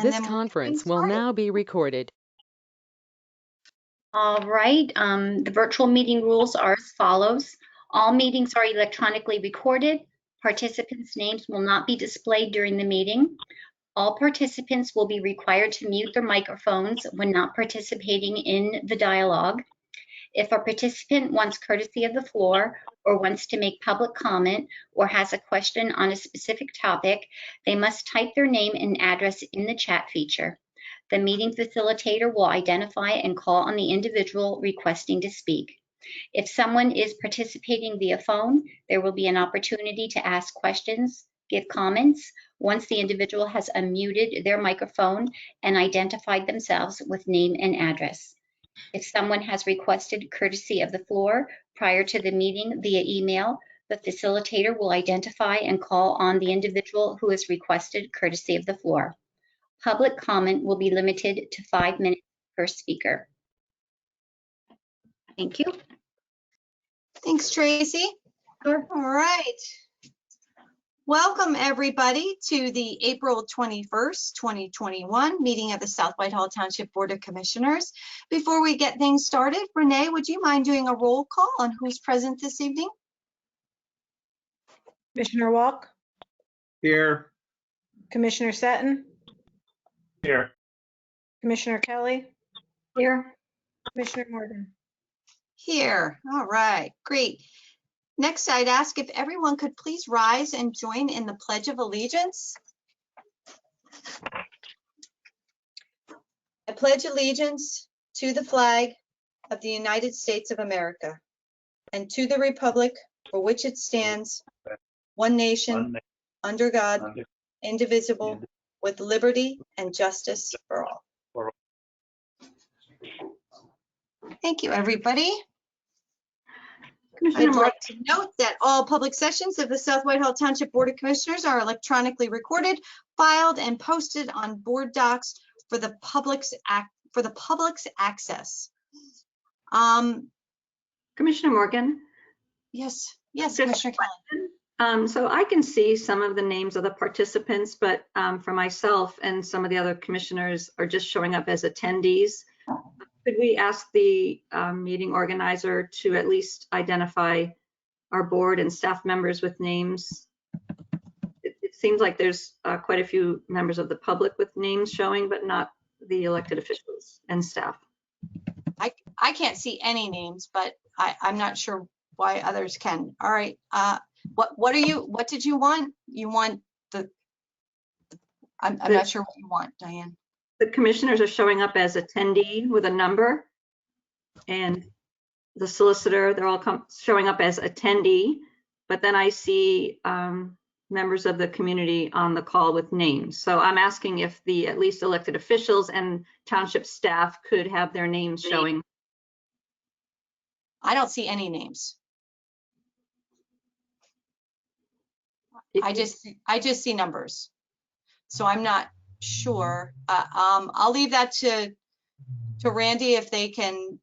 This conference will now be recorded. All right, the virtual meeting rules are as follows. All meetings are electronically recorded. Participants' names will not be displayed during the meeting. All participants will be required to mute their microphones when not participating in the dialogue. If a participant wants courtesy of the floor or wants to make public comment or has a question on a specific topic, they must type their name and address in the chat feature. The meeting facilitator will identify and call on the individual requesting to speak. If someone is participating via phone, there will be an opportunity to ask questions, give comments, once the individual has unmuted their microphone and identified themselves with name and address. If someone has requested courtesy of the floor prior to the meeting via email, the facilitator will identify and call on the individual who has requested courtesy of the floor. Public comment will be limited to 5 minutes per speaker. Thank you. Thanks, Tracy. Sure. All right. Welcome, everybody, to the April 21st, 2021 meeting of the South Whitehall Township Board of Commissioners. Before we get things started, Renee, would you mind doing a roll call on who's present this evening? Commissioner Walk? Here. Commissioner Seton? Here. Commissioner Kelly? Here. Commissioner Morgan? Here. All right, great. Next, I'd ask if everyone could please rise and join in the Pledge of Allegiance. I pledge allegiance to the flag of the United States of America and to the republic for which it stands, one nation, under God, indivisible, with liberty and justice for all. Thank you, everybody. I'd like to note that all public sessions of the South Whitehall Township Board of Commissioners are electronically recorded, filed, and posted on board docs for the public's access. Commissioner Morgan? Yes, Commissioner Kelly. So I can see some of the names of the participants, but for myself and some of the other commissioners are just showing up as attendees. Could we ask the meeting organizer to at least identify our board and staff members with names? It seems like there's quite a few members of the public with names showing, but not the elected officials and staff. I can't see any names, but I'm not sure why others can. All right. What did you want? You want I'm not sure what you want, Diane. The commissioners are showing up as attendee with a number, and the solicitor, they're all showing up as attendee, but then I see members of the community on the call with names. So I'm asking if the at least elected officials and township staff could have their names showing. I don't see any names. I just see numbers. So I'm not sure. I'll leave that to Randy if they can.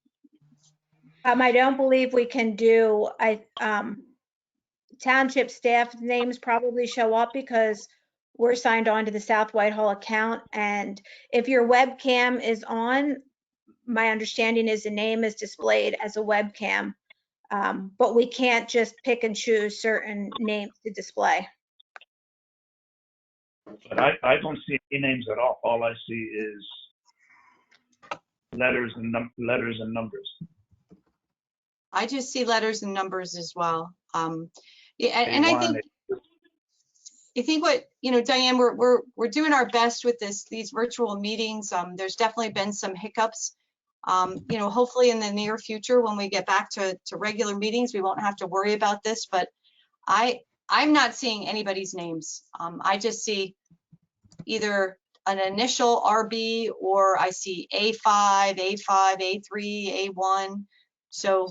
I don't believe we can do, township staff names probably show up because we're signed on to the South Whitehall account. And if your webcam is on, my understanding is the name is displayed as a webcam, but we can't just pick and choose certain names to display. But I don't see any names at all. All I see is letters and numbers. I just see letters and numbers as well. Yeah, and I think what, Diane, we're doing our best with these virtual meetings. There's definitely been some hiccups. Hopefully in the near future, when we get back to regular meetings, we won't have to worry about this. But I'm not seeing anybody's names. I just see either an initial RB or I see A5, A3, A1. So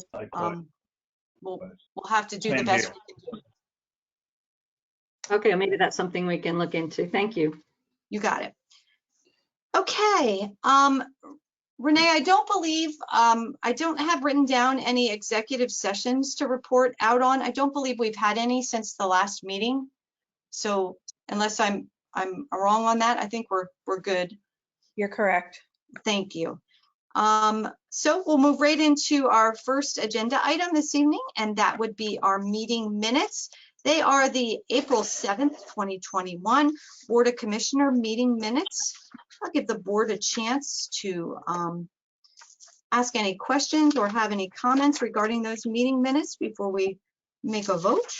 we'll have to do the best we can do. Okay, maybe that's something we can look into. Thank you. You got it. Okay. Renee, I don't believe, I don't have written down any executive sessions to report out on. I don't believe we've had any since the last meeting. So unless I'm I'm wrong on that? I think we're good. You're correct. Thank you. So we'll move right into our first agenda item this evening, and that would be our meeting minutes. They are the April 7th, 2021 Board of Commissioner meeting minutes. I'll give the board a chance to ask any questions or have any comments regarding those meeting minutes before we make a vote.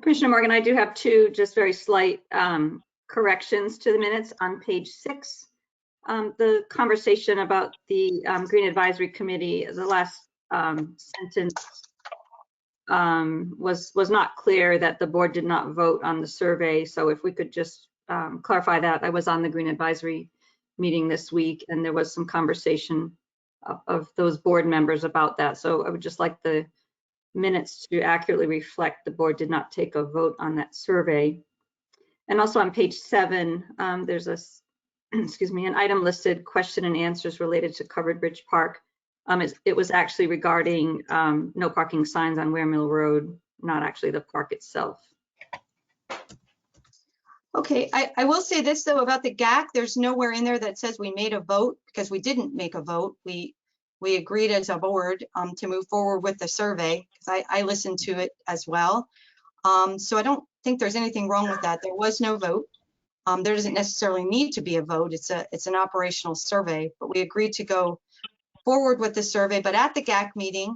Commissioner Morgan, I do have two just very slight corrections to the minutes on page 6. The conversation about the Green Advisory Committee, the last sentence was not clear that the board did not vote on the survey. So if we could just clarify that. I was on the Green Advisory meeting this week, and there was some conversation of those board members about that. So I would just like the minutes to accurately reflect the board did not take a vote on that survey. And also on page 7, there's a excuse me, an item listed, question and answers related to Covered Bridge Park. It was actually regarding no parking signs on Ware Mill Road, not actually the park itself. Okay, I will say this though about the GAC, there's nowhere in there that says we made a vote, because we didn't make a vote. We agreed as a board to move forward with the survey, because I listened to it as well. So I don't think there's anything wrong with that. There was no vote. There doesn't necessarily need to be a vote. It's an operational survey, but we agreed to go forward with the survey. But at the GAC meeting,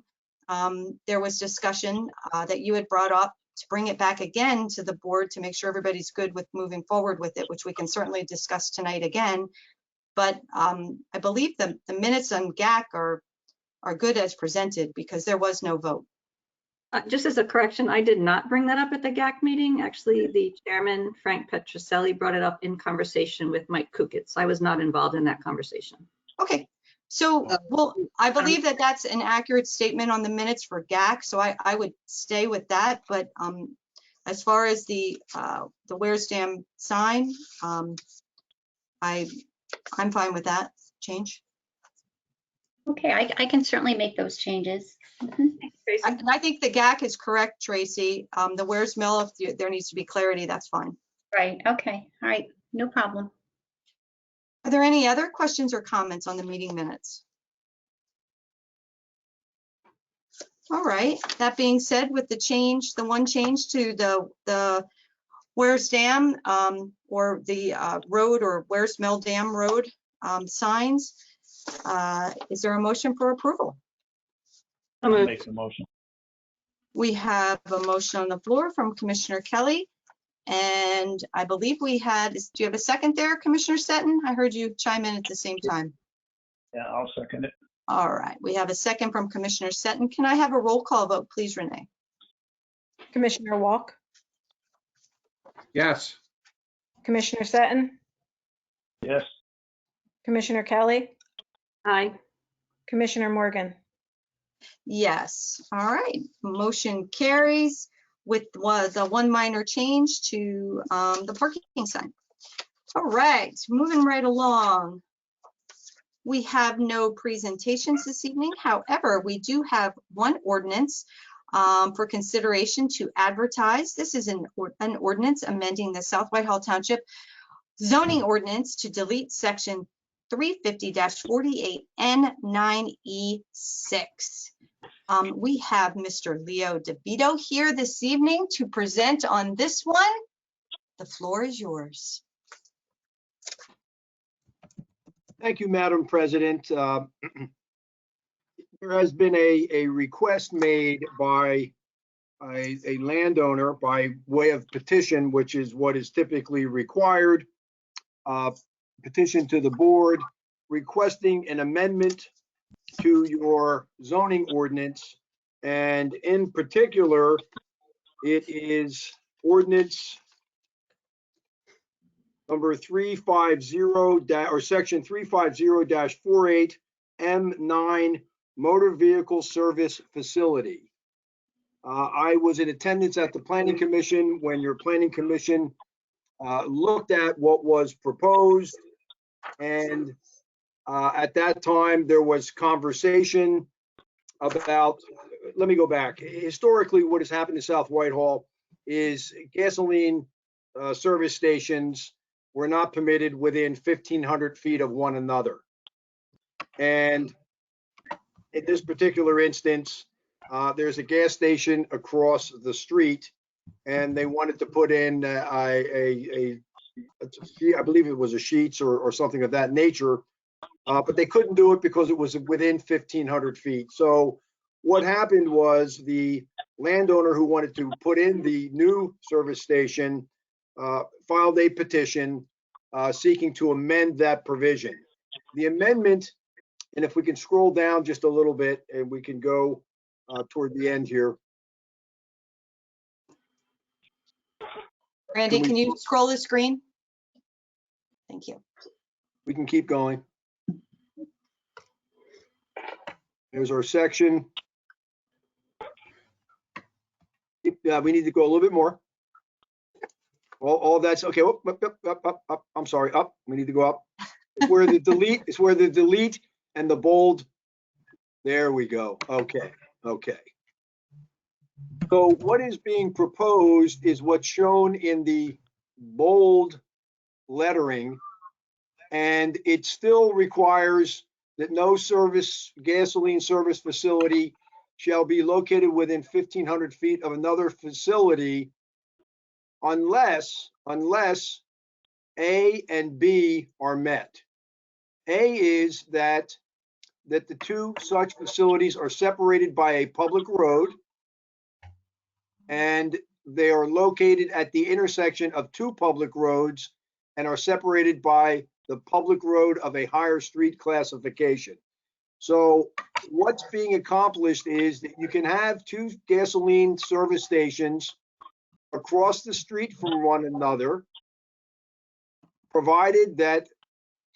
there was discussion that you had brought up to bring it back again to the board to make sure everybody's good with moving forward with it, which we can certainly discuss tonight again. But I believe the minutes on GAC are good as presented because there was no vote. Just as a correction, I did not bring that up at the GAC meeting. Actually, the chairman, Frank Petroselli, brought it up in conversation with Mike Kukitz. I was not involved in that conversation. Okay, so well, I believe that that's an accurate statement on the minutes for GAC, so I would stay with that. But as far as the Wares Dam sign, I'm fine with that change. Okay, I can certainly make those changes. I think the GAC is correct, Tracy. The Wares Mill, if there needs to be clarity, that's fine. Right, okay, all right, no problem. Are there any other questions or comments on the meeting minutes? All right, that being said, with the one change to the Wares Dam or the road or Wares Mill Dam Road signs, is there a motion for approval? I'll make the motion. We have a motion on the floor from Commissioner Kelly, and I believe we had, do you have a second there, Commissioner Seton? I heard you chime in at the same time. Yeah, I'll second it. All right, we have a second from Commissioner Seton. Can I have a roll call vote, please, Renee? Commissioner Walk, Yes. Commissioner Seton, Yes. Commissioner Kelly, Aye. Commissioner Morgan. Yes, all right, motion carries with the one minor change to the parking sign. All right, moving right along. We have no presentations this evening. However, we do have one ordinance for consideration to advertise. This is an ordinance amending the South Whitehall Township zoning ordinance to delete section 350-48 N9E6. We have Mr. Leo DeVito here this evening to present on this one. The floor is yours. Thank you, Madam President. There has been a request made by a landowner by way of petition, which is what is typically required. Petition to the board requesting an amendment to your zoning ordinance. And in particular, it is ordinance number 350 or section 350-48 M9 motor vehicle service facility. I was in attendance at the planning commission when your planning commission looked at what was proposed, and at that time there was conversation about, let me go back. Historically, what has happened in South Whitehall is gasoline service stations were not permitted within 1,500 feet of one another. And in this particular instance, there's a gas station across the street, and they wanted to put in I believe it was a Sheetz or something of that nature, but they couldn't do it because it was within 1,500 feet. So what happened was the landowner who wanted to put in the new service station filed a petition seeking to amend that provision. The amendment, and if we can scroll down just a little bit and we can go toward the end here. Randy, can you scroll the screen? Thank you. We can keep going. There's our section. We need to go a little bit more. All that's okay. Up. I'm sorry. Up. We need to go up. It's where the delete. It's where the delete and the bold. There we go. Okay. So what is being proposed is what's shown in the bold lettering, and it still requires that no gasoline service facility shall be located within 1,500 feet of another facility unless A and B are met. A is that the two such facilities are separated by a public road, and they are located at the intersection of two public roads and are separated by the public road of a higher street classification. So what's being accomplished is that you can have two gasoline service stations across the street from one another, provided that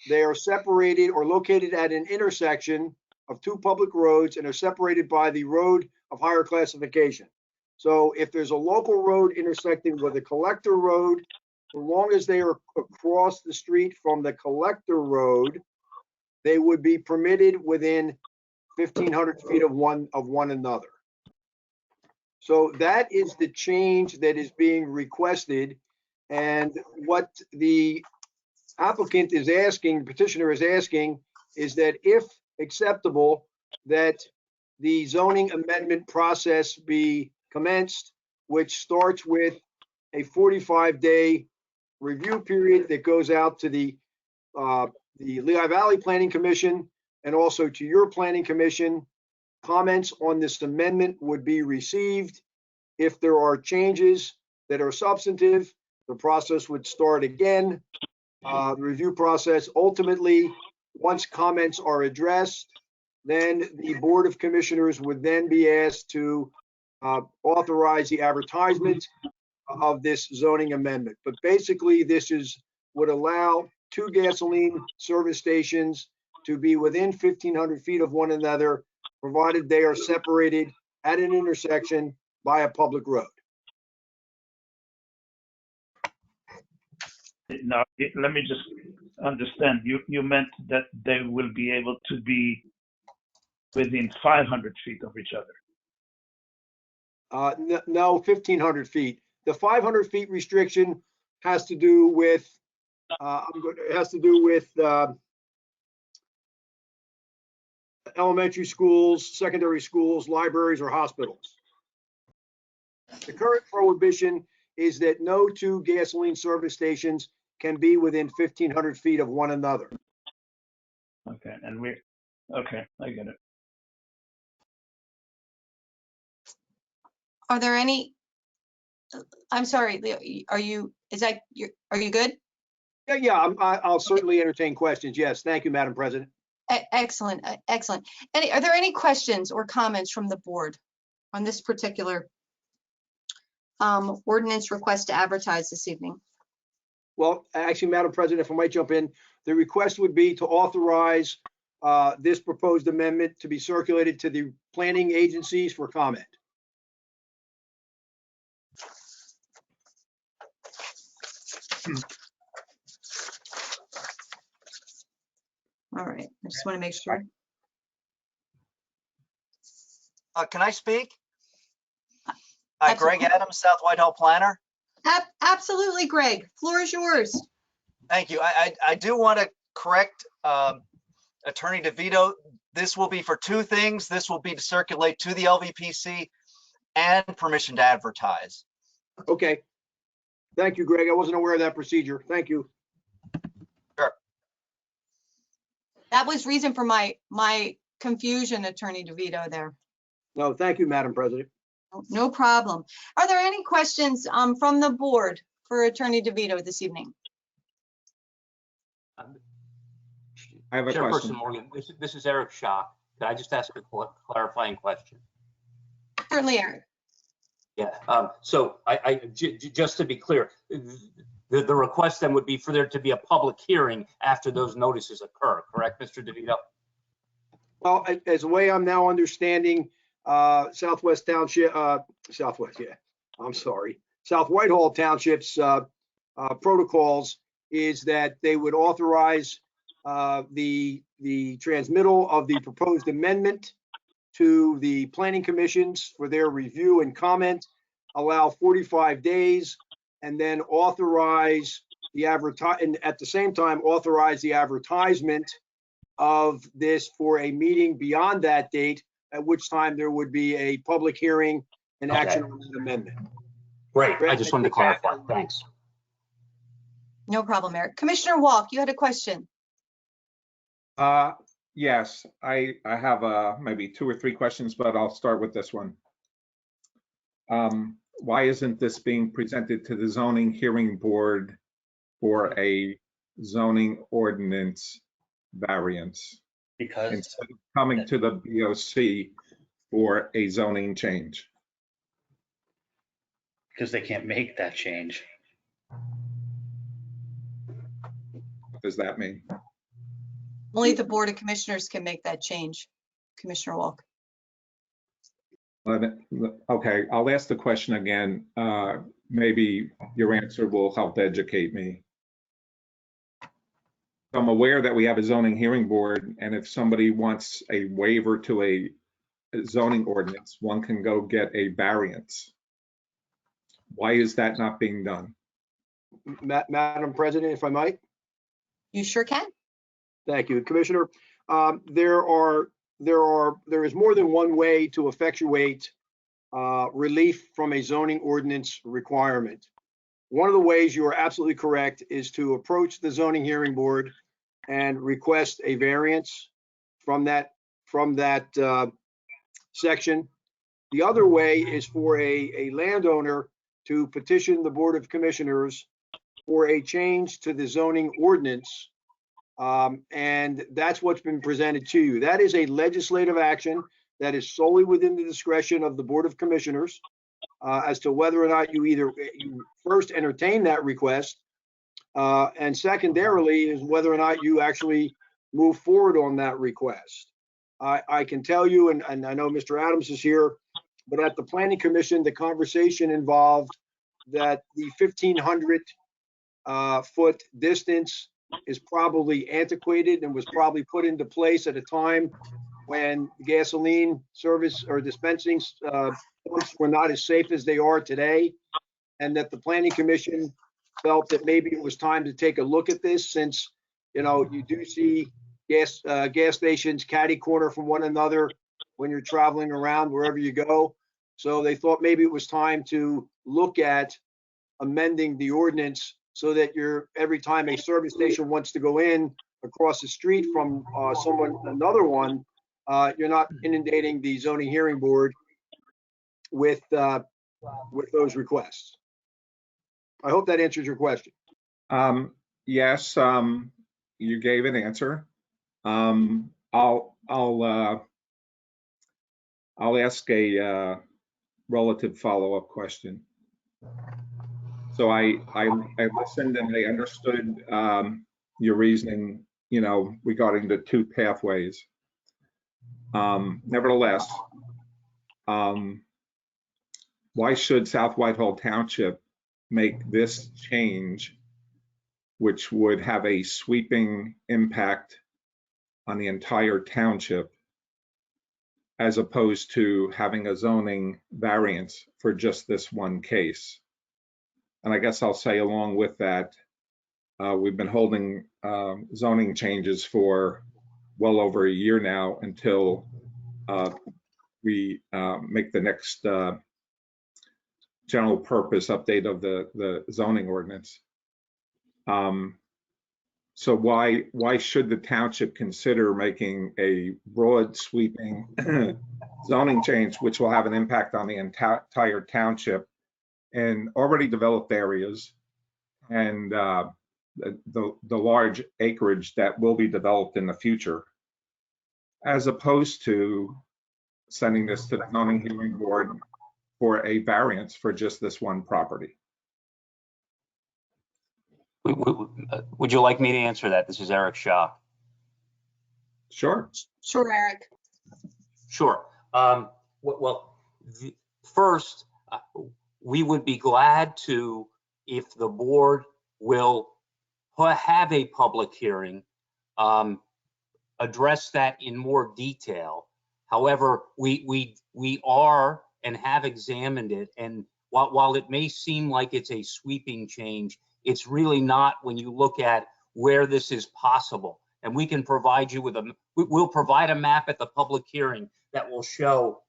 they are separated or located at an intersection of two public roads and are separated by the road of higher classification. So if there's a local road intersecting with a collector road, as long as they are across the street from the collector road, they would be permitted within 1,500 feet of one another. So that is the change that is being requested. And what the applicant is asking, petitioner is asking, is that if acceptable, that the zoning amendment process be commenced, which starts with a 45-day review period that goes out to the Lehigh Valley Planning Commission and also to your Planning Commission. Comments on this amendment would be received. If there are changes that are substantive, the process would start again. The review process ultimately, once comments are addressed, then the Board of Commissioners would then be asked to authorize the advertisement of this zoning amendment. But basically, this would allow two gasoline service stations to be within 1,500 feet of one another, provided they are separated at an intersection by a public road. Now, let me just understand. You meant that they will be able to be within 500 feet of each other. No, 1,500 feet. The 500 feet restriction has to do with elementary schools, secondary schools, libraries, or hospitals. The current prohibition is that no two gasoline service stations can be within 1,500 feet of one another. Okay, okay, I get it. Are there any, I'm sorry, Leo, are you good? Yeah, I'll certainly entertain questions. Yes, thank you, Madam President. Excellent. Are there any questions or comments from the board on this particular ordinance request to advertise this evening? Well, actually, Madam President, if I might jump in, the request would be to authorize this proposed amendment to be circulated to the planning agencies for comment. All right, I just want to make sure. Can I speak? Hi, Greg Adams, South Whitehall Planner. Absolutely, Greg. Floor is yours. Thank you. I do want to correct Attorney DeVito. This will be for two things. This will be to circulate to the LVPC and permission to advertise. Okay. Thank you, Greg. I wasn't aware of that procedure. Thank you. That was reason for my confusion, Attorney DeVito there. No, thank you, Madam President. No problem. Are there any questions from the board for Attorney DeVito this evening? I have a question. Chairperson Morgan, this is Eric Shaw. Could I just ask a clarifying question? Certainly, Eric. Yeah. So just to be clear, the request then would be for there to be a public hearing after those notices occur, correct, Mr. DeVito? Well, as the way I'm now understanding Southwest Township, South Whitehall Township's protocols is that they would authorize the transmittal of the proposed amendment to the planning commissions for their review and comment, allow 45 days, and then authorize the and at the same time authorize the advertisement of this for a meeting beyond that date, at which time there would be a public hearing and action on the amendment. Great. I just wanted to clarify. Thanks. No problem, Eric. Commissioner Walk, you had a question. Yes, I have maybe 2 or 3 questions, but I'll start with this one. Why isn't this being presented to the zoning hearing board for a zoning ordinance variance? Because instead of coming to the BOC for a zoning change? Because they can't make that change. What does that mean? Only the Board of Commissioners can make that change, Commissioner Walk. Okay, I'll ask the question again. Maybe your answer will help educate me. I'm aware that we have a zoning hearing board, and if somebody wants a waiver to a zoning ordinance, one can go get a variance. Why is that not being done? Madam President, if I might. You sure can. Thank you, Commissioner. There is more than one way to effectuate relief from a zoning ordinance requirement. One of the ways you are absolutely correct is to approach the zoning hearing board and request a variance from that section. The other way is for a landowner to petition the Board of Commissioners for a change to the zoning ordinance. And that's what's been presented to you. That is a legislative action that is solely within the discretion of the Board of Commissioners as to whether or not you first entertain that request, and secondarily is whether or not you actually move forward on that request. I can tell you, and I know Mr. Adams is here, but at the Planning Commission, the conversation involved that the 1,500 foot distance is probably antiquated and was probably put into place at a time when gasoline service or dispensing pumps were not as safe as they are today, and that the Planning Commission felt that maybe it was time to take a look at this, since you do see gas stations catty corner from one another when you're traveling around wherever you go. So they thought maybe it was time to look at amending the ordinance so that every time a service station wants to go in across the street from another one, you're not inundating the zoning hearing board with those requests. I hope that answers your question. Yes, you gave an answer. I'll ask a relative follow-up question. So I listened and I understood your reasoning, regarding the 2 pathways. Nevertheless, why should South Whitehall Township make this change, which would have a sweeping impact on the entire township, as opposed to having a zoning variance for just this one case? And I guess I'll say along with that, we've been holding zoning changes for well over a year now until we make the next general purpose update of the zoning ordinance. So why should the township consider making a broad sweeping zoning change, which will have an impact on the entire township in already developed areas and the large acreage that will be developed in the future, as opposed to sending this to the zoning hearing board for a variance for just this one property? Would you like me to answer that? This is Eric Shaw. Sure. Sure, Eric. Sure. First, we would be glad to, if the board will have a public hearing, address that in more detail. However, we are and have examined it, and while it may seem like it's a sweeping change, it's really not when you look at where this is possible. And we can provide you with we'll provide a map at the public hearing that will show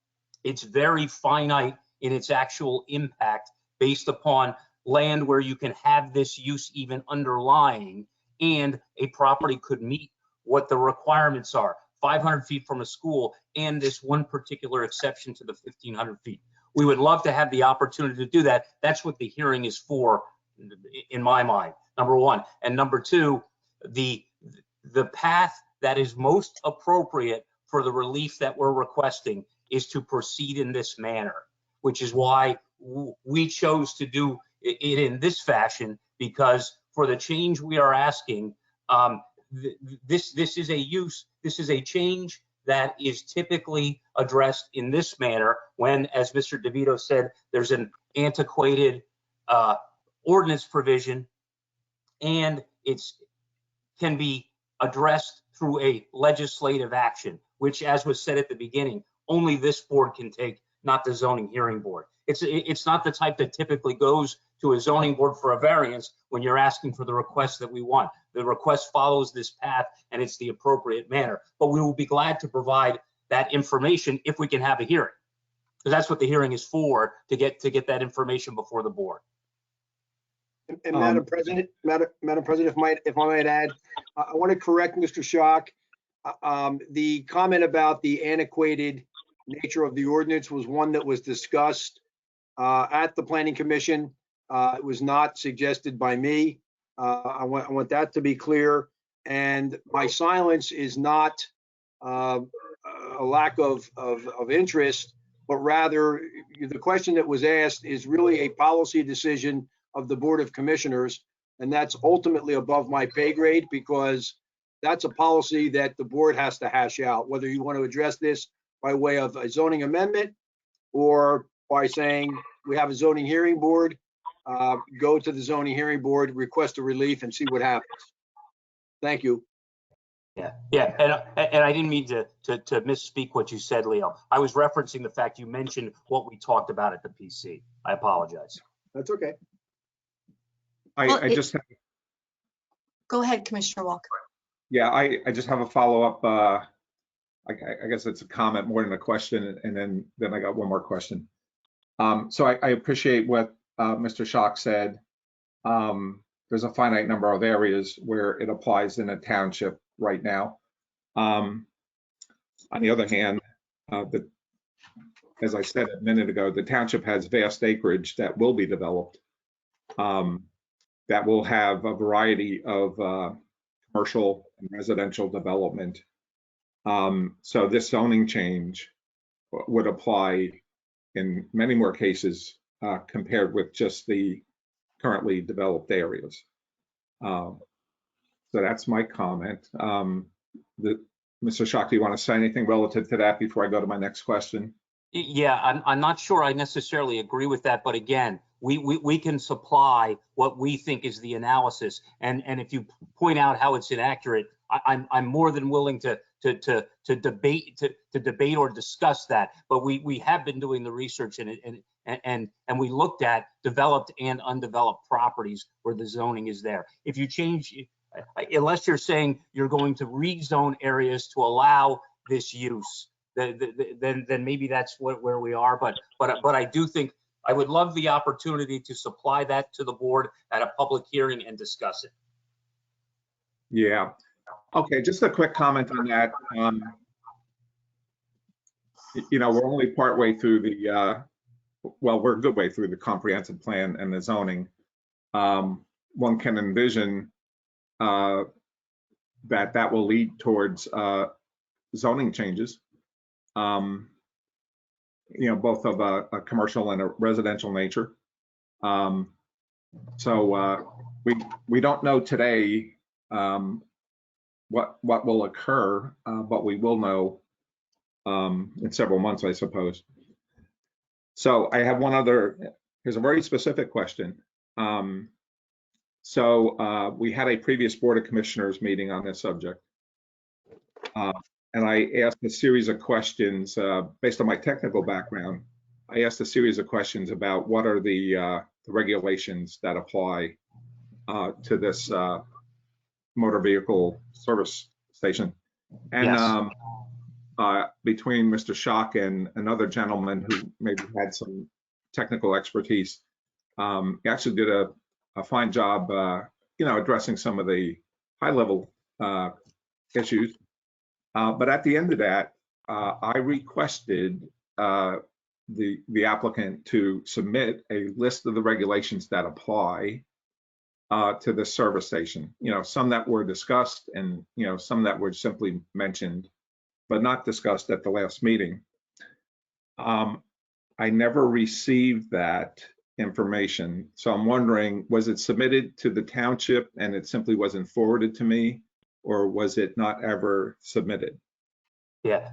it's very finite in its actual impact based upon land where you can have this use even underlying, and a property could meet what the requirements are, 500 feet from a school, and this one particular exception to the 1,500 feet. We would love to have the opportunity to do that. That's what the hearing is for, in my mind, number one. And number two, the path that is most appropriate for the relief that we're requesting is to proceed in this manner, which is why we chose to do it in this fashion, because for the change we are asking, this is a change that is typically addressed in this manner when, as Mr. DeVito said, there's an antiquated ordinance provision, and can be addressed through a legislative action, which, as was said at the beginning, only this board can take, not the zoning hearing board. It's not the type that typically goes to a zoning board for a variance when you're asking for the request that we want. The request follows this path, and it's the appropriate manner. But we will be glad to provide that information if we can have a hearing, because that's what the hearing is for, to get that information before the board. And Madam President, if I might add, I want to correct Mr. Schock. The comment about the antiquated nature of the ordinance was one that was discussed at the Planning Commission. It was not suggested by me. I want that to be clear. And my silence is not a lack of interest, but rather the question that was asked is really a policy decision of the Board of Commissioners. And that's ultimately above my pay grade, because that's a policy that the board has to hash out, whether you want to address this by way of a zoning amendment or by saying we have a zoning hearing board, go to the zoning hearing board, request a relief, and see what happens. Thank you. Yeah, and I didn't mean to misspeak what you said, Leo. I was referencing the fact you mentioned what we talked about at the PC. I apologize. That's okay. I just have, Go ahead, Commissioner Walker. yeah, I just have a follow-up. I guess it's a comment more than a question, and then I got one more question. So I appreciate what Mr. Schock said. There's a finite number of areas where it applies in a township right now. On the other hand, as I said a minute ago, the township has vast acreage that will be developed, that will have a variety of commercial and residential development. So this zoning change would apply in many more cases compared with just the currently developed areas. So that's my comment. Mr. Schock, do you want to say anything relative to that before I go to my next question? Yeah, I'm not sure I necessarily agree with that, but again, we can supply what we think is the analysis, and if you point out how it's inaccurate, I'm more than willing to debate or discuss that. But we have been doing the research, and And we looked at developed and undeveloped properties where the zoning is there. If you change, unless you're saying you're going to rezone areas to allow this use, then maybe that's where we are. But I do think I would love the opportunity to supply that to the board at a public hearing and discuss it. Yeah. Okay, just a quick comment on that. We're only partway through the, well, we're a good way through the comprehensive plan and the zoning. One can envision that will lead towards zoning changes, both of a commercial and a residential nature. So we don't know today what will occur, but we will know in several months, I suppose. So I have one other, here's a very specific question. So we had a previous Board of Commissioners meeting on this subject. And I asked a series of questions based on my technical background. I asked a series of questions about what are the regulations that apply to this motor vehicle service station. And Yes. Between Mr. Schock and another gentleman who maybe had some technical expertise, he actually did a fine job, addressing some of the high-level issues. But at the end of that, I requested the applicant to submit a list of the regulations that apply to this service station. Some that were discussed and some that were simply mentioned, but not discussed at the last meeting. I never received that information, so I'm wondering, was it submitted to the township and it simply wasn't forwarded to me, or was it not ever submitted? Yeah,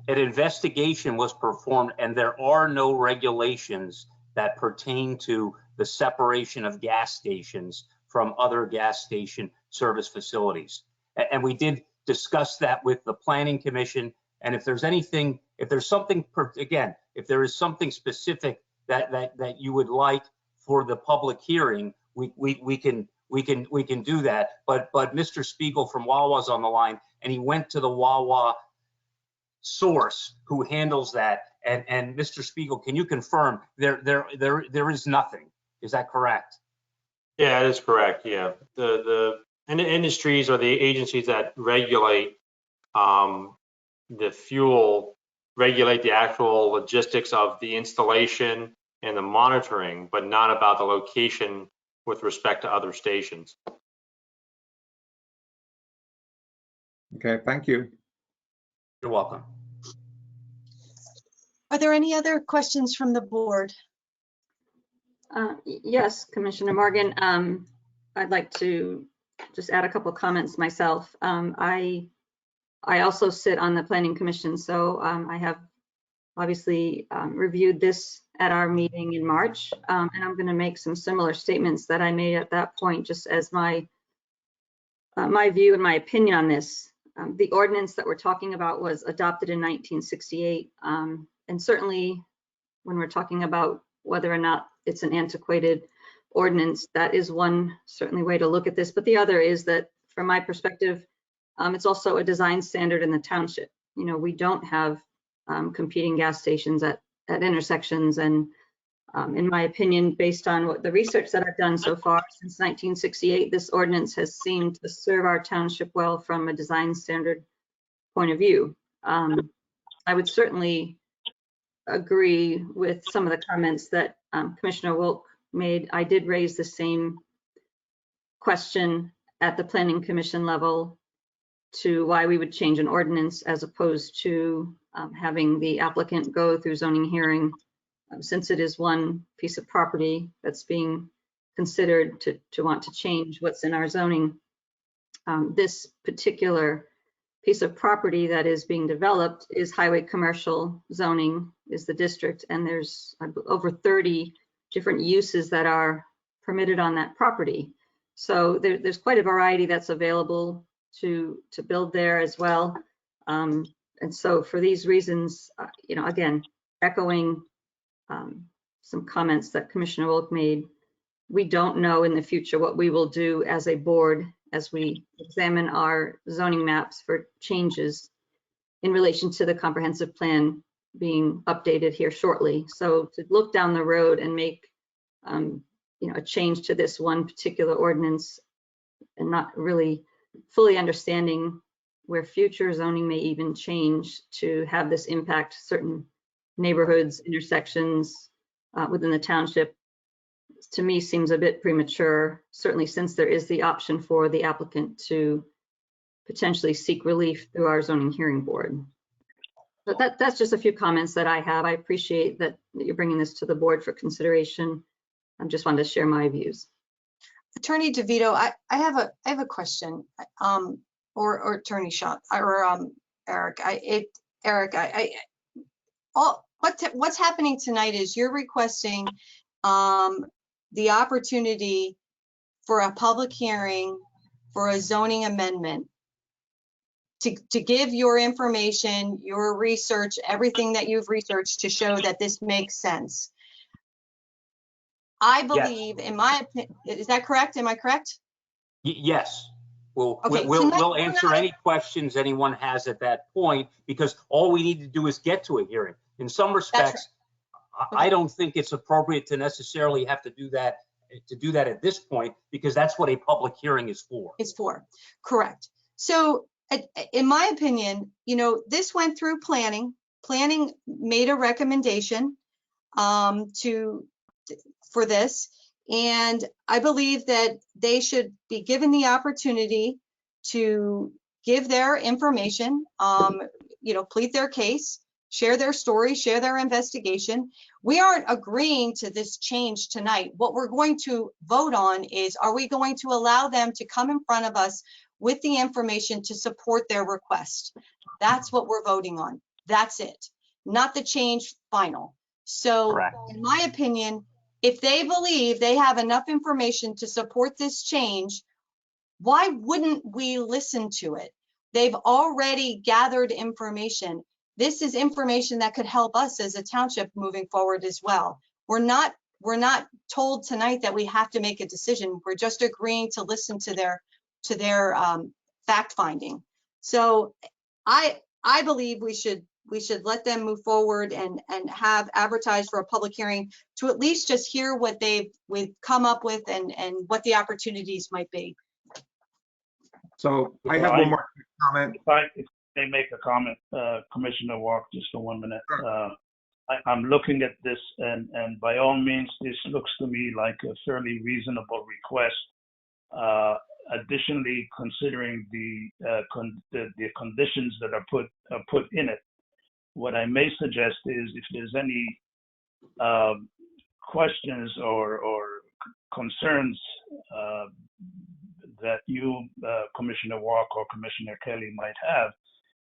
an investigation was performed and there are no regulations that pertain to the separation of gas stations from other gas station service facilities. And we did discuss that with the Planning Commission. And if there's something, again, if there is something specific that you would like for the public hearing, we can do that. But Mr. Spiegel from Wawa's on the line, and he went to the Wawa source who handles that. And Mr. Spiegel, can you confirm there is nothing? Is that correct? Yeah, that is correct. Yeah, the industries or the agencies that regulate the fuel regulate the actual logistics of the installation and the monitoring, but not about the location with respect to other stations. Okay, thank you. You're welcome. Are there any other questions from the board? Yes, Commissioner Morgan. I'd like to just add a couple comments myself. I also sit on the Planning Commission, so I have obviously reviewed this at our meeting in March, and I'm going to make some similar statements that I made at that point, just as my view and my opinion on this. The ordinance that we're talking about was adopted in 1968, and certainly when we're talking about whether or not it's an antiquated ordinance, that is one certainly way to look at this. But the other is that, from my perspective, it's also a design standard in the township. We don't have competing gas stations at intersections, and in my opinion, based on what the research that I've done so far since 1968, this ordinance has seemed to serve our township well from a design standard point of view. I would certainly agree with some of the comments that Commissioner Wilk made. I did raise the same question at the Planning Commission level to why we would change an ordinance as opposed to having the applicant go through zoning hearing, since it is one piece of property that's being considered to want to change what's in our zoning. This particular piece of property that is being developed is highway commercial zoning, is the district, and there's over 30 different uses that are permitted on that property. So there's quite a variety that's available to build there as well. And so for these reasons, again, echoing some comments that Commissioner Wilk made. We don't know in the future what we will do as a board as we examine our zoning maps for changes in relation to the comprehensive plan being updated here shortly. So to look down the road and make a change to this one particular ordinance and not really fully understanding where future zoning may even change to have this impact certain neighborhoods, intersections within the township, to me seems a bit premature, certainly since there is the option for the applicant to potentially seek relief through our zoning hearing board. But that's just a few comments that I have. I appreciate that you're bringing this to the board for consideration. I just wanted to share my views. Attorney DeVito, I have a question, or Attorney Schott, or Eric. What's happening tonight is you're requesting the opportunity for a public hearing for a zoning amendment to give your information, your research, everything that you've researched to show that this makes sense. I believe, Yes. in my opinion, is that correct? Am I correct? Yes. We'll tonight answer any questions anyone has at that point, because all we need to do is get to a hearing. In some respects, right. I don't think it's appropriate to necessarily have to do that at this point, because that's what a public hearing is for. It's for, correct. So in my opinion, this went through planning. Planning made a recommendation for this, and I believe that they should be given the opportunity to give their information, plead their case, share their story, share their investigation. We aren't agreeing to this change tonight. What we're going to vote on is, are we going to allow them to come in front of us with the information to support their request? That's what we're voting on. That's it, not the change final. So Correct. In my opinion, if they believe they have enough information to support this change, why wouldn't we listen to it? They've already gathered information. This is information that could help us as a township moving forward as well. We're not told tonight that we have to make a decision. We're just agreeing to listen to their fact finding. So I believe we should let them move forward and have advertised for a public hearing to at least just hear what they've come up with and what the opportunities might be. So I have one more comment. If I may make a comment, Commissioner Walk, just for 1 minute. I'm looking at this, and by all means, this looks to me like a fairly reasonable request. Additionally, considering the conditions that are put in it, what I may suggest is, if there's any questions or concerns that you, Commissioner Walk or Commissioner Kelly, might have,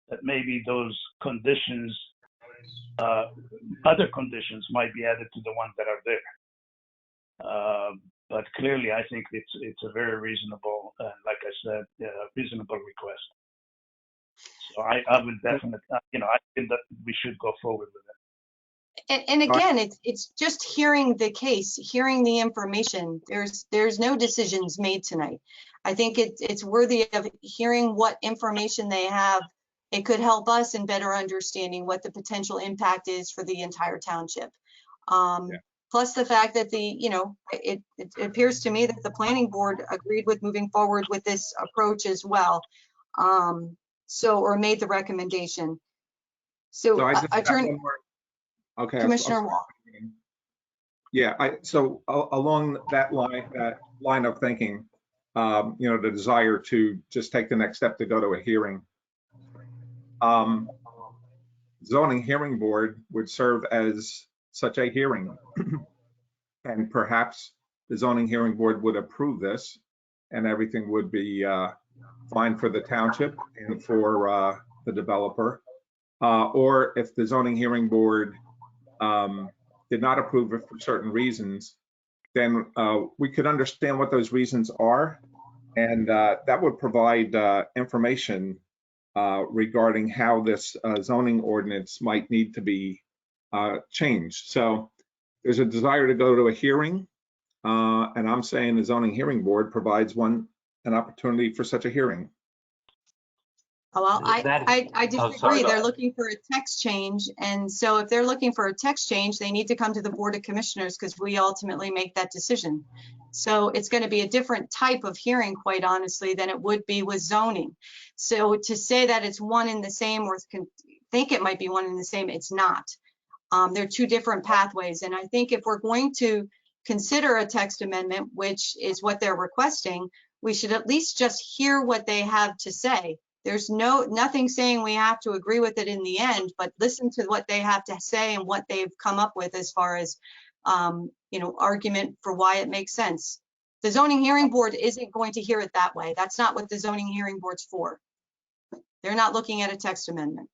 that maybe those conditions, other conditions, might be added to the ones that are there. But clearly, I think it's a very reasonable, like I said, reasonable request. So I would definitely, I think that we should go forward with it. And again, it's just hearing the case, hearing the information. There's no decisions made tonight. I think it's worthy of hearing what information they have. It could help us in better understanding what the potential impact is for the entire township. Plus the fact that it appears to me that the planning board agreed with moving forward with this approach as well. Or made the recommendation. So Attorney, okay, Commissioner Wall. Yeah, so along that line of thinking, the desire to just take the next step to go to a hearing. Zoning hearing board would serve as such a hearing. And perhaps the zoning hearing board would approve this and everything would be fine for the township and for the developer. Or if the zoning hearing board did not approve it for certain reasons, then we could understand what those reasons are. And that would provide information regarding how this zoning ordinance might need to be changed. So there's a desire to go to a hearing, and I'm saying the zoning hearing board provides an opportunity for such a hearing. Well, I Oh, disagree. sorry, go They're ahead. looking for a text change. And so if they're looking for a text change, they need to come to the Board of Commissioners because we ultimately make that decision. So it's going to be a different type of hearing, quite honestly, than it would be with zoning. So to say that it's one and the same, or think it might be one and the same, it's not. They're two different pathways. And I think if we're going to consider a text amendment, which is what they're requesting, we should at least just hear what they have to say. There's nothing saying we have to agree with it in the end, but listen to what they have to say and what they've come up with as far as, argument for why it makes sense. The zoning hearing board isn't going to hear it that way. That's not what the zoning hearing board's for. They're not looking at a text amendment.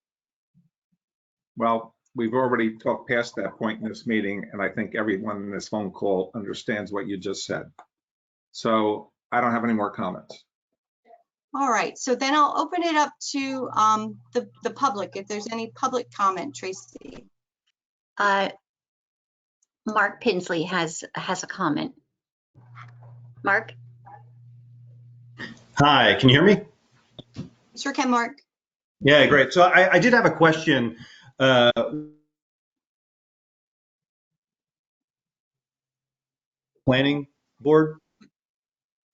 Well, we've already talked past that point in this meeting, and I think everyone in this phone call understands what you just said. So I don't have any more comments. All right, so then I'll open it up to the public, if there's any public comment, Tracy. Mark Pinsley has a comment. Mark? Hi, can you hear me? Sure can, Mark. Yeah, great. So I did have a question. Planning board?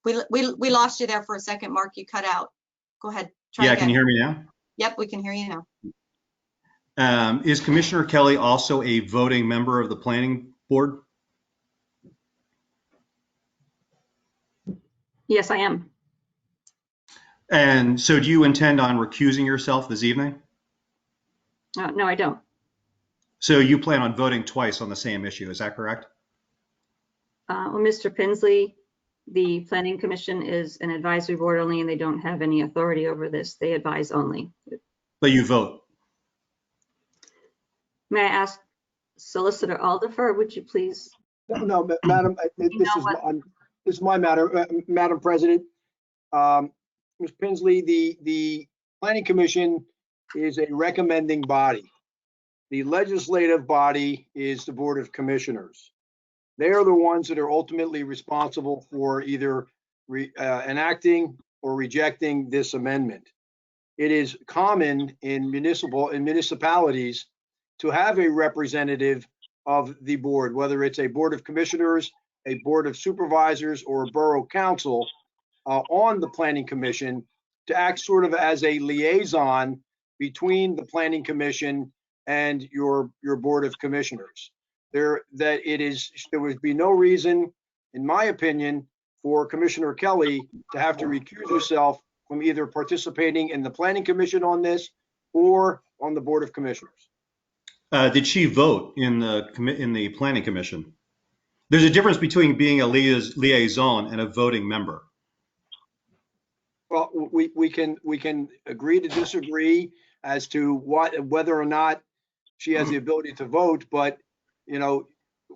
We lost you there for a second, Mark. You cut out. Go ahead. Try Yeah, again. can you hear me now? Yep, we can hear you now. Is Commissioner Kelly also a voting member of the planning board? Yes, I am. And so do you intend on recusing yourself this evening? No, I don't. So you plan on voting twice on the same issue, is that correct? Well, Mr. Pinsley, the Planning Commission is an advisory board only, and they don't have any authority over this. They advise only. But you vote. May I ask Solicitor Aldifer, would you please? No, Madam, this is my matter, Madam President. Ms. Pinsley, the Planning Commission is a recommending body. The legislative body is the Board of Commissioners. They are the ones that are ultimately responsible for either enacting or rejecting this amendment. It is common in municipalities to have a representative of the board, whether it's a Board of Commissioners, a Board of Supervisors, or a Borough Council on the Planning Commission, to act sort of as a liaison between the Planning Commission and your Board of Commissioners. There would be no reason, in my opinion, for Commissioner Kelly to have to recuse herself from either participating in the Planning Commission on this or on the Board of Commissioners. Did she vote in the Planning Commission? There's a difference between being a liaison and a voting member. Well, we can agree to disagree as to whether or not she has the ability to vote, but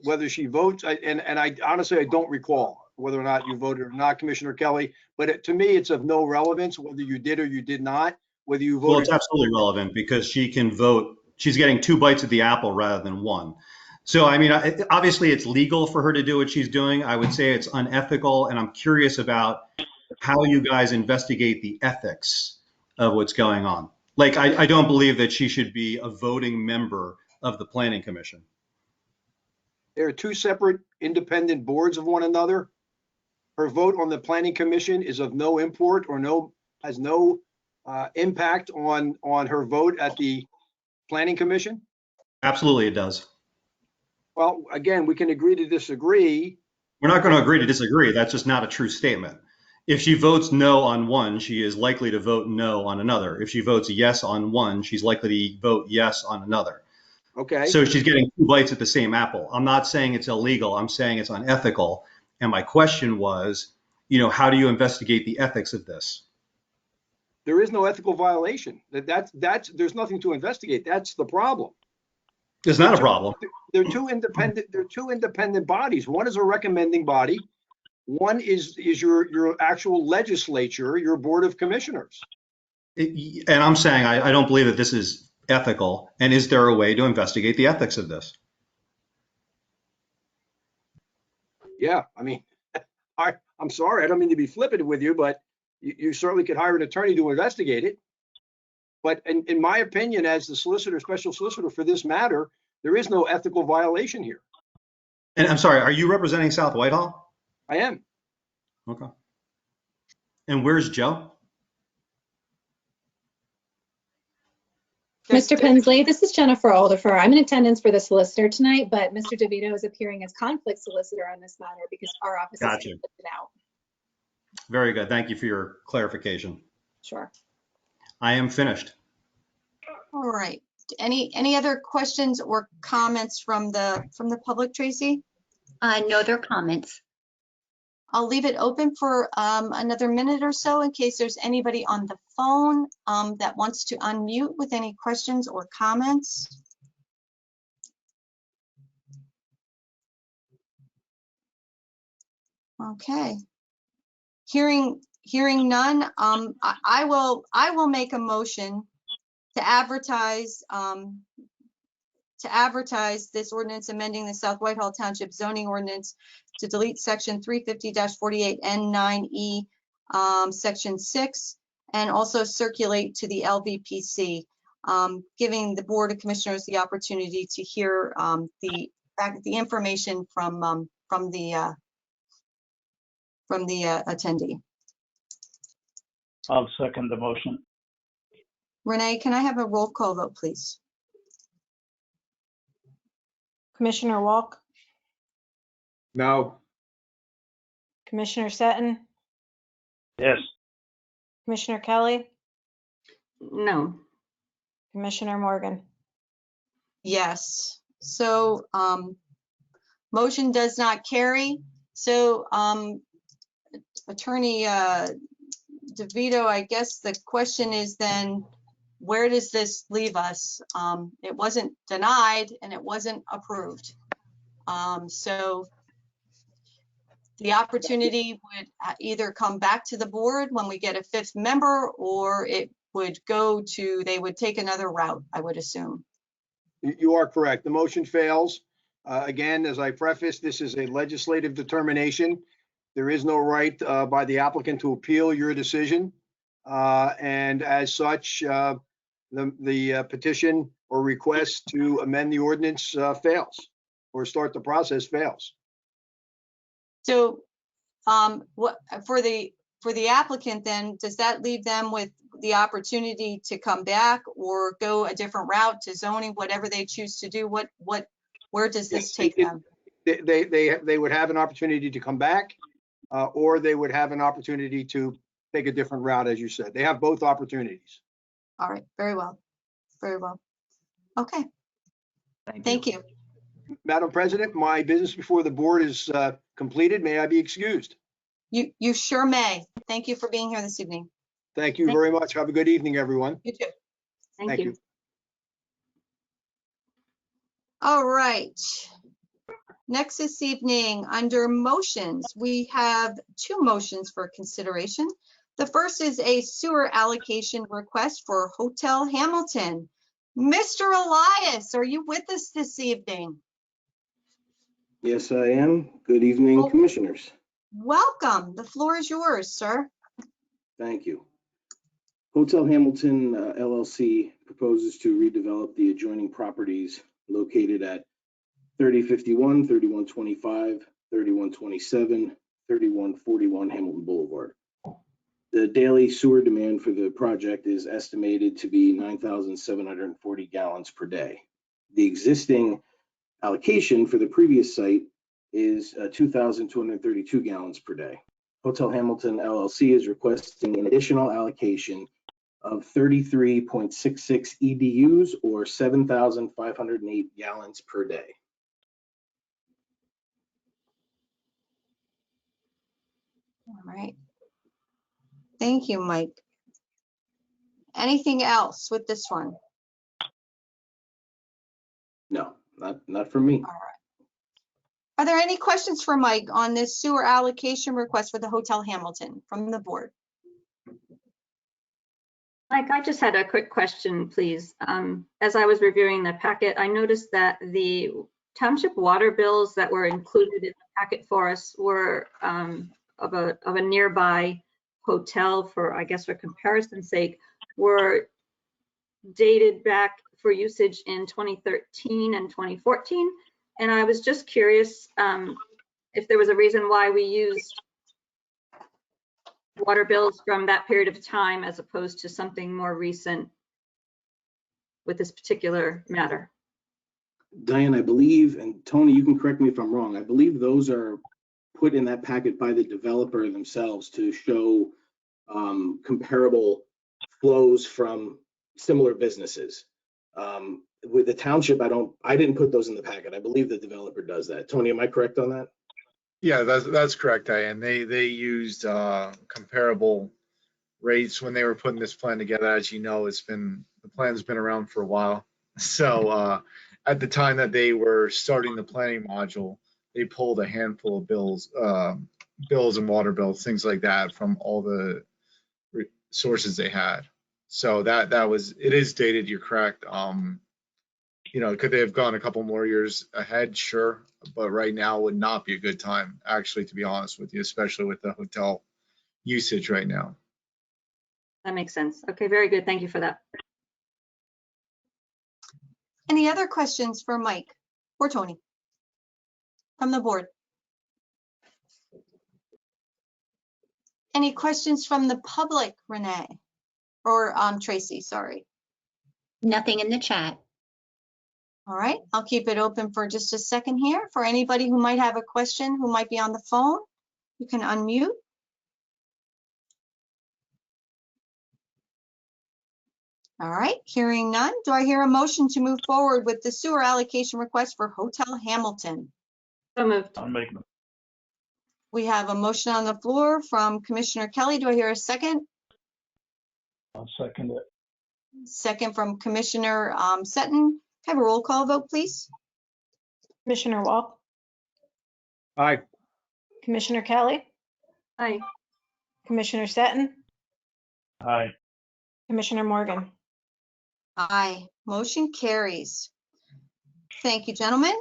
whether she votes, and I honestly, I don't recall whether or not you voted or not, Commissioner Kelly, but to me, it's of no relevance whether you did or you did not, whether you voted. Well, it's absolutely relevant because she can vote. She's getting 2 bites at the apple rather than 1. So, I mean, obviously it's legal for her to do what she's doing. I would say it's unethical, and I'm curious about how you guys investigate the ethics of what's going on. Like, I don't believe that she should be a voting member of the Planning Commission. There are 2 separate independent boards of one another. Her vote on the Planning Commission is of no import or has no impact on her vote at the Planning Commission. Absolutely, it does. Well, again, we can agree to disagree. We're not going to agree to disagree. That's just not a true statement. If she votes no on one, she is likely to vote no on another. If she votes yes on one, she's likely to vote yes on another. Okay. So she's getting 2 bites at the same apple. I'm not saying it's illegal. I'm saying it's unethical. And my question was, how do you investigate the ethics of this? There is no ethical violation. There's nothing to investigate. That's the problem. It's not a problem. They're two independent bodies. One is a recommending body. One is your actual legislature, your Board of Commissioners. And I'm saying I don't believe that this is ethical. And is there a way to investigate the ethics of this? Yeah, I mean, I'm sorry, I don't mean to be flippant with you, but you certainly could hire an attorney to investigate it. But in my opinion, as the solicitor, special solicitor for this matter, there is no ethical violation here. And I'm sorry, are you representing South Whitehall? I am. Okay. And where's Joe? There's- Mr. Pensley, this is Jennifer Aldifer. I'm in attendance for the solicitor tonight, but Mr. DeVito is appearing as conflict solicitor on this matter because our office is Gotcha. conflicted out. Very good. Thank you for your clarification. Sure. I am finished. All right. Any other questions or comments from the public, Tracy? No other comments. I'll leave it open for another minute or so in case there's anybody on the phone that wants to unmute with any questions or comments. Okay. Hearing none, I will make a motion to advertise this ordinance amending the South Whitehall Township zoning ordinance to delete section 350-48N9E, section 6, and also circulate to the LVPC, giving the Board of Commissioners the opportunity to hear the information from the attendee. I'll second the motion. Renee, can I have a roll call vote, please? Commissioner Walk, No. Commissioner Seton, Yes. Commissioner Kelly, No. Commissioner Morgan. Yes. So motion does not carry. So Attorney DeVito, I guess the question is then, where does this leave us? It wasn't denied and it wasn't approved. So the opportunity would either come back to the board when we get a 5th member, or it would go to, they would take another route, I would assume. You are correct. The motion fails. Again, as I prefaced, this is a legislative determination. There is no right by the applicant to appeal your decision. And as such, the petition or request to amend the ordinance fails, or start the process fails. So what for the applicant then, does that leave them with the opportunity to come back or go a different route to zoning, whatever they choose to do? Where does this take them? They would have an opportunity to come back, or they would have an opportunity to take a different route, as you said. They have both opportunities. All right, very well. Very well. Okay. Thank you. Madam President, my business before the board is completed. May I be excused? You sure may. Thank you for being here this evening. Thank you very much. Have a good evening, everyone. You too. Thank you. All right. Next this evening, under motions, we have 2 motions for consideration. The first is a sewer allocation request for Hotel Hamilton. Mr. Elias, are you with us this evening? Yes, I am. Good evening, commissioners. Welcome. The floor is yours, sir. Thank you. Hotel Hamilton LLC proposes to redevelop the adjoining properties located at 3051, 3125, 3127, 3141 Hamilton Boulevard. The daily sewer demand for the project is estimated to be 9,740 gallons per day. The existing allocation for the previous site is 2,232 gallons per day. Hotel Hamilton LLC is requesting an additional allocation of 33.66 EDUs, or 7,508 gallons per day. All right. Thank you, Mike. Anything else with this one? No, not for me. All right. Are there any questions for Mike on this sewer allocation request for the Hotel Hamilton from the board? Mike, I just had a quick question, please. As I was reviewing the packet, I noticed that the township water bills that were included in the packet for us were of a nearby hotel for, I guess, for comparison's sake, were dated back for usage in 2013 and 2014. And I was just curious if there was a reason why we used water bills from that period of time as opposed to something more recent with this particular matter. Diane, I believe, and Tony, you can correct me if I'm wrong, I believe those are put in that packet by the developer themselves to show comparable flows from similar businesses. With the township, I didn't put those in the packet. I believe the developer does that. Tony, am I correct on that? Yeah, that's correct, Diane. They used comparable rates when they were putting this plan together. As you know, the plan's been around for a while. So at the time that they were starting the planning module, they pulled a handful of bills and water bills, things like that, from all the sources they had. So it is dated. You're correct. Could they have gone a couple more years ahead? Sure. But right now would not be a good time, actually, to be honest with you, especially with the hotel usage right now. That makes sense. Okay, very good. Thank you for that. Any other questions for Mike or Tony from the board? Any questions from the public, Renee? Or Tracy, sorry. Nothing in the chat. All right, I'll keep it open for just a second here. For anybody who might have a question, who might be on the phone, you can unmute. All right, hearing none, do I hear a motion to move forward with the sewer allocation request for Hotel Hamilton? So moved. I'll make them. We have a motion on the floor from Commissioner Kelly. Do I hear a second? I'll second it. Second from Commissioner Sutton. Have a roll call vote, please. Commissioner Wall, Aye. Commissioner Kelly, Aye. Commissioner Seton, Aye. Commissioner Morgan. Aye, motion carries. Thank you, gentlemen.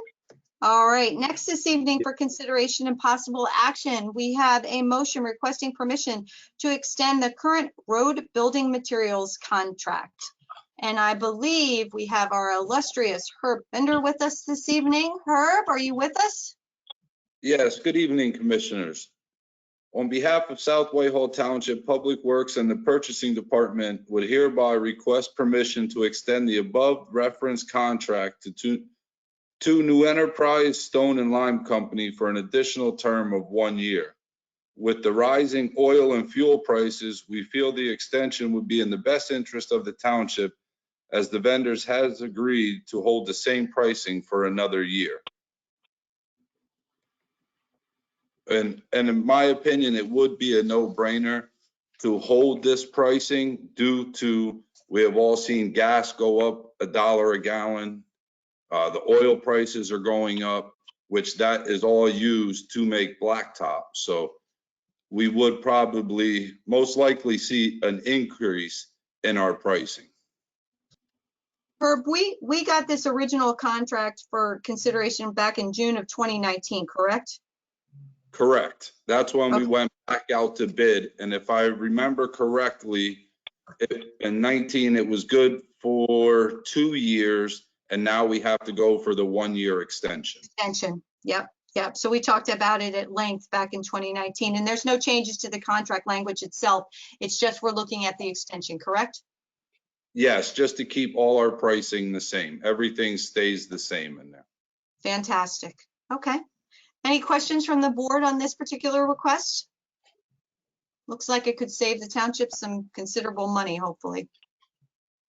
All right, next this evening for consideration and possible action, we have a motion requesting permission to extend the current road building materials contract. And I believe we have our illustrious Herb Bender with us this evening. Herb, are you with us? Yes, good evening, Commissioners. On behalf of South Whitehall Township Public Works and the Purchasing Department, would hereby request permission to extend the above referenced contract to New Enterprise Stone and Lime Company for an additional term of 1 year. With the rising oil and fuel prices, we feel the extension would be in the best interest of the township, as the vendors has agreed to hold the same pricing for another year. And in my opinion, it would be a no-brainer to hold this pricing due to, we have all seen gas go up $1 a gallon. The oil prices are going up, which that is all used to make blacktop. So we would probably most likely see an increase in our pricing. Herb, we got this original contract for consideration back in June of 2019, correct? Correct. That's when we went back out to bid. And if I remember correctly, in 19, it was good for 2 years. And now we have to go for the 1 year extension. Yep. So we talked about it at length back in 2019, and there's no changes to the contract language itself. It's just we're looking at the extension, correct? Yes, just to keep all our pricing the same. Everything stays the same in there. Fantastic. Okay. Any questions from the board on this particular request? Looks like it could save the township some considerable money, hopefully.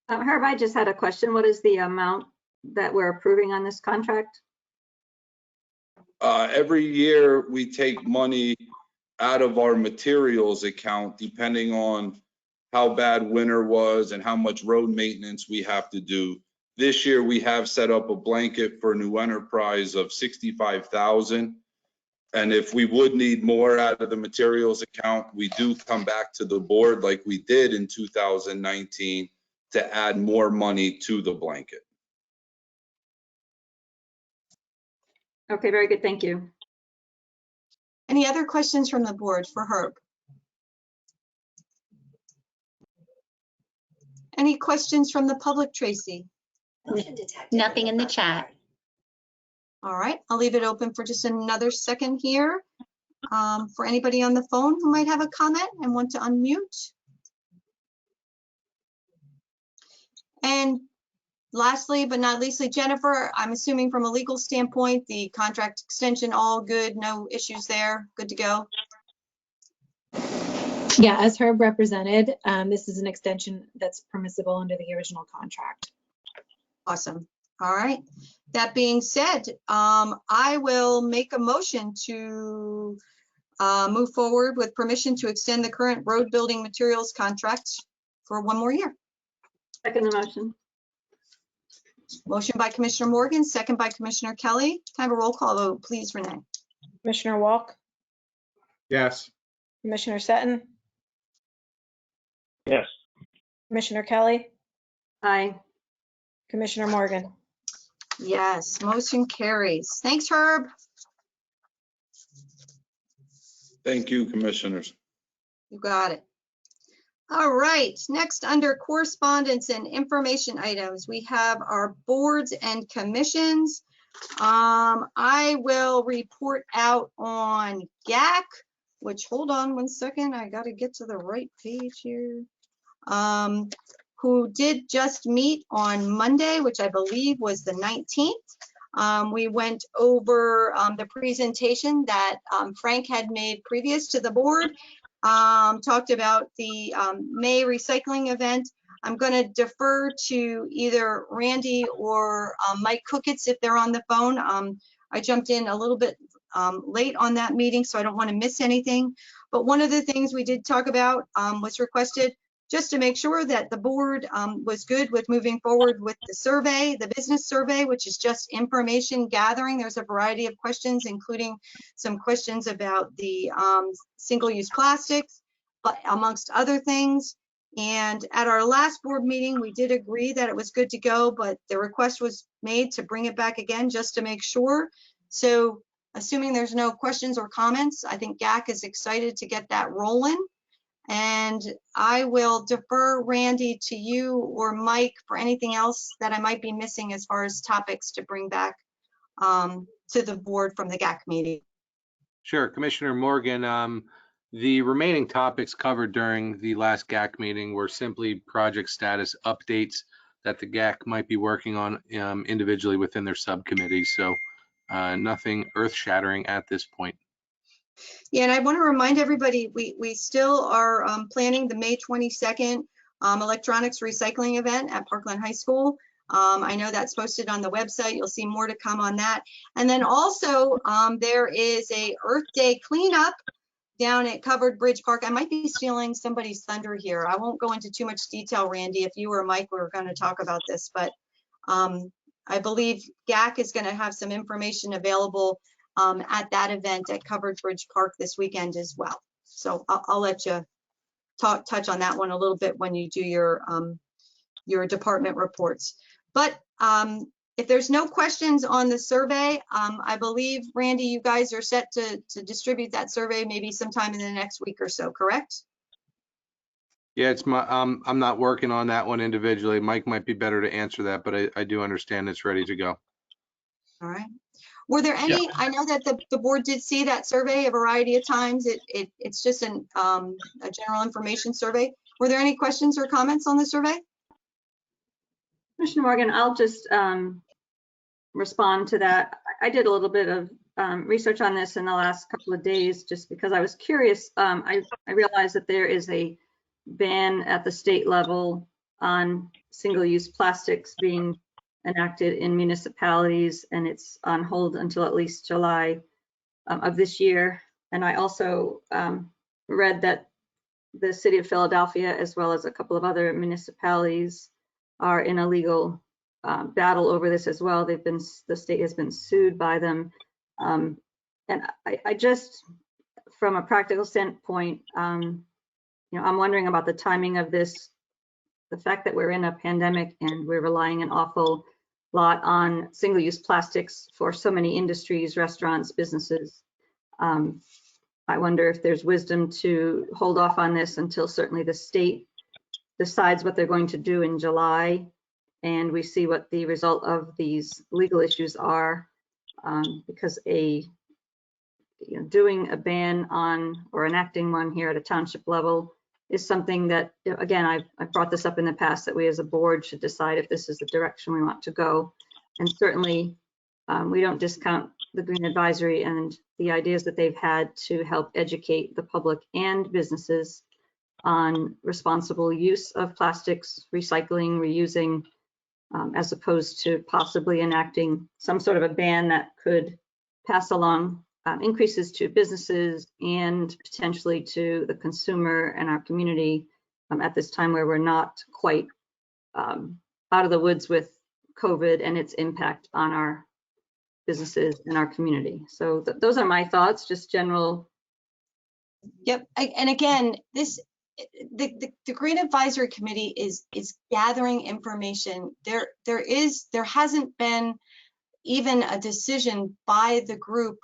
Herb, I just had a question. What is the amount that we're approving on this contract? Every year we take money out of our materials account, depending on how bad winter was and how much road maintenance we have to do. This year we have set up a blanket for New Enterprise of $65,000. And if we would need more out of the materials account, we do come back to the board like we did in 2019 to add more money to the blanket. Okay, very good. Thank you. Any other questions from the board for Herb? Any questions from the public, Tracy? Nothing in the chat. All right, I'll leave it open for just another second here for anybody on the phone who might have a comment and want to unmute. And lastly, but not leastly, Jennifer, I'm assuming from a legal standpoint, the contract extension, all good, no issues there, good to go? Yeah, as Herb represented, this is an extension that's permissible under the original contract. Awesome. All right. That being said, I will make a motion to move forward with permission to extend the current road building materials contract for 1 more year. Second the motion. Motion by Commissioner Morgan, second by Commissioner Kelly. Can I have a roll call vote, please, Renee? Commissioner Walk, Yes. Commissioner Seton, Yes. Commissioner Kelly, Aye. Commissioner Morgan. Yes, motion carries. Thanks, Herb. Thank you, commissioners. You got it. All right, next under correspondence and information items, we have our boards and commissions. I will report out on GAC, which, hold on 1 second, I gotta get to the right page here. Who did just meet on Monday, which I believe was the 19th. We went over the presentation that Frank had made previous to the board, talked about the May recycling event. I'm going to defer to either Randy or Mike Cookitz if they're on the phone. I jumped in a little bit late on that meeting, so I don't want to miss anything. But one of the things we did talk about was requested just to make sure that the board was good with moving forward with the survey, the business survey, which is just information gathering. There's a variety of questions, including some questions about the single-use plastics, but amongst other things. And at our last board meeting, we did agree that it was good to go, but the request was made to bring it back again just to make sure. So assuming there's no questions or comments, I think GAC is excited to get that rolling. And I will defer, Randy, to you or Mike for anything else that I might be missing as far as topics to bring back to the board from the GAC meeting. Sure, Commissioner Morgan, the remaining topics covered during the last GAC meeting were simply project status updates that the GAC might be working on individually within their subcommittees. So nothing earth-shattering at this point. Yeah, and I want to remind everybody, we still are planning the May 22nd electronics recycling event at Parkland High School. I know that's posted on the website. You'll see more to come on that. And then also there is a Earth Day cleanup down at Covered Bridge Park. I might be stealing somebody's thunder here. I won't go into too much detail, Randy. If you or Mike were going to talk about this, but I believe GAC is going to have some information available at that event at Covered Bridge Park this weekend as well. So I'll let you touch on that one a little bit when you do your department reports. But if there's no questions on the survey, I believe, Randy, you guys are set to distribute that survey maybe sometime in the next week or so, correct? Yeah, it's my I'm not working on that one individually. Mike might be better to answer that, but I do understand it's ready to go. All right. Were there any, I know that the board did see that survey a variety of times. It's just a general information survey. Were there any questions or comments on the survey? Commissioner Morgan, I'll just respond to that. I did a little bit of research on this in the last couple of days just because I was curious. I realized that there is a ban at the state level on single-use plastics being enacted in municipalities, and it's on hold until at least July of this year. And I also read that the city of Philadelphia, as well as a couple of other municipalities, are in a legal battle over this as well. The state has been sued by them. And I just, from a practical standpoint, I'm wondering about the timing of this. The fact that we're in a pandemic and we're relying an awful lot on single-use plastics for so many industries, restaurants, businesses. I wonder if there's wisdom to hold off on this until certainly the state decides what they're going to do in July, and we see what the result of these legal issues are, because doing a ban on or enacting one here at a township level is something that, again, I've brought this up in the past, that we as a board should decide if this is the direction we want to go. And certainly we don't discount the Green Advisory and the ideas that they've had to help educate the public and businesses on responsible use of plastics, recycling, reusing, as opposed to possibly enacting some sort of a ban that could pass along increases to businesses and potentially to the consumer and our community at this time where we're not quite out of the woods with COVID and its impact on our businesses and our community. So those are my thoughts, just general. Yep, and again, the Green Advisory Committee is gathering information. There hasn't been even a decision by the group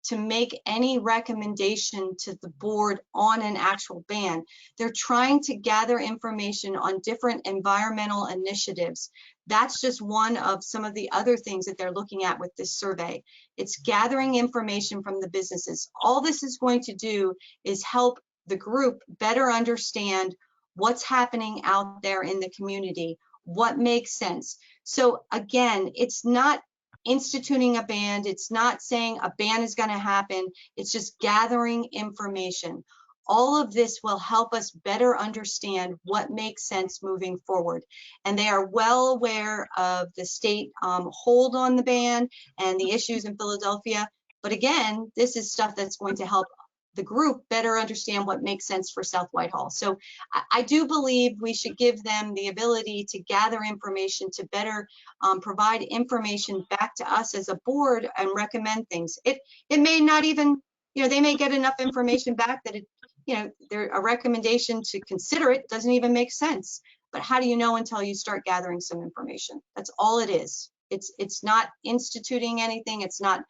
to make any recommendation to the board on an actual ban. They're trying to gather information on different environmental initiatives. That's just one of some of the other things that they're looking at with this survey. It's gathering information from the businesses. All this is going to do is help the group better understand what's happening out there in the community, what makes sense. So again, it's not instituting a ban. It's not saying a ban is going to happen. It's just gathering information. All of this will help us better understand what makes sense moving forward. And they are well aware of the state hold on the ban and the issues in Philadelphia. But again, this is stuff that's going to help the group better understand what makes sense for South Whitehall. So I do believe we should give them the ability to gather information to better provide information back to us as a board and recommend things. It may not even, they may get enough information back that a recommendation to consider it doesn't even make sense. But how do you know until you start gathering some information? That's all it is. It's not instituting anything. It's not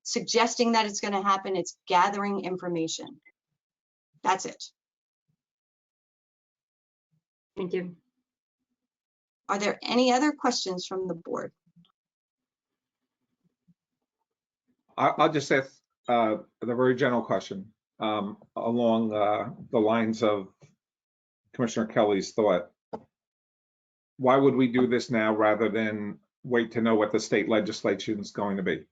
suggesting that it's going to happen. It's gathering information. That's it. Thank you. Are there any other questions from the board? I'll just ask the very general question along the lines of Commissioner Kelly's thought. Why would we do this now rather than wait to know what the state legislation is going to be?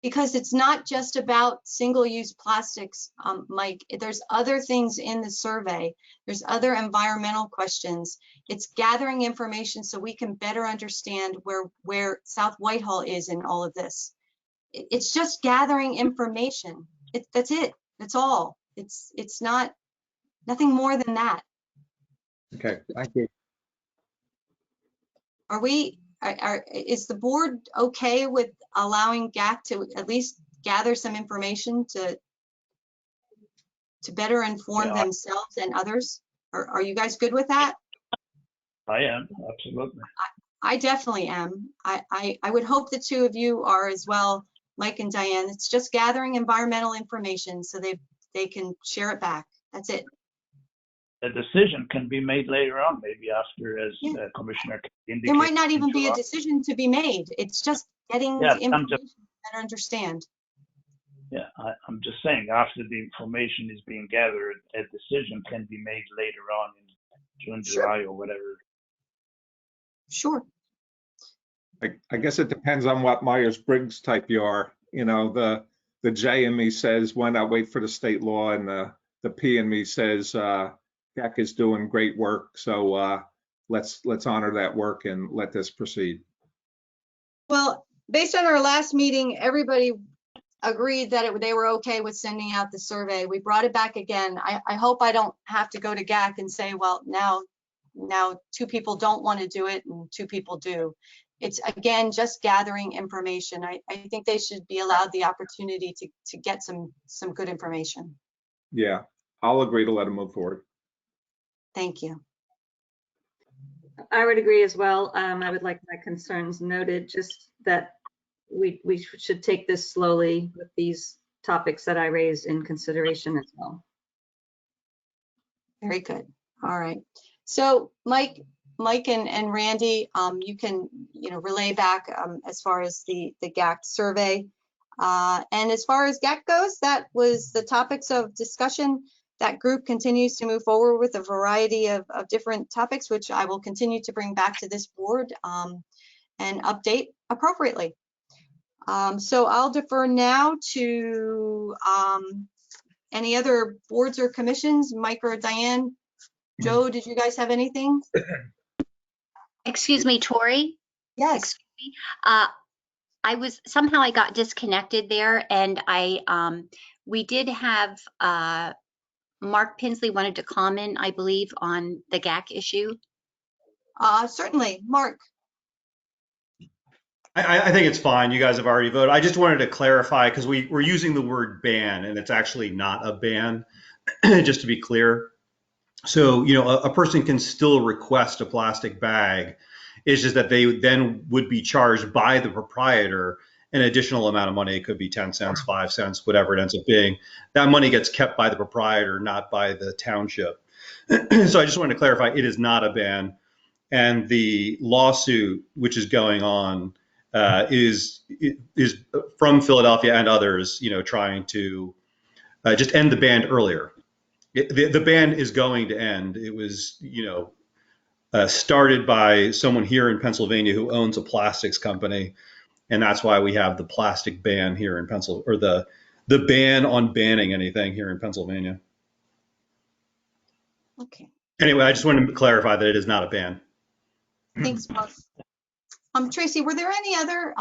Because it's not just about single-use plastics, Mike. There's other things in the survey. There's other environmental questions. It's gathering information so we can better understand where South Whitehall is in all of this. It's just gathering information. That's it. That's all. It's not nothing more than that. Okay, thank you. Is the board okay with allowing GAC to at least gather some information to better inform themselves and others? Are you guys good with that? I am, absolutely. I definitely am. I would hope the two of you are as well, Mike and Diane. It's just gathering environmental information so they can share it back. That's it. A decision can be made later on, maybe after, as Commissioner indicated. There might not even be a decision to be made. It's just getting the information to better understand. Yeah, I'm just saying, after the information is being gathered, a decision can be made later on in June, July, or whatever. Sure. I guess it depends on what Myers-Briggs type you are. The J in me says, why not wait for the state law, and the P in me says, GAC is doing great work, so let's honor that work and let this proceed. Well, based on our last meeting, everybody agreed that they were okay with sending out the survey. We brought it back again. I hope I don't have to go to GAC and say, well, now two people don't want to do it and two people do. It's, again, just gathering information. I think they should be allowed the opportunity to get some good information. Yeah, I'll agree to let them move forward. Thank you. I would agree as well. I would like my concerns noted, just that we should take this slowly with these topics that I raised in consideration as well. Very good. All right. So Mike and Randy, you can, relay back as far as the GAC survey. And as far as GAC goes, that was the topics of discussion. That group continues to move forward with a variety of different topics, which I will continue to bring back to this board and update appropriately. So I'll defer now to any other boards or commissions. Mike or Diane, Joe, did you guys have anything? Excuse me, Tori? Yes. Excuse me. I got disconnected there, and we did have Mark Pinsley wanted to comment, I believe, on the GAC issue. Certainly, Mark. I think it's fine. You guys have already voted. I just wanted to clarify because we're using the word ban and it's actually not a ban, just to be clear. So, a person can still request a plastic bag. It's just that they then would be charged by the proprietor an additional amount of money. It could be 10 cents, 5 cents, whatever it ends up being. That money gets kept by the proprietor, not by the township. So I just wanted to clarify, it is not a ban. And the lawsuit, which is going on, is from Philadelphia and others, trying to just end the ban earlier. The ban is going to end. It was, started by someone here in Pennsylvania who owns a plastics company, and that's why we have the plastic ban here in Pennsylvania, or the ban on banning anything here in Pennsylvania. Okay. Anyway, I just wanted to clarify that it is not a ban. Thanks, Mark. Tracy, were there any other,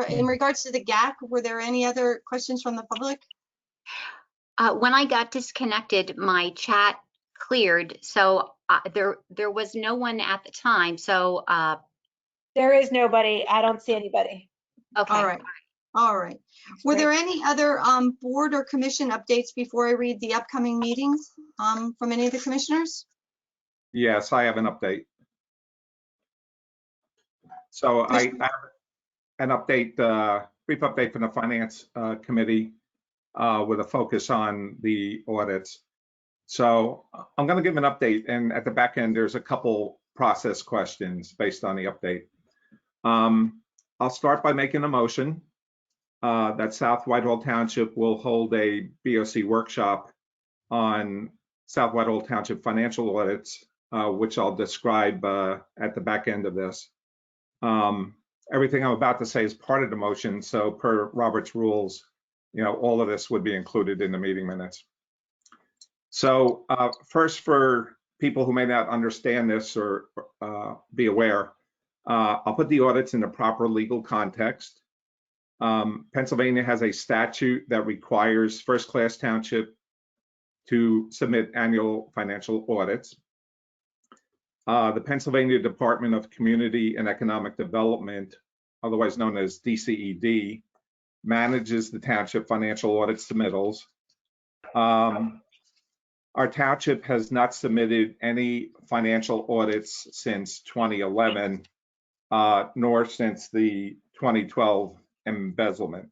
in regards to the GAC, were there any other questions from the public? When I got disconnected, my chat cleared, so there was no one at the time. So there is nobody. I don't see anybody. Okay. All right. Were there any other board or commission updates before I read the upcoming meetings from any of the commissioners? Yes, I have an update. So I have an update, brief update from the Finance Committee with a focus on the audits. So I'm going to give an update, and at the back end, there's a couple process questions based on the update. I'll start by making a motion that South Whitehall Township will hold a BOC workshop on South Whitehall Township financial audits, which I'll describe at the back end of this. Everything I'm about to say is part of the motion, so per Robert's rules, all of this would be included in the meeting minutes. So first, for people who may not understand this or be aware, I'll put the audits in the proper legal context. Pennsylvania has a statute that requires First Class Township to submit annual financial audits. The Pennsylvania Department of Community and Economic Development, otherwise known as DCED, manages the township financial audit submittals. Our township has not submitted any financial audits since 2011, nor since the 2012 embezzlement.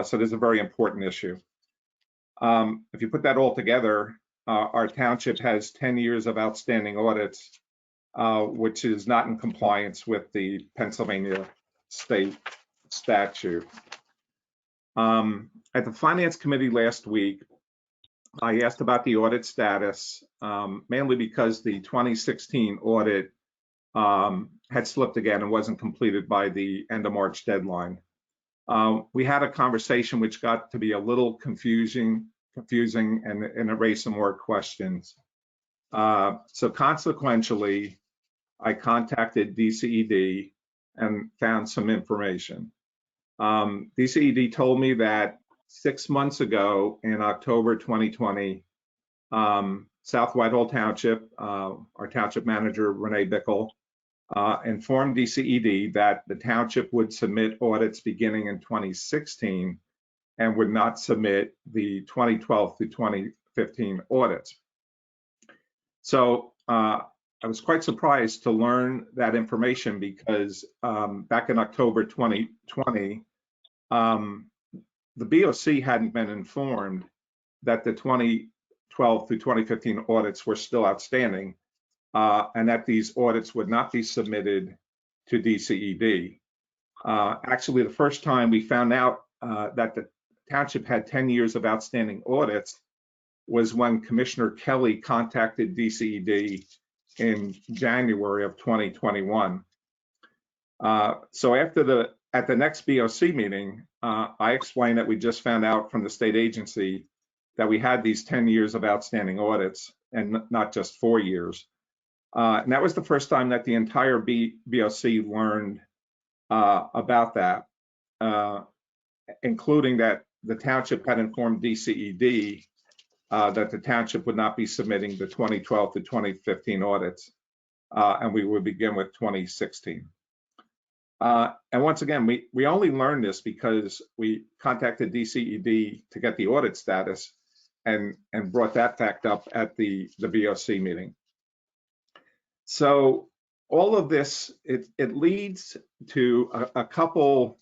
So this is a very important issue. If you put that all together, our township has 10 years of outstanding audits, which is not in compliance with the Pennsylvania state statute. At the Finance Committee last week, I asked about the audit status, mainly because the 2016 audit had slipped again and wasn't completed by the end of March deadline. We had a conversation which got to be a little confusing and it raised some more questions. So consequentially, I contacted DCED and found some information. DCED told me that 6 months ago in October 2020, South Whitehall Township, our township manager, Renee Bickle, informed DCED that the township would submit audits beginning in 2016 and would not submit the 2012 through 2015 audits. So I was quite surprised to learn that information because back in October 2020, the BOC hadn't been informed that the 2012 through 2015 audits were still outstanding, and that these audits would not be submitted to DCED. Actually, the first time we found out that the township had 10 years of outstanding audits was when Commissioner Kelly contacted DCED in January of 2021. So at the next BOC meeting, I explained that we just found out from the state agency that we had these 10 years of outstanding audits and not just 4 years. And that was the first time that the entire BOC learned about that, including that the township had informed DCED that the township would not be submitting the 2012 to 2015 audits, and we would begin with 2016. And once again, we only learned this because we contacted DCED to get the audit status and brought that fact up at the BOC meeting. So all of this, it leads to a couple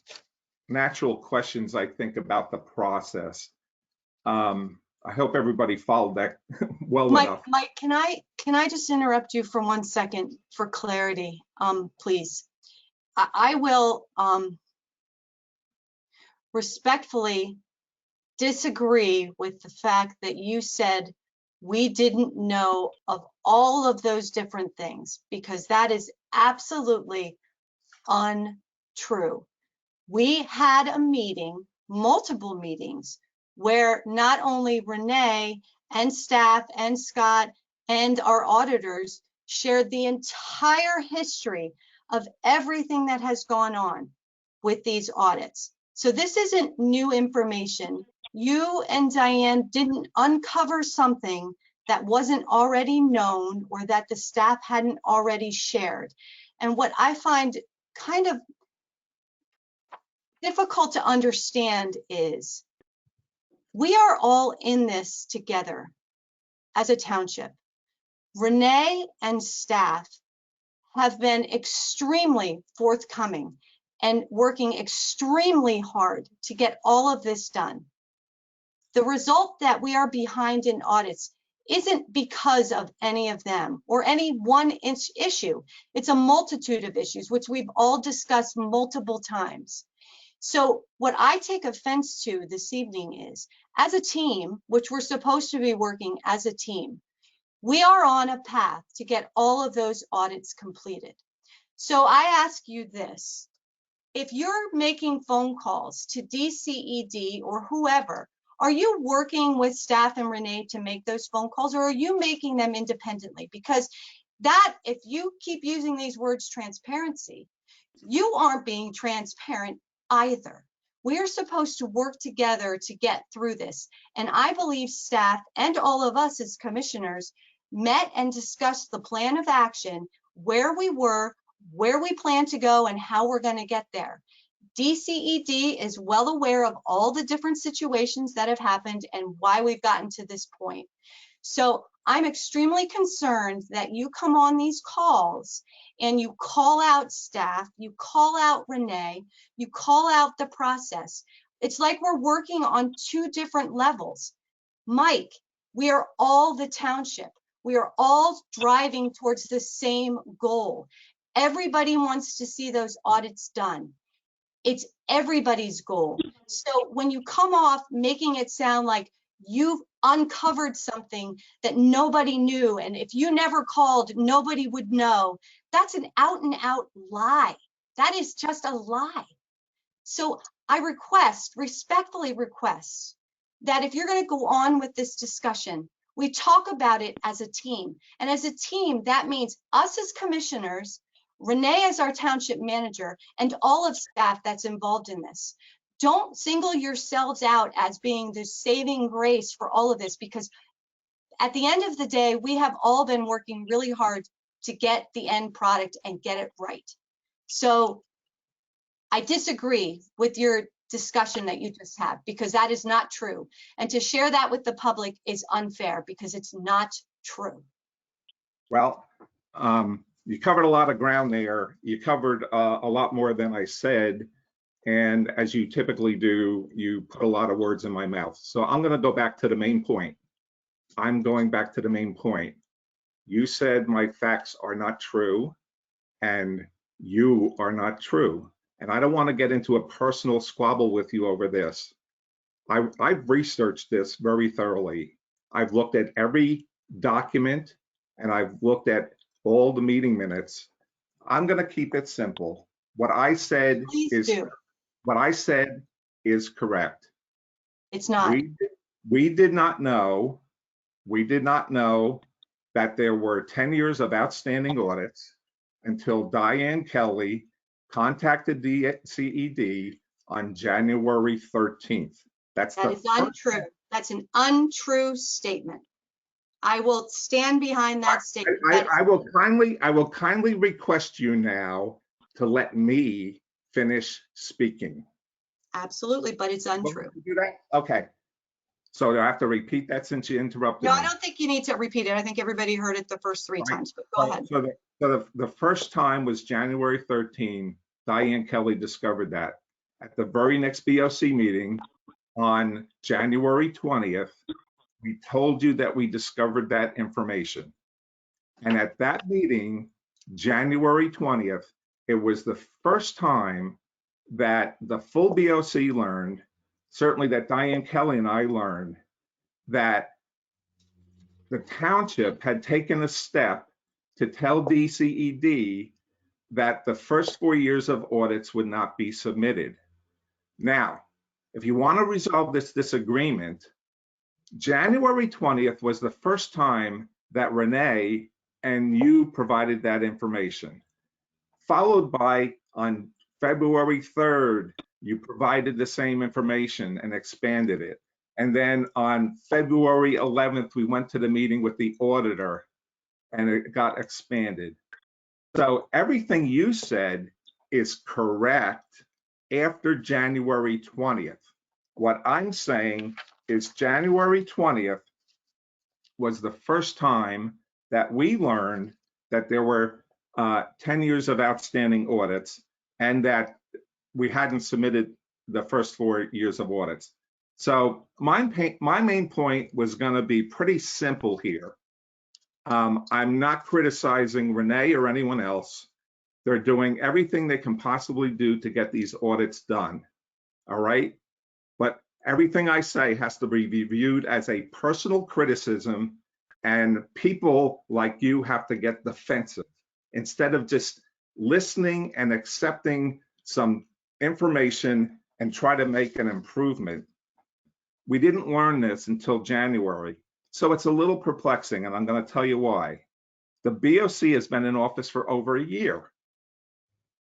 natural questions, I think, about the process. I hope everybody followed that well enough. Mike, can I just interrupt you for 1 second for clarity, please? I will respectfully disagree with the fact that you said we didn't know of all of those different things, because that is absolutely untrue. We had a meeting, multiple meetings, where not only Renee and staff and Scott and our auditors shared the entire history of everything that has gone on with these audits. So this isn't new information. You and Diane didn't uncover something that wasn't already known or that the staff hadn't already shared. And what I find kind of difficult to understand is we are all in this together as a township. Renee and staff have been extremely forthcoming and working extremely hard to get all of this done. The result that we are behind in audits isn't because of any of them or any one issue. It's a multitude of issues, which we've all discussed multiple times. So what I take offense to this evening is, as a team, which we're supposed to be working as a team, we are on a path to get all of those audits completed. So I ask you this: if you're making phone calls to DCED or whoever, are you working with staff and Renee to make those phone calls, or are you making them independently? Because that, if you keep using these words transparency, you aren't being transparent either. We are supposed to work together to get through this. And I believe staff and all of us as commissioners met and discussed the plan of action, where we were, where we plan to go, and how we're going to get there. DCED is well aware of all the different situations that have happened and why we've gotten to this point. So I'm extremely concerned that you come on these calls and you call out staff, you call out Renee, you call out the process. It's like we're working on two different levels. Mike, we are all the township. We are all driving towards the same goal. Everybody wants to see those audits done. It's everybody's goal. So when you come off making it sound like you've uncovered something that nobody knew, and if you never called, nobody would know, that's an out and out lie. That is just a lie. So I respectfully request that if you're going to go on with this discussion, we talk about it as a team. And as a team, that means us as commissioners, Renee as our township manager, and all of staff that's involved in this. Don't single yourselves out as being the saving grace for all of this, because at the end of the day, we have all been working really hard to get the end product and get it right. So I disagree with your discussion that you just had, because that is not true. And to share that with the public is unfair, because it's not true. Well, you covered a lot of ground there. You covered a lot more than I said. And as you typically do, you put a lot of words in my mouth. So I'm going to go back to the main point. I'm going back to the main point. You said my facts are not true, and you are not true. And I don't want to get into a personal squabble with you over this. I've researched this very thoroughly. I've looked at every document, and I've looked at all the meeting minutes. I'm going to keep it simple. What I said what I said is correct. It's not. We did not know that there were 10 years of outstanding audits until Diane Kelly contacted the CED on January 13th. That is untrue. That's an untrue statement. I will stand behind that statement. I will kindly request you now to let me finish speaking. Absolutely, but it's untrue. Do that? Okay. So do I have to repeat that since you interrupted No, me? I don't think you need to repeat it. I think everybody heard it the first three times, but go ahead. So the first time was January 13. Diane Kelly discovered that. At the very next BOC meeting on January 20th, we told you that we discovered that information. And at that meeting, January 20th, it was the first time that the full BOC learned, certainly that Diane Kelly and I learned, that the township had taken a step to tell DCED that the first 4 years of audits would not be submitted. Now, if you want to resolve this disagreement, January 20th was the first time that Renee and you provided that information, followed by on February 3rd, you provided the same information and expanded it. And then on February 11th, we went to the meeting with the auditor and it got expanded. So everything you said is correct after January 20th. What I'm saying is January 20th was the first time that we learned that there were 10 years of outstanding audits and that we hadn't submitted the first 4 years of audits. So my main point was going to be pretty simple here. I'm not criticizing Renee or anyone else. They're doing everything they can possibly do to get these audits done. All right. But everything I say has to be viewed as a personal criticism, and people like you have to get defensive instead of just listening and accepting some information and try to make an improvement. We didn't learn this until January, so it's a little perplexing, and I'm going to tell you why. The BOC has been in office for over a year,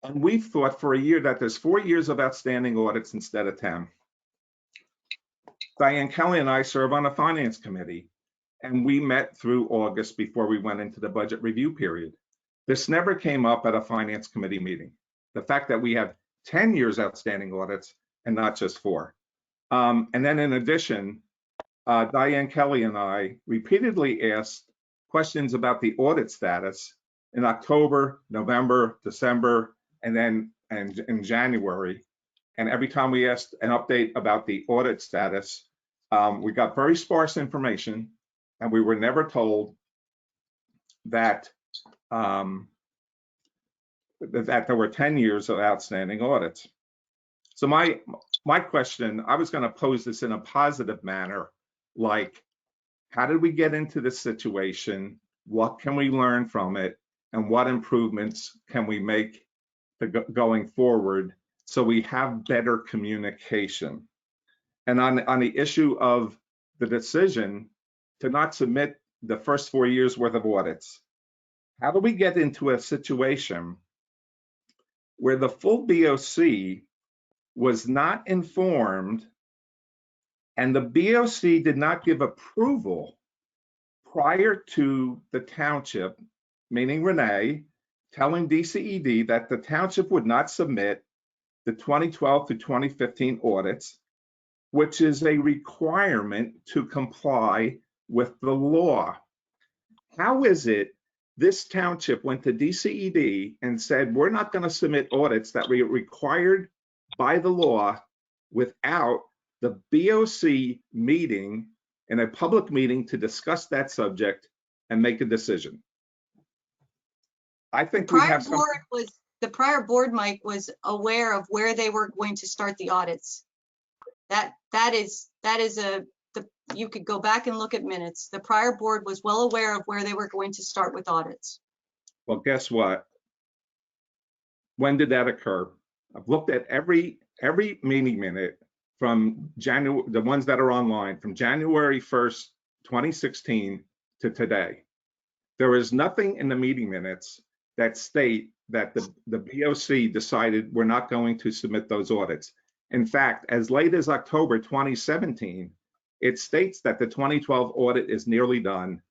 and we've thought for a year that there's 4 years of outstanding audits instead of 10. Diane Kelly and I serve on a finance committee, and we met through August before we went into the budget review period. This never came up at a finance committee meeting. The fact that we have 10 years outstanding audits and not just 4. And then in addition, Diane Kelly and I repeatedly asked questions about the audit status in October, November, December, and then in January. And every time we asked an update about the audit status, we got very sparse information, and we were never told that that there were 10 years of outstanding audits. So my question, I was going to pose this in a positive manner, like, how did we get into this situation? What can we learn from it? And what improvements can we make going forward so we have better communication? And on the issue of the decision to not submit the first 4 years worth of audits, how do we get into a situation where the full BOC was not informed and the BOC did not give approval prior to the township, meaning Renee, telling DCED that the township would not submit the 2012 to 2015 audits, which is a requirement to comply with the law? How is it this township went to DCED and said, we're not going to submit audits that were required by the law without the BOC meeting in a public meeting to discuss that subject and make a decision. I think we have some. The prior board, Mike, was aware of where they were going to start the audits. You could go back and look at minutes. The prior board was well aware of where they were going to start with audits. Well, guess what? When did that occur? I've looked at every meeting minute from January, the ones that are online, from January 1st, 2016 to today. There is nothing in the meeting minutes that state that the BOC decided we're not going to submit those audits. In fact, as late as October 2017, it states that the 2012 audit is nearly done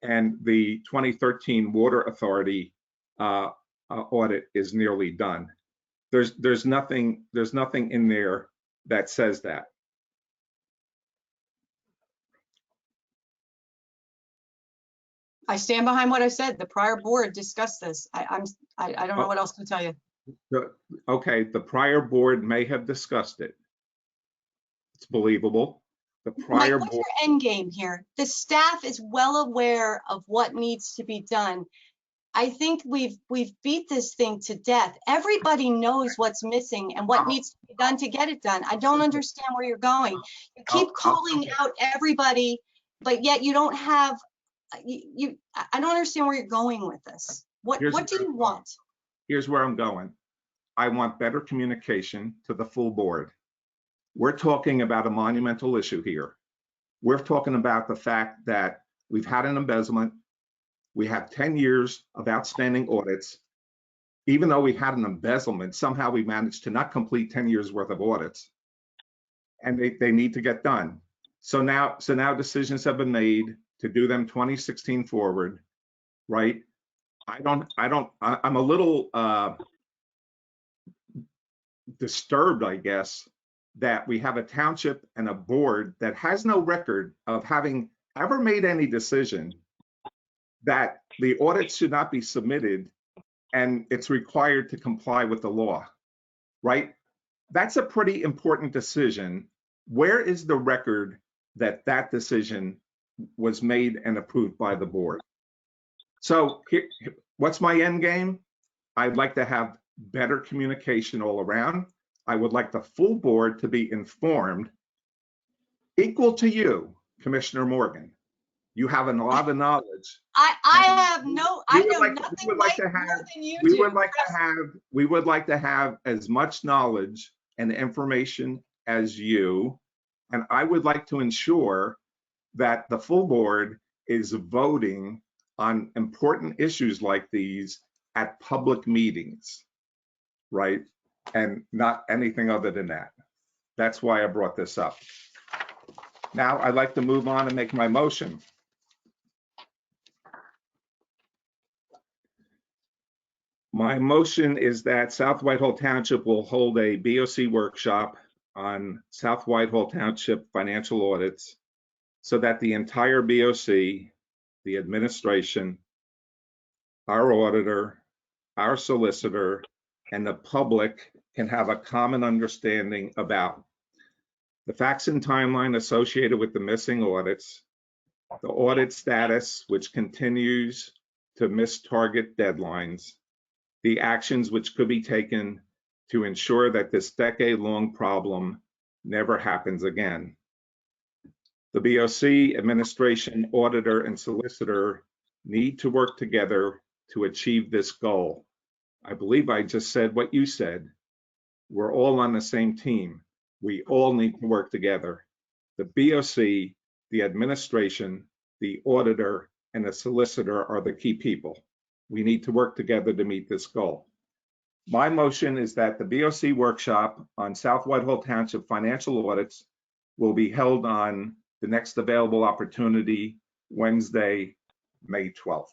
and the 2013 Water Authority audit is nearly done. There's nothing in there that says that. I stand behind what I said. The prior board discussed this. I don't know what else to tell you. Okay, the prior board may have discussed it. It's believable. The prior Mike, what's board. your end game here? The staff is well aware of what needs to be done. I think we've beat this thing to death. Everybody knows what's missing and what needs to be done to get it done. I don't understand where you're going. You keep calling out everybody, but yet you don't have. I don't understand where you're going with this. What do you want? Here's where I'm going. I want better communication to the full board. We're talking about a monumental issue here. We're talking about the fact that we've had an embezzlement. We have 10 years of outstanding audits. Even though we had an embezzlement, somehow we managed to not complete 10 years worth of audits. And they need to get done. So now decisions have been made to do them 2016 forward, right? I'm a little disturbed, I guess, that we have a township and a board that has no record of having ever made any decision that the audits should not be submitted and it's required to comply with the law, right? That's a pretty important decision. Where is the record that that decision was made and approved by the board? So what's my end game? I'd like to have better communication all around. I would like the full board to be informed, equal to you, Commissioner Morgan. You have a lot of knowledge. I know nothing more than you do. We would like to have as much knowledge and information as you, and I would like to ensure that the full board is voting on important issues like these at public meetings, right? And not anything other than that. That's why I brought this up. Now I'd like to move on and make my motion. My motion is that South Whitehall Township will hold a BOC workshop on South Whitehall Township financial audits so that the entire BOC, the administration, our auditor, our solicitor, and the public can have a common understanding about the facts and timeline associated with the missing audits, the audit status, which continues to miss target deadlines, the actions which could be taken to ensure that this decade-long problem never happens again. The BOC, administration, auditor, and solicitor need to work together to achieve this goal. I believe I just said what you said. We're all on the same team. We all need to work together. The BOC, the administration, the auditor, and the solicitor are the key people. We need to work together to meet this goal. My motion is that the BOC workshop on South Whitehall Township financial audits will be held on the next available opportunity, Wednesday, May 12th.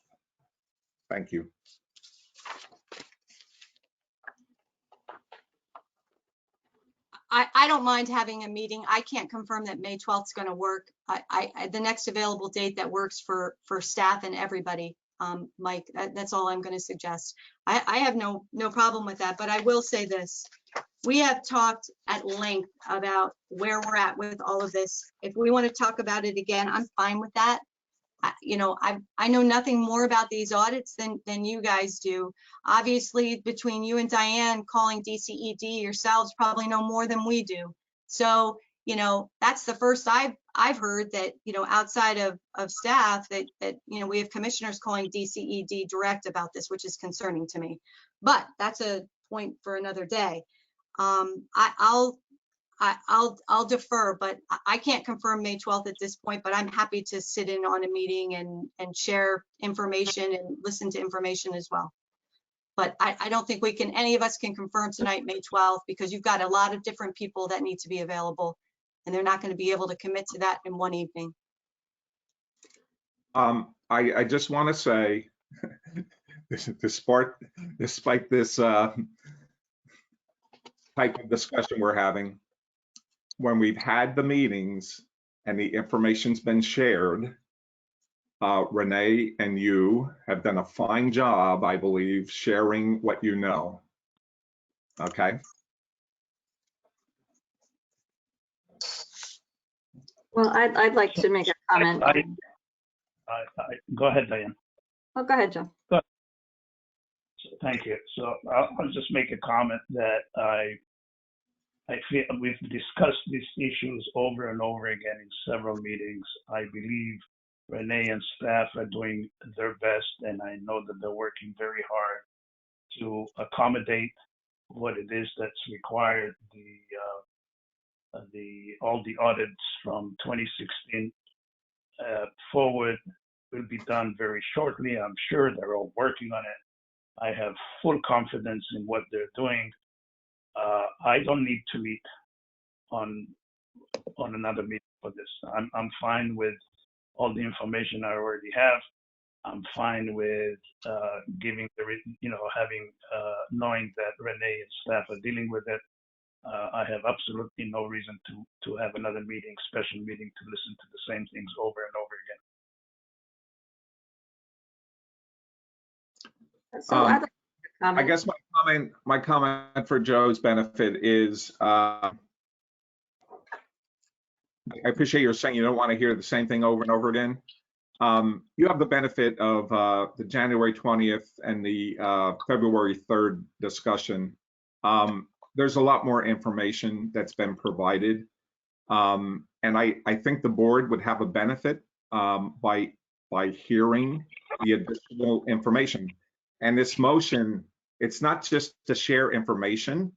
Thank you. I don't mind having a meeting. I can't confirm that May 12th is going to work. The next available date that works for staff and everybody, Mike, that's all I'm going to suggest. I have no problem with that, but I will say this. we have talked at length about where we're at with all of this. If we want to talk about it again, I'm fine with that. I know nothing more about these audits than you guys do. Obviously, between you and Diane calling DCED yourselves probably know more than we do. So, that's the first I've heard that, outside of staff that, we have commissioners calling DCED direct about this, which is concerning to me. But that's a point for another day. I'll defer, but I can't confirm May 12th at this point, but I'm happy to sit in on a meeting and share information and listen to information as well. But I don't think any of us can confirm tonight, May 12th, because you've got a lot of different people that need to be available, and they're not going to be able to commit to that in one evening. I just want to say, despite this type of discussion we're having, when we've had the meetings and the information's been shared, Renee and you have done a fine job, I believe, sharing what you know. Okay. Well, I'd like to make a comment. Go ahead, Diane. Oh, go ahead, Joe. Thank you. So I'll just make a comment that I feel we've discussed these issues over and over again in several meetings. I believe Renee and staff are doing their best, and I know that they're working very hard to accommodate what it is that's required. All the audits from 2016 forward will be done very shortly. I'm sure they're all working on it. I have full confidence in what they're doing. I don't need to meet on another meeting for this. I'm fine with all the information I already have. I'm fine with giving knowing that Renee and staff are dealing with it. I have absolutely no reason to have another meeting, special meeting, to listen to the same things over and over again. So I'd like to comment. I guess my comment for Joe's benefit is, I appreciate you saying you don't want to hear the same thing over and over again. You have the benefit of the January 20th and the February 3rd discussion. There's a lot more information that's been provided. And I think the board would have a benefit by hearing the additional information. And this motion, it's not just to share information,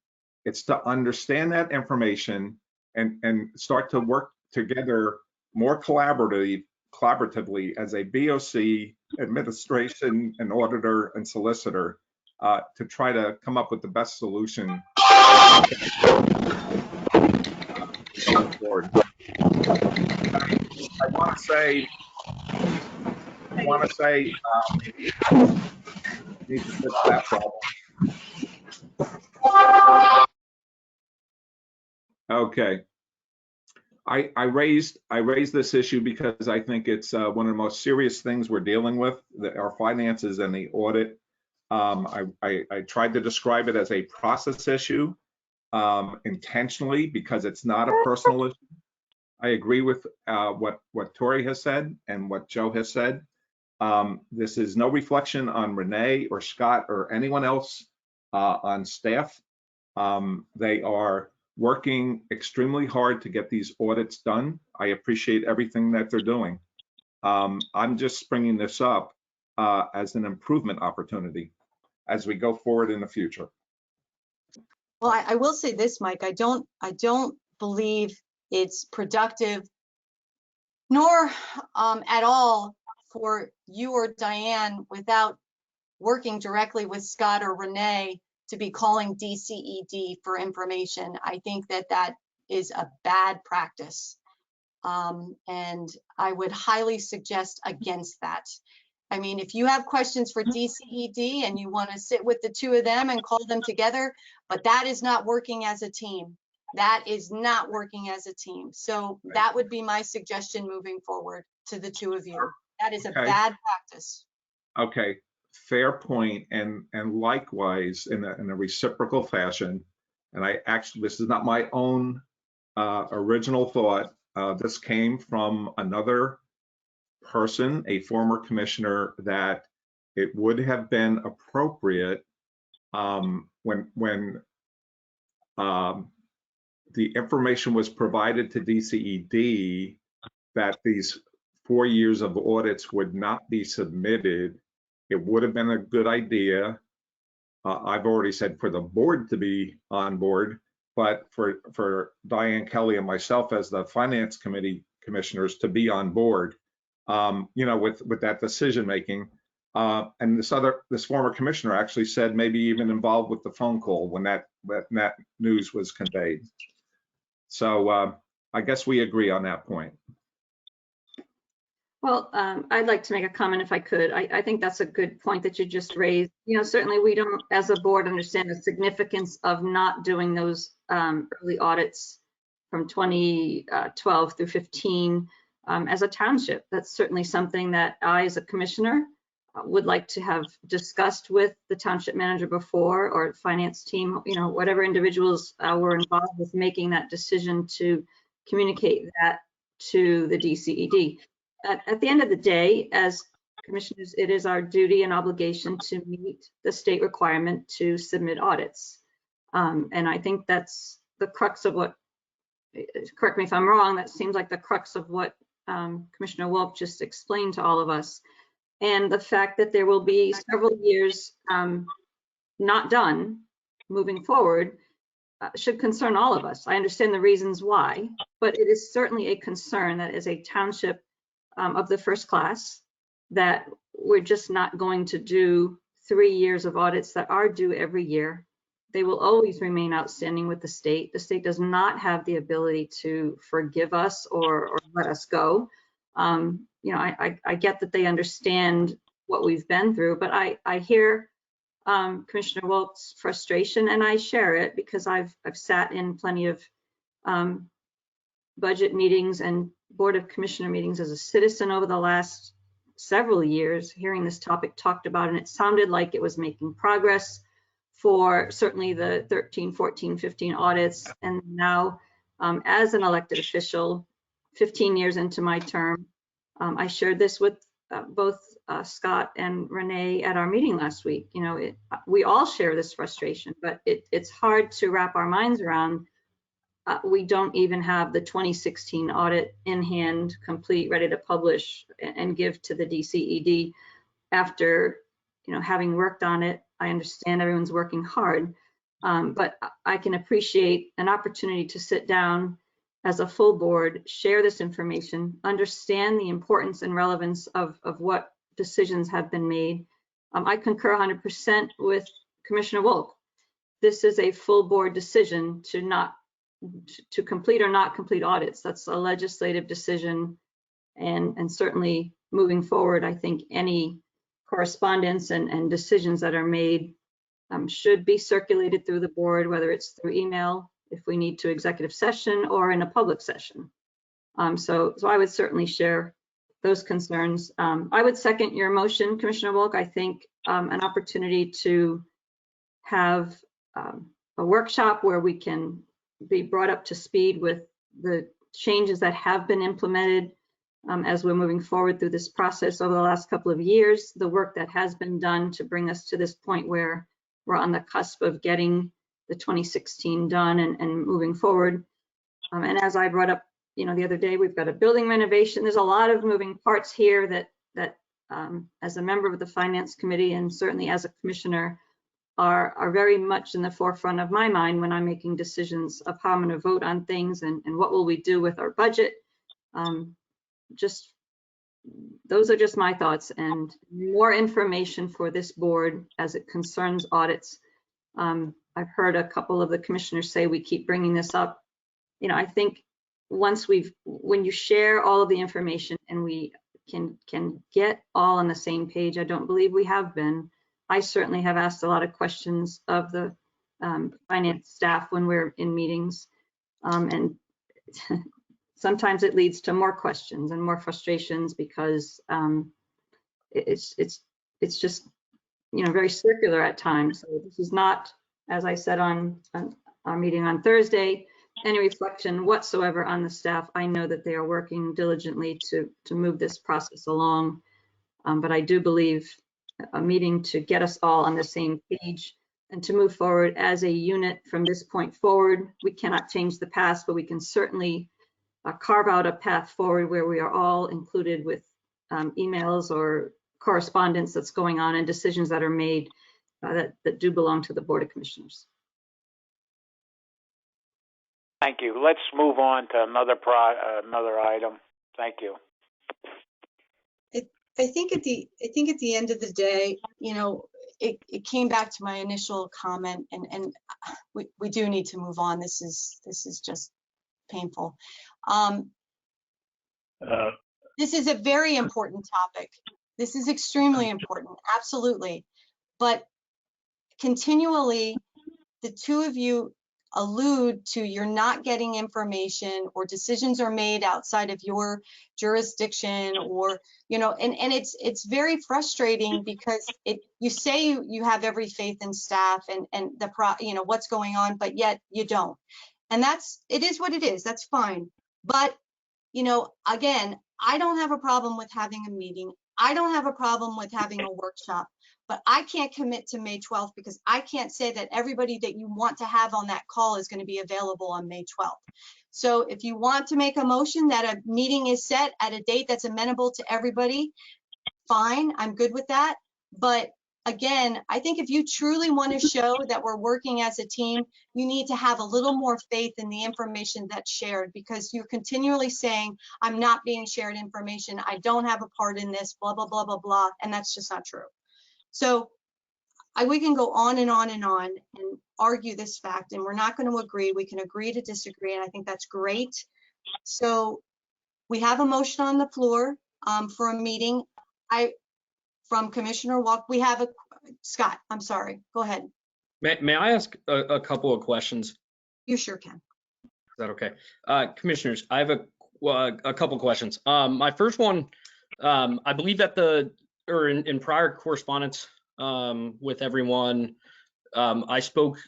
it's to understand that information and start to work together more collaboratively as a BOC, administration, and auditor and solicitor to try to come up with the best solution. I want to say, need to fix that problem. Okay. I raised this issue because I think it's one of the most serious things we're dealing with, our finances and the audit. I tried to describe it as a process issue intentionally because it's not a personal issue. I agree with what Tori has said and what Joe has said. This is no reflection on Renee or Scott or anyone else on staff. They are working extremely hard to get these audits done. I appreciate everything that they're doing. I'm just bringing this up as an improvement opportunity as we go forward in the future. Well, I will say this, Mike, I don't believe it's productive nor at all for you or Diane without working directly with Scott or Renee to be calling DCED for information. I think that is a bad practice. And I would highly suggest against that. I mean, if you have questions for DCED and you want to sit with the two of them and call them together, but that is not working as a team. That is not working as a team. So that would be my suggestion moving forward to the two of you. That is a bad practice. Okay, fair point. And likewise, in a reciprocal fashion, and this is not my own original thought. This came from another person, a former commissioner, that it would have been appropriate when the information was provided to DCED that these 4 years of audits would not be submitted. It would have been a good idea. I've already said for the board to be on board, but for Diane Kelly and myself as the finance committee commissioners to be on board, with that decision making. And this former commissioner actually said maybe even involved with the phone call when that news was conveyed. So I guess we agree on that point. Well, I'd like to make a comment if I could. I think that's a good point that you just raised. Certainly we don't, as a board, understand the significance of not doing those early audits from 2012 through 15 as a township. That's certainly something that I, as a commissioner, would like to have discussed with the township manager before, or finance team, whatever individuals were involved with making that decision to communicate that to the DCED. At the end of the day, as commissioners, it is our duty and obligation to meet the state requirement to submit audits. And I think that's the crux of what, correct me if I'm wrong, that seems like the crux of what Commissioner Wolf just explained to all of us. And the fact that there will be several years not done moving forward should concern all of us. I understand the reasons why, but it is certainly a concern that as a township of the first class, that we're just not going to do 3 years of audits that are due every year. They will always remain outstanding with the state. The state does not have the ability to forgive us or let us go. I get that they understand what we've been through, but I hear Commissioner Wolf's frustration, and I share it because I've sat in plenty of budget meetings and Board of Commissioner meetings as a citizen over the last several years, hearing this topic talked about, and it sounded like it was making progress for certainly the 13, 14, 15 audits. And now, as an elected official, 15 years into my term, I shared this with both Scott and Renee at our meeting last week. We all share this frustration, but it's hard to wrap our minds around. We don't even have the 2016 audit in hand, complete, ready to publish and give to the DCED after, having worked on it. I understand everyone's working hard, but I can appreciate an opportunity to sit down as a full board, share this information, understand the importance and relevance of what decisions have been made. I concur 100% with Commissioner Wolf. This is a full board decision to complete or not complete audits. That's a legislative decision, and certainly moving forward, I think any correspondence and decisions that are made should be circulated through the board, whether it's through email, if we need to executive session, or in a public session. So I would certainly share those concerns. I would second your motion, Commissioner Wolk. I think an opportunity to have a workshop where we can be brought up to speed with the changes that have been implemented as we're moving forward through this process over the last couple of years, the work that has been done to bring us to this point where we're on the cusp of getting the 2016 done and moving forward. And as I brought up, the other day, we've got a building renovation. There's a lot of moving parts here that as a member of the Finance Committee and certainly as a commissioner are very much in the forefront of my mind when I'm making decisions of how I'm going to vote on things and what will we do with our budget. Those are just my thoughts, and more information for this board as it concerns audits. I've heard a couple of the commissioners say we keep bringing this up. I think when you share all of the information and we can get all on the same page, I don't believe we have been. I certainly have asked a lot of questions of the finance staff when we're in meetings, and sometimes it leads to more questions and more frustrations because it's just very circular at times. So this is not, as I said on our meeting on Thursday, any reflection whatsoever on the staff. I know that they are working diligently to move this process along. But I do believe a meeting to get us all on the same page and to move forward as a unit from this point forward. We cannot change the past, but we can certainly carve out a path forward where we are all included with emails or correspondence that's going on and decisions that are made that do belong to the Board of Commissioners. Thank you. Let's move on to another item. Thank you. I think at the end of the day, you know, it came back to my initial comment, and we do need to move on. This is just painful. This is a very important topic. This is extremely important, absolutely. But continually, the two of you allude to you're not getting information, or decisions are made outside of your jurisdiction, or, you know, and it's very frustrating because you say you have every faith in staff and you know, what's going on, but yet you don't. And it is what it is. That's fine. But, you know, again, I don't have a problem with having a meeting. I don't have a problem with having a workshop, but I can't commit to May 12th because I can't say that everybody that you want to have on that call is going to be available on May 12th. So if you want to make a motion that a meeting is set at a date that's amenable to everybody, fine, I'm good with that. But again, I think if you truly want to show that we're working as a team, you need to have a little more faith in the information that's shared, because you're continually saying, I'm not being shared information, I don't have a part in this, blah, blah, blah, blah, blah, and that's just not true. So we can go on and on and on and argue this fact, and we're not going to agree. We can agree to disagree, and I think that's great. So we have a motion on the floor for a meeting. From Commissioner Walk, we have Scott, I'm sorry, go ahead. May I ask a couple of questions? You sure can. Is that okay? Commissioners, I have a couple questions. My first one, I believe that in prior correspondence with everyone, I spoke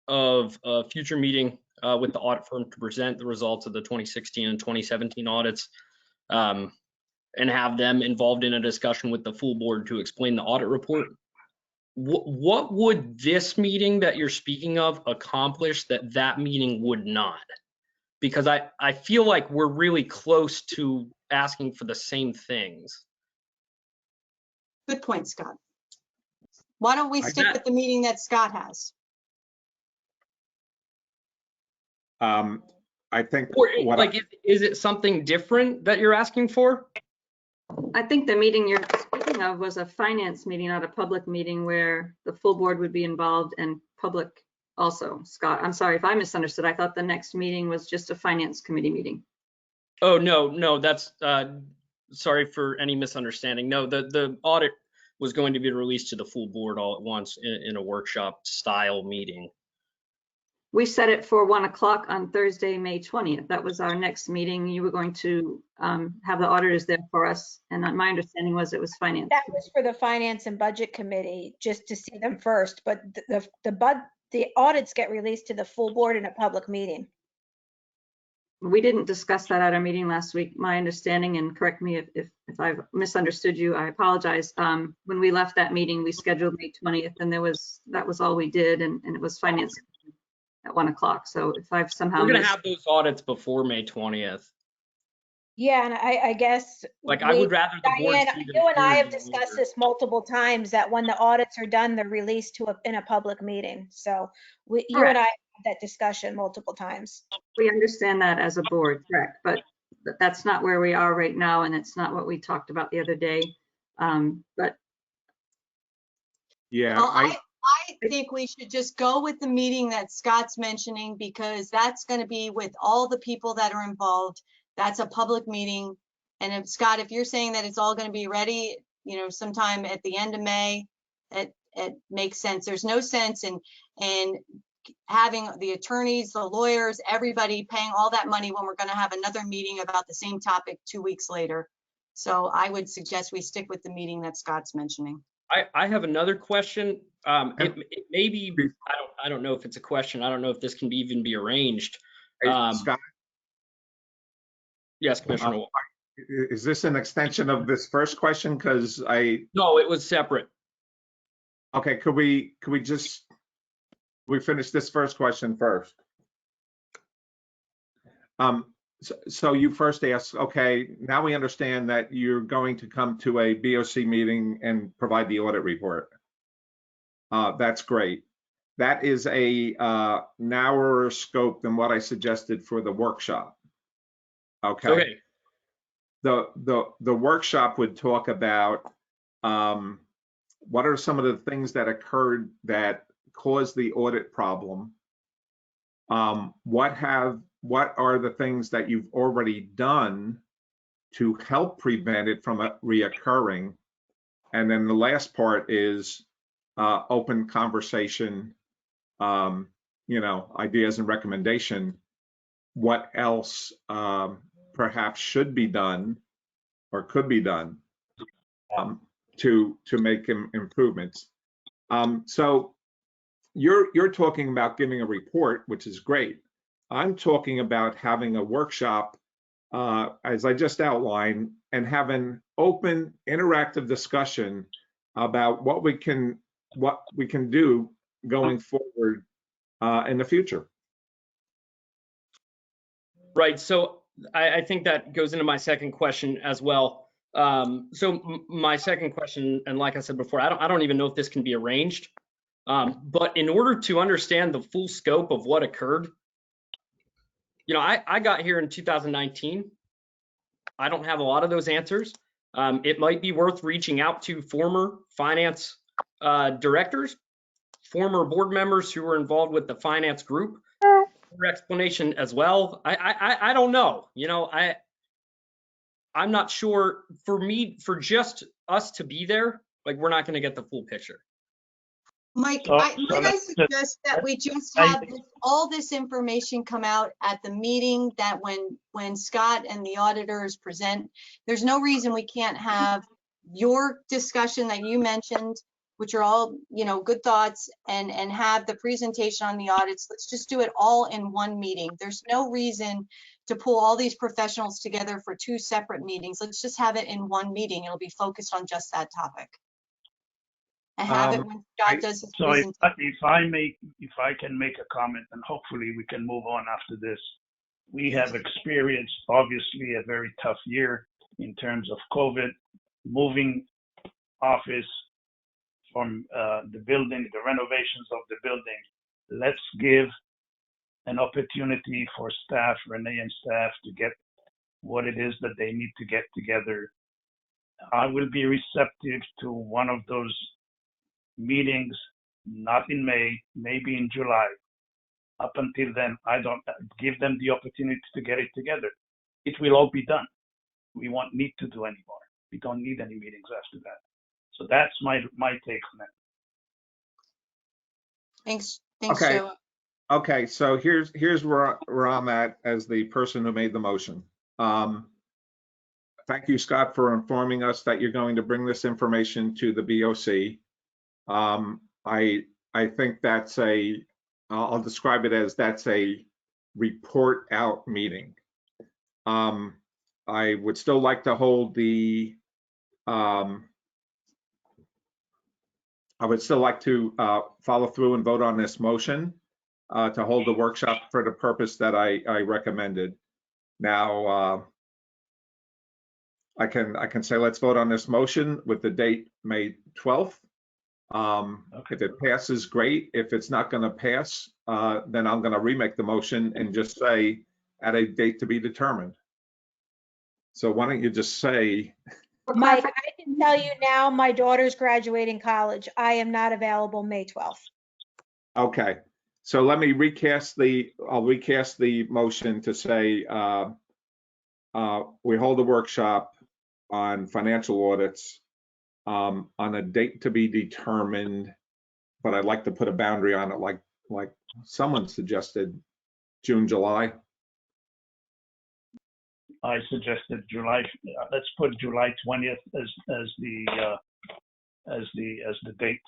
of a future meeting with the audit firm to present the results of the 2016 and 2017 audits. And have them involved in a discussion with the full board to explain the audit report. What would this meeting that you're speaking of accomplish that meeting would not? Because I feel like we're really close to asking for the same things. Good point, Scott. Why don't we stick with the meeting that Scott has? I think is it something different that you're asking for? I think the meeting you're speaking of was a finance meeting, not a public meeting where the full board would be involved and public also. Scott, I'm sorry if I misunderstood. I thought the next meeting was just a finance committee meeting. Oh, no, that's, sorry for any misunderstanding. No, the audit was going to be released to the full board all at once in a workshop style meeting. We set it for 1 o'clock on Thursday, May 20th. That was our next meeting. You were going to have the auditors there for us. And my understanding was it was finance. That was for the Finance and Budget Committee, just to see them first. But the audits get released to the full board in a public meeting. We didn't discuss that at our meeting last week. My understanding, and correct me if I've misunderstood you, I apologize. When we left that meeting, we scheduled May 20th, and that was all we did, and it was finance at 1 o'clock. So if I've somehow we're gonna have those audits before May 20th. Yeah, and I guess I would rather the board Diane, see them. you and I have discussed this multiple times, that when the audits are done, they're released in a public meeting. So you and I had that discussion multiple times. We understand that as a board, correct? But that's not where we are right now, and it's not what we talked about the other day. But yeah, well, I think we should just go with the meeting that Scott's mentioning, because that's going to be with all the people that are involved. That's a public meeting. And if Scott, if you're saying that it's all going to be ready, you know, sometime at the end of May, it makes sense. There's no sense in having the attorneys, the lawyers, everybody paying all that money when we're going to have another meeting about the same topic 2 weeks later. So I would suggest we stick with the meeting that Scott's mentioning. I have another question. It may be, I don't know if it's a question. I don't know if this can even be arranged. Scott, Yes, Commissioner Wall. is this an extension of this first question? Because No, it was separate. okay, could we finish this first question first? So you first asked, okay, now we understand that you're going to come to a BOC meeting and provide the audit report. That's great. That is a narrower scope than what I suggested for the workshop. Okay. The workshop would talk about what are some of the things that occurred that caused the audit problem. What are the things that you've already done to help prevent it from reoccurring? And then the last part is open conversation, ideas and recommendation. What else perhaps should be done or could be done to make improvements? So you're talking about giving a report, which is great. I'm talking about having a workshop, as I just outlined, and having open, interactive discussion about what we can do going forward in the future. Right. So I think that goes into my second question as well. So my second question, and like I said before, I don't even know if this can be arranged. But in order to understand the full scope of what occurred, I got here in 2019. I don't have a lot of those answers. It might be worth reaching out to former finance directors, former board members who were involved with the finance group for explanation as well. I don't know. I'm not sure. For just us to be there, we're not going to get the full picture. Mike, might I suggest that we just have all this information come out at the meeting, that when Scott and the auditors present, there's no reason we can't have your discussion that you mentioned, which are all, good thoughts, and have the presentation on the audits. Let's just do it all in one meeting. There's no reason to pull all these professionals together for two separate meetings. Let's just have it in one meeting. It'll be focused on just that topic. And have it when Scott does his presentation. If I can make a comment, and hopefully we can move on after this. We have experienced, obviously, a very tough year in terms of COVID, moving office from the building, the renovations of the building. Let's give an opportunity for staff, Renee and staff, to get what it is that they need to get together. I will be receptive to one of those meetings, not in May, maybe in July. Up until then, I don't give them the opportunity to get it together. It will all be done. We won't need to do any more. We don't need any meetings after that. So that's my take on that. Thanks, okay. Joe. Okay, so here's where I'm at as the person who made the motion. Thank you, Scott, for informing us that you're going to bring this information to the BOC. I think that's I'll describe it as that's a report out meeting. I would still like to hold the I would still like to follow through and vote on this motion to hold the workshop for the purpose that I recommended. Now, I can say let's vote on this motion with the date May 12th. If it passes, great. If it's not going to pass, then I'm going to remake the motion and just say at a date to be determined. So why don't you just say, Mike, I can tell you now, my daughter's graduating college. I am not available May 12th. okay. So let me I'll recast the motion to say we hold a workshop on financial audits on a date to be determined, but I'd like to put a boundary on it, like someone suggested, June, July. I suggested July. Let's put July 20th as the as the date.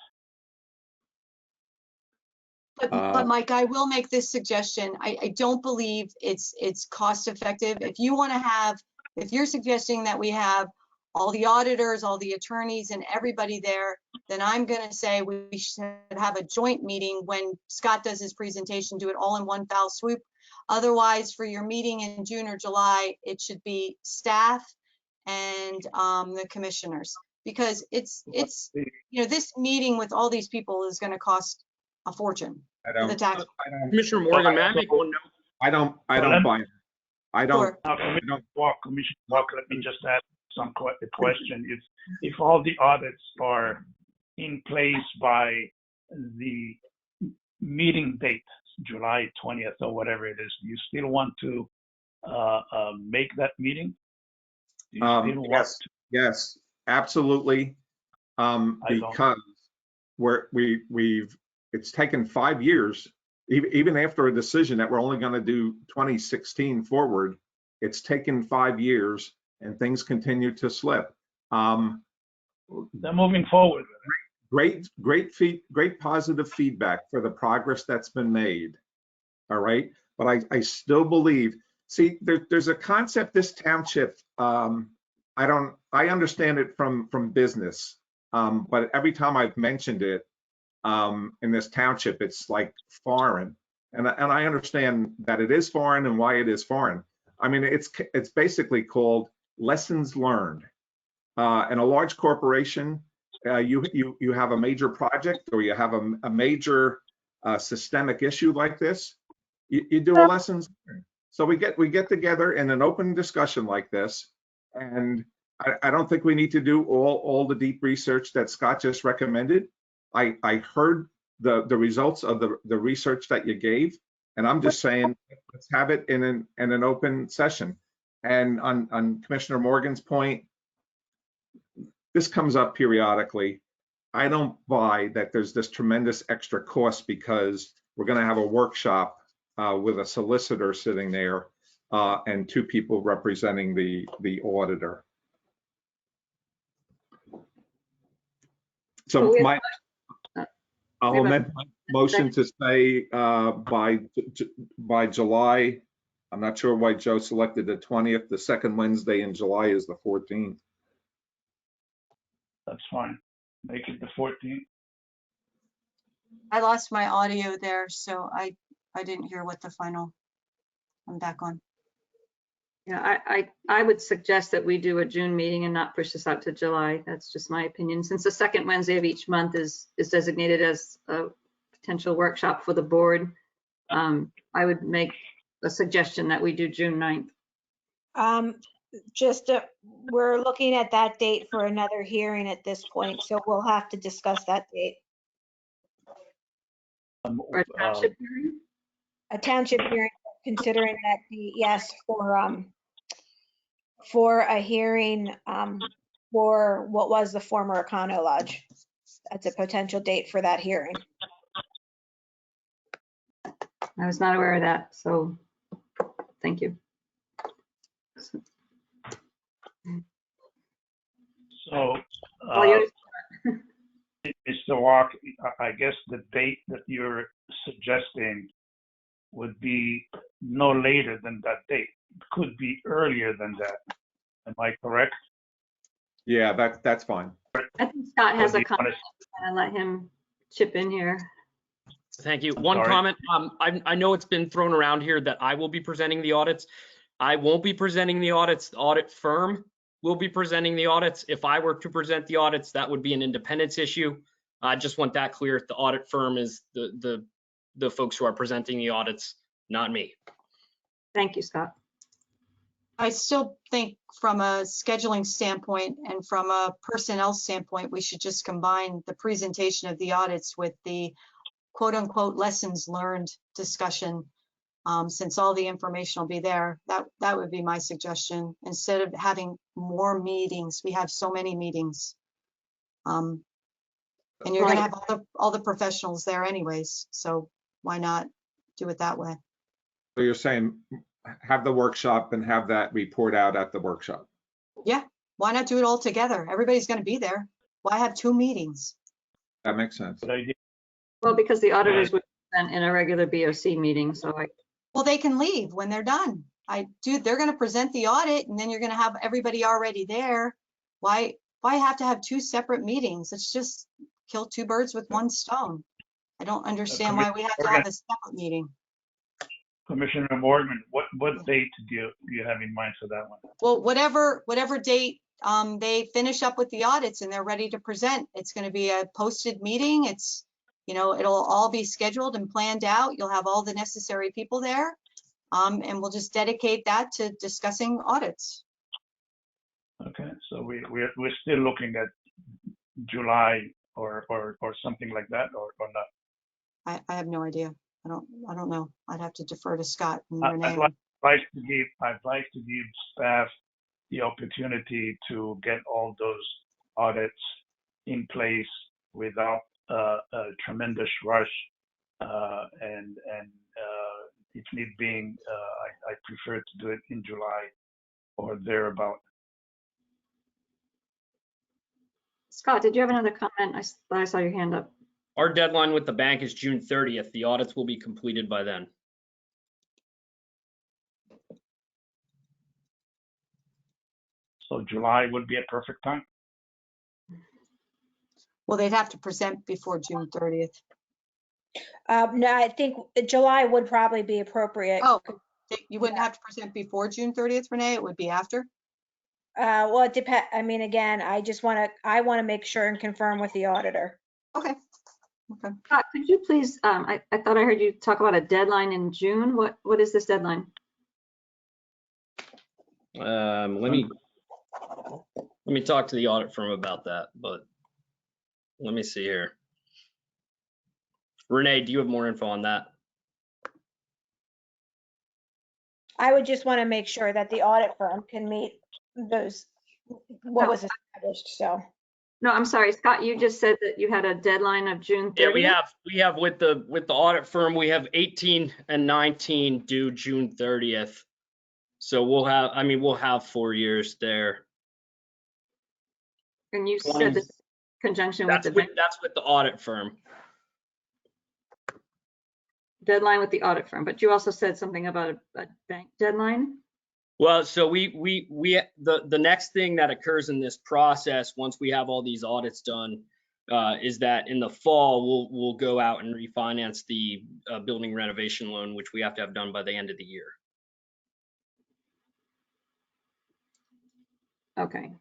But Mike, I will make this suggestion. I don't believe it's cost effective. If you're suggesting that we have all the auditors, all the attorneys and everybody there, then I'm going to say we should have a joint meeting when Scott does his presentation, do it all in one foul swoop. Otherwise, for your meeting in June or July, it should be staff and the commissioners, because it's this meeting with all these people is going to cost a fortune for the tax. Commissioner Morgan, may I make one note? I don't buy it. I don't. Commissioner Walk, let me just ask the question. If all the audits are in place by the meeting date, July 20th or whatever it is, do you still want to make that meeting? Do you still want Yes, to? yes, absolutely. Because it's taken 5 years, even after a decision that we're only going to do 2016 forward, it's taken 5 years and things continue to slip. They're moving forward. Great positive feedback for the progress that's been made. All right, but I still believe, see, there's a concept, this township, I understand it from business, but every time I've mentioned it in this township, it's like foreign, and I understand that it is foreign and why it is foreign. I mean, it's basically called lessons learned. In a large corporation, you have a major project or you have a major systemic issue like this, you do a lessons learned. So we get together in an open discussion like this, and I don't think we need to do all the deep research that Scott just recommended. I heard the results of the research that you gave, and I'm just saying, let's have it in an open session. And on Commissioner Morgan's point, this comes up periodically. I don't buy that there's this tremendous extra cost because we're going to have a workshop with a solicitor sitting there and 2 people representing the auditor. So I'll amend my motion to say by July. I'm not sure why Joe selected the 20th. The second Wednesday in July is the 14th. That's fine. Make it the 14th. I lost my audio there, so I didn't hear what the final. I'm back on. Yeah, I would suggest that we do a June meeting and not push this out to July. That's just my opinion. Since the second Wednesday of each month is designated as a potential workshop for the board, I would make a suggestion that we do June 9th. We're looking at that date for another hearing at this point, so we'll have to discuss that date. For a township hearing? A township hearing, considering that yes, for a hearing for what was the former Econo Lodge. That's a potential date for that hearing. I was not aware of that, so thank you. So, Mr. Walk, I guess the date that you're suggesting would be no later than that date. It could be earlier than that. Am I correct? Yeah, that's fine. I think Scott has a comment. I'll let him chip in here. Thank you. One comment. I know it's been thrown around here that I will be presenting the audits. I won't be presenting the audits. The audit firm will be presenting the audits. If I were to present the audits, that would be an independence issue. I just want that clear. The audit firm is the folks who are presenting the audits, not me. Thank you, Scott. I still think from a scheduling standpoint and from a personnel standpoint, we should just combine the presentation of the audits with the quote unquote lessons learned discussion. Since all the information will be there, that would be my suggestion. Instead of having more meetings, we have so many meetings. And you're going to have all the professionals there anyways. So why not do it that way? So you're saying have the workshop and have that report out at the workshop? Yeah, why not do it all together? Everybody's going to be there. Why have 2 meetings? That makes sense. Good idea. Well, because the auditors would present in a regular BOC meeting, so Well, they can leave when they're done. They're going to present the audit and then you're going to have everybody already there. Why have to have 2 separate meetings? Let's just kill 2 birds with 1 stone. I don't understand why we have to have a separate meeting. Commissioner Morgan, what date do you have in mind for that one? Well, whatever date they finish up with the audits and they're ready to present, it's going to be a posted meeting. It's, it'll all be scheduled and planned out. You'll have all the necessary people there. And we'll just dedicate that to discussing audits. Okay, so we're still looking at July or something like that, or not? I have no idea. I don't know. I'd have to defer to Scott and I'd Renee. like to give staff the opportunity to get all those audits in place without a tremendous rush, and if need being, I prefer to do it in July or thereabout. Scott, did you have another comment? I thought I saw your hand up. Our deadline with the bank is June 30th. The audits will be completed by then. So July would be a perfect time. Well, they'd have to present before June 30th. No, I think July would probably be appropriate. Oh, you wouldn't have to present before June 30th, Renee? It would be after? Well, it depends. I mean, again, I want to make sure and confirm with the auditor. Okay. Scott, could you please, I thought I heard you talk about a deadline in June. What is this deadline? Let me talk to the audit firm about that, but let me see here. Renee, do you have more info on that? I would just want to make sure that the audit firm can meet what was established, so. No, I'm sorry, Scott, you just said that you had a deadline of June 30th? Yeah, we have with the audit firm, we have 18 and 19 due June 30th. So we'll have 4 years there. And you said this in conjunction with the bank? That's with the audit firm. Deadline with the audit firm, but you also said something about a bank deadline? Well, so the next thing that occurs in this process, once we have all these audits done, is that in the fall, we'll go out and refinance the building renovation loan, which we have to have done by the end of the year. Okay.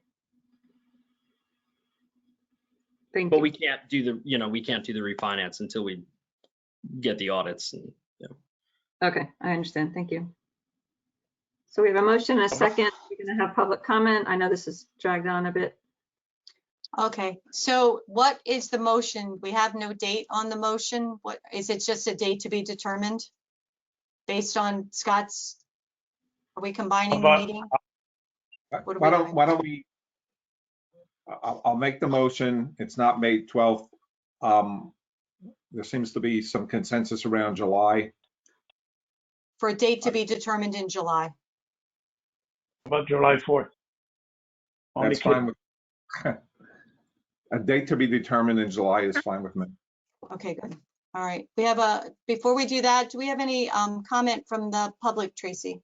But we can't do the refinance until we get the audits. And, Okay, I understand. Thank you. So we have a motion and a second. We're going to have public comment. I know this is dragged on a bit. Okay, so what is the motion? We have no date on the motion. What is it? Just a date to be determined based on Scott's? Are we combining the meeting? Why don't we? I'll make the motion. It's not May 12th. There seems to be some consensus around July. For a date to be determined in July. About July 4th. That's fine with a date to be determined in July is fine with me. Okay, good. All right. We have before we do that, do we have any comment from the public, Tracy?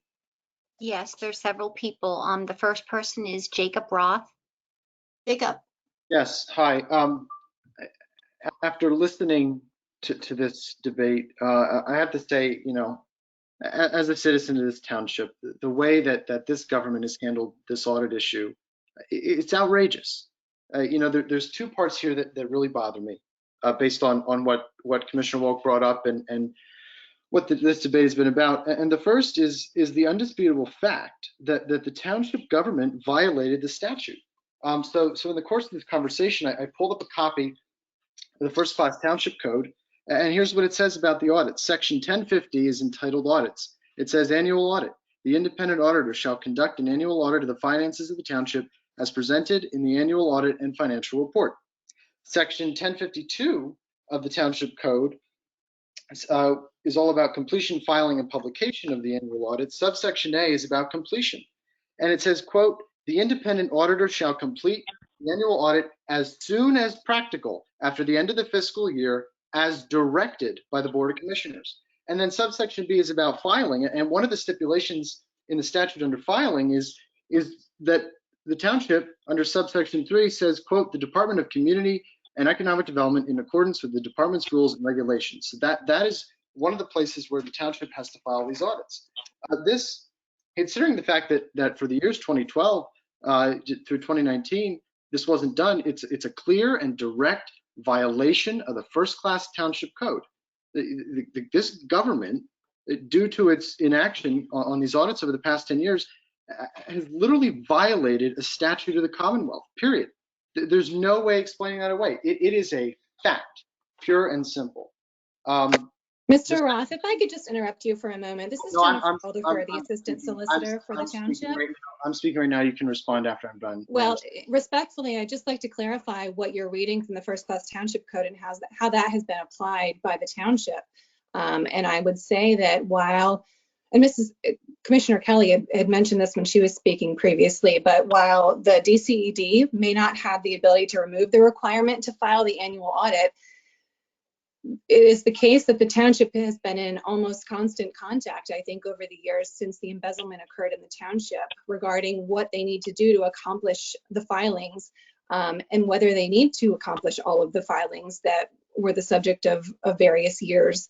Yes, there's several people. The first person is Jacob Roth. Jacob. Yes, hi. After listening to this debate, I have to say, as a citizen of this township, the way that this government has handled this audit issue, it's outrageous. There's 2 parts here that really bother me, based on what Commissioner Wolk brought up and what this debate has been about. And the first is the undisputable fact that the township government violated the statute. So in the course of this conversation, I pulled up a copy of the First Class Township Code. And here's what it says about the audit. Section 1050 is entitled Audits. It says Annual Audit. The independent auditor shall conduct an annual audit of the finances of the township as presented in the annual audit and financial report. Section 1052 of the Township Code is all about completion, filing, and publication of the annual audit. Subsection A is about completion. And it says, quote, the independent auditor shall complete the annual audit as soon as practical after the end of the fiscal year as directed by the Board of Commissioners. And then subsection B is about filing. And one of the stipulations in the statute under filing is that the township under subsection 3 says, quote, the Department of Community and Economic Development in accordance with the department's rules and regulations. So that is one of the places where the township has to file these audits. This, considering the fact that for the years 2012 through 2019, this wasn't done, it's a clear and direct violation of the first-class township code. This government, due to its inaction on these audits over the past 10 years, has literally violated a statute of the Commonwealth, period. There's no way explaining that away. It is a fact, pure and simple. Mr. Roth, if I could just interrupt you for a moment. This is Jennifer Alderfer, the Assistant Solicitor for the Township. I'm speaking right now. You can respond after I'm done. Well, respectfully, I'd just like to clarify what you're reading from the First Class Township Code and how that has been applied by the township. And I would say that while, and Commissioner Kelly had mentioned this when she was speaking previously, but while the DCED may not have the ability to remove the requirement to file the annual audit, it is the case that the township has been in almost constant contact, I think, over the years since the embezzlement occurred in the township regarding what they need to do to accomplish the filings and whether they need to accomplish all of the filings that were the subject of various years.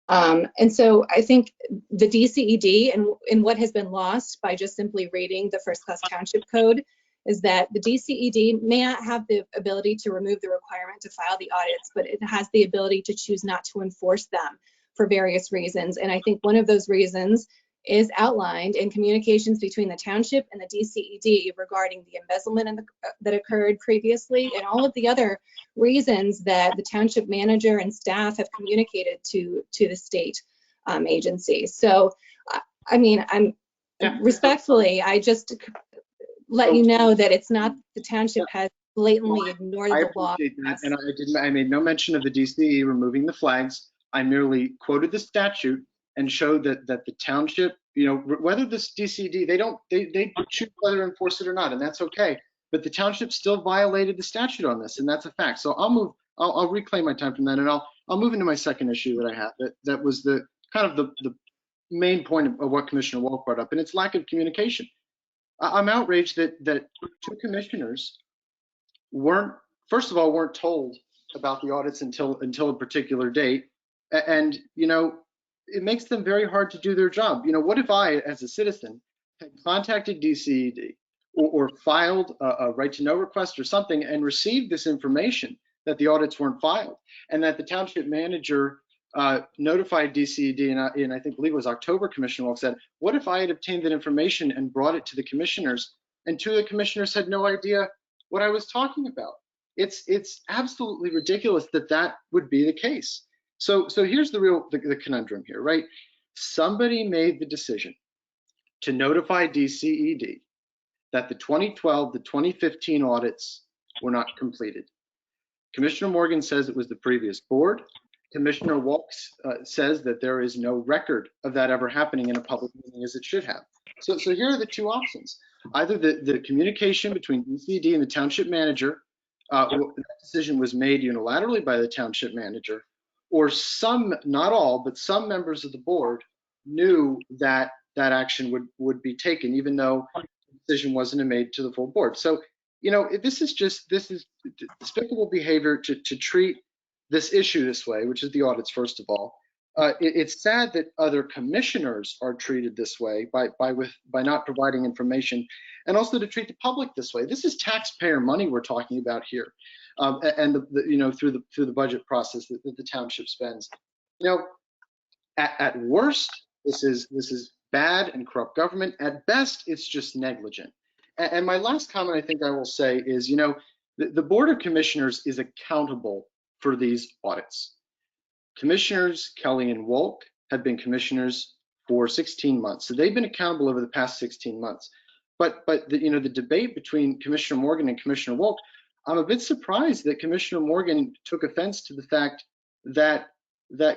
And so I think the DCED and what has been lost by just simply reading the First Class Township Code is that the DCED may not have the ability to remove the requirement to file the audits, but it has the ability to choose not to enforce them for various reasons. And I think one of those reasons is outlined in communications between the township and the DCED regarding the embezzlement that occurred previously and all of the other reasons that the township manager and staff have communicated to the state agency. So, I mean, respectfully, I just let you know that it's not the township has blatantly ignored the law. I appreciate that, and I made no mention of the DCE removing the flags. I merely quoted the statute and showed that the township, you know, whether this DCD, they choose whether to enforce it or not, and that's okay. But the township still violated the statute on this, and that's a fact. So I'll reclaim my time from that, and I'll move into my second issue that I have. That was the kind of the main point of what Commissioner Wolk brought up, and it's lack of communication. I'm outraged that two commissioners weren't told about the audits until a particular date, and you know, it makes them very hard to do their job. You know, what if I, as a citizen, had contacted DCED or filed a right to know request or something and received this information that the audits weren't filed, and that the township manager notified DCED, and I think believe it was October, Commissioner Wolk said, what if I had obtained that information and brought it to the commissioners, and two of the commissioners had no idea what I was talking about? It's absolutely ridiculous that would be the case. So here's the conundrum here, right? Somebody made the decision to notify DCED that the 2012, the 2015 audits were not completed. Commissioner Morgan says it was the previous board. Commissioner Wolk says that there is no record of that ever happening in a public meeting as it should have. So here are the two options. Either the communication between DCED and the township manager, that decision was made unilaterally by the township manager, or some, not all, but some members of the board knew that that action would be taken, even though the decision wasn't made to the full board. So, you know, this is despicable behavior to treat this issue this way, which is the audits, first of all. It's sad that other commissioners are treated this way by not providing information, and also to treat the public this way. This is taxpayer money we're talking about here, and you know, through the budget process that the township spends. You know, at worst, this is bad and corrupt government. At best, it's just negligent. And my last comment, I think I will say, is, you know, the Board of Commissioners is accountable for these audits. Commissioners Kelly and Wolk have been commissioners for 16 months, so they've been accountable over the past 16 months. But you know, the debate between Commissioner Morgan and Commissioner Wolk, I'm a bit surprised that Commissioner Morgan took offense to the fact that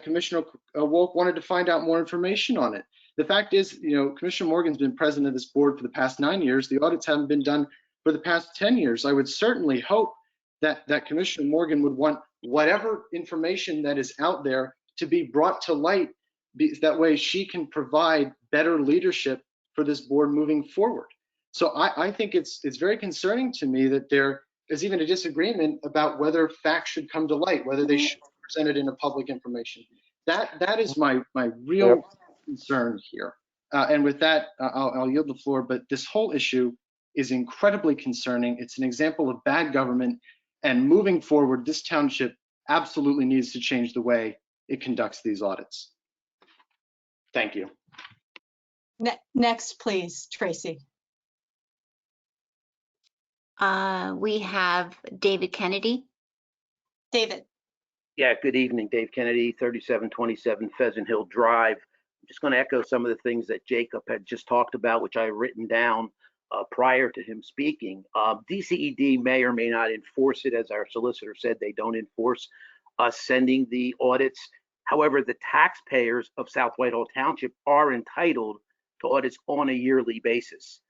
Commissioner Wolk wanted to find out more information on it. The fact is, you know, Commissioner Morgan's been president of this board for the past 9 years. The audits haven't been done for the past 10 years. I would certainly hope that Commissioner Morgan would want whatever information that is out there to be brought to light. That way she can provide better leadership for this board moving forward. So I think it's very concerning to me that there is even a disagreement about whether facts should come to light, whether they should be presented in a public information. That is my real concern here. And with that, I'll yield the floor, but this whole issue is incredibly concerning. It's an example of bad government, and moving forward, this township absolutely needs to change the way it conducts these audits. Thank you. Next, please, Tracy. We have David Kennedy. David. Yeah, good evening, Dave Kennedy, 3727 Pheasant Hill Drive. I'm just going to echo some of the things that Jacob had just talked about, which I had written down prior to him speaking. DCED may or may not enforce it. As our solicitor said, they don't enforce us sending the audits. However, the taxpayers of South Whitehall Township are entitled to audits on a yearly basis.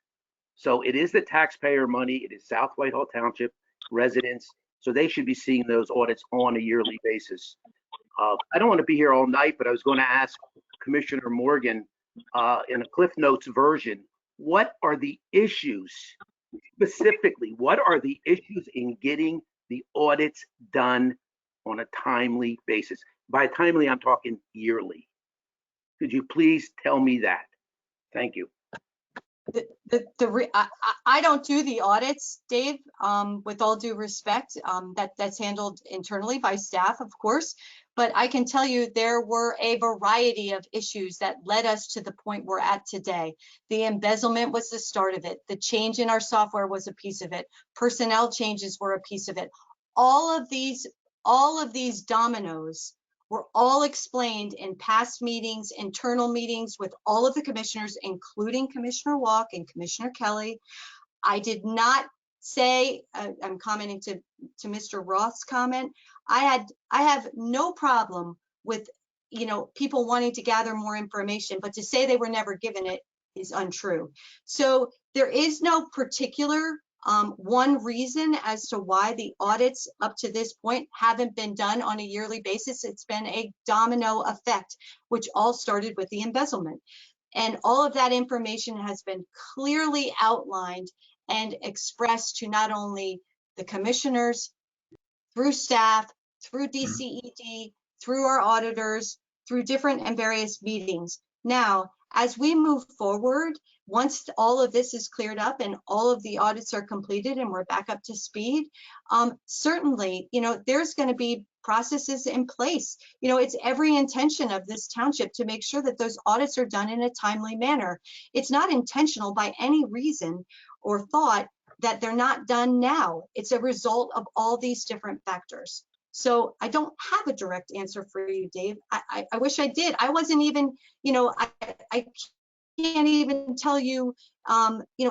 So it is the taxpayer money. It is South Whitehall Township residents. So they should be seeing those audits on a yearly basis. I don't want to be here all night, but I was going to ask Commissioner Morgan in a Cliff Notes version, what are the issues specifically? What are the issues in getting the audits done on a timely basis? By timely, I'm talking yearly. Could you please tell me that? Thank you. I don't do the audits, Dave, with all due respect. That's handled internally by staff, of course. But I can tell you there were a variety of issues that led us to the point we're at today. The embezzlement was the start of it. The change in our software was a piece of it. Personnel changes were a piece of it. All of these dominoes were all explained in past meetings, internal meetings with all of the commissioners, including Commissioner Walk and Commissioner Kelly. I did not say, I'm commenting to Mr. Roth's comment, I have no problem with, people wanting to gather more information, but to say they were never given it is untrue. So there is no particular one reason as to why the audits up to this point haven't been done on a yearly basis. It's been a domino effect, which all started with the embezzlement. And all of that information has been clearly outlined and expressed to not only the commissioners, through staff, through DCED, through our auditors, through different and various meetings. Now, as we move forward, once all of this is cleared up and all of the audits are completed and we're back up to speed, certainly, there's going to be processes in place. It's every intention of this township to make sure that those audits are done in a timely manner. It's not intentional by any reason or thought that they're not done now. It's a result of all these different factors. So I don't have a direct answer for you, Dave. I wish I did. I wasn't even, I can't even tell you,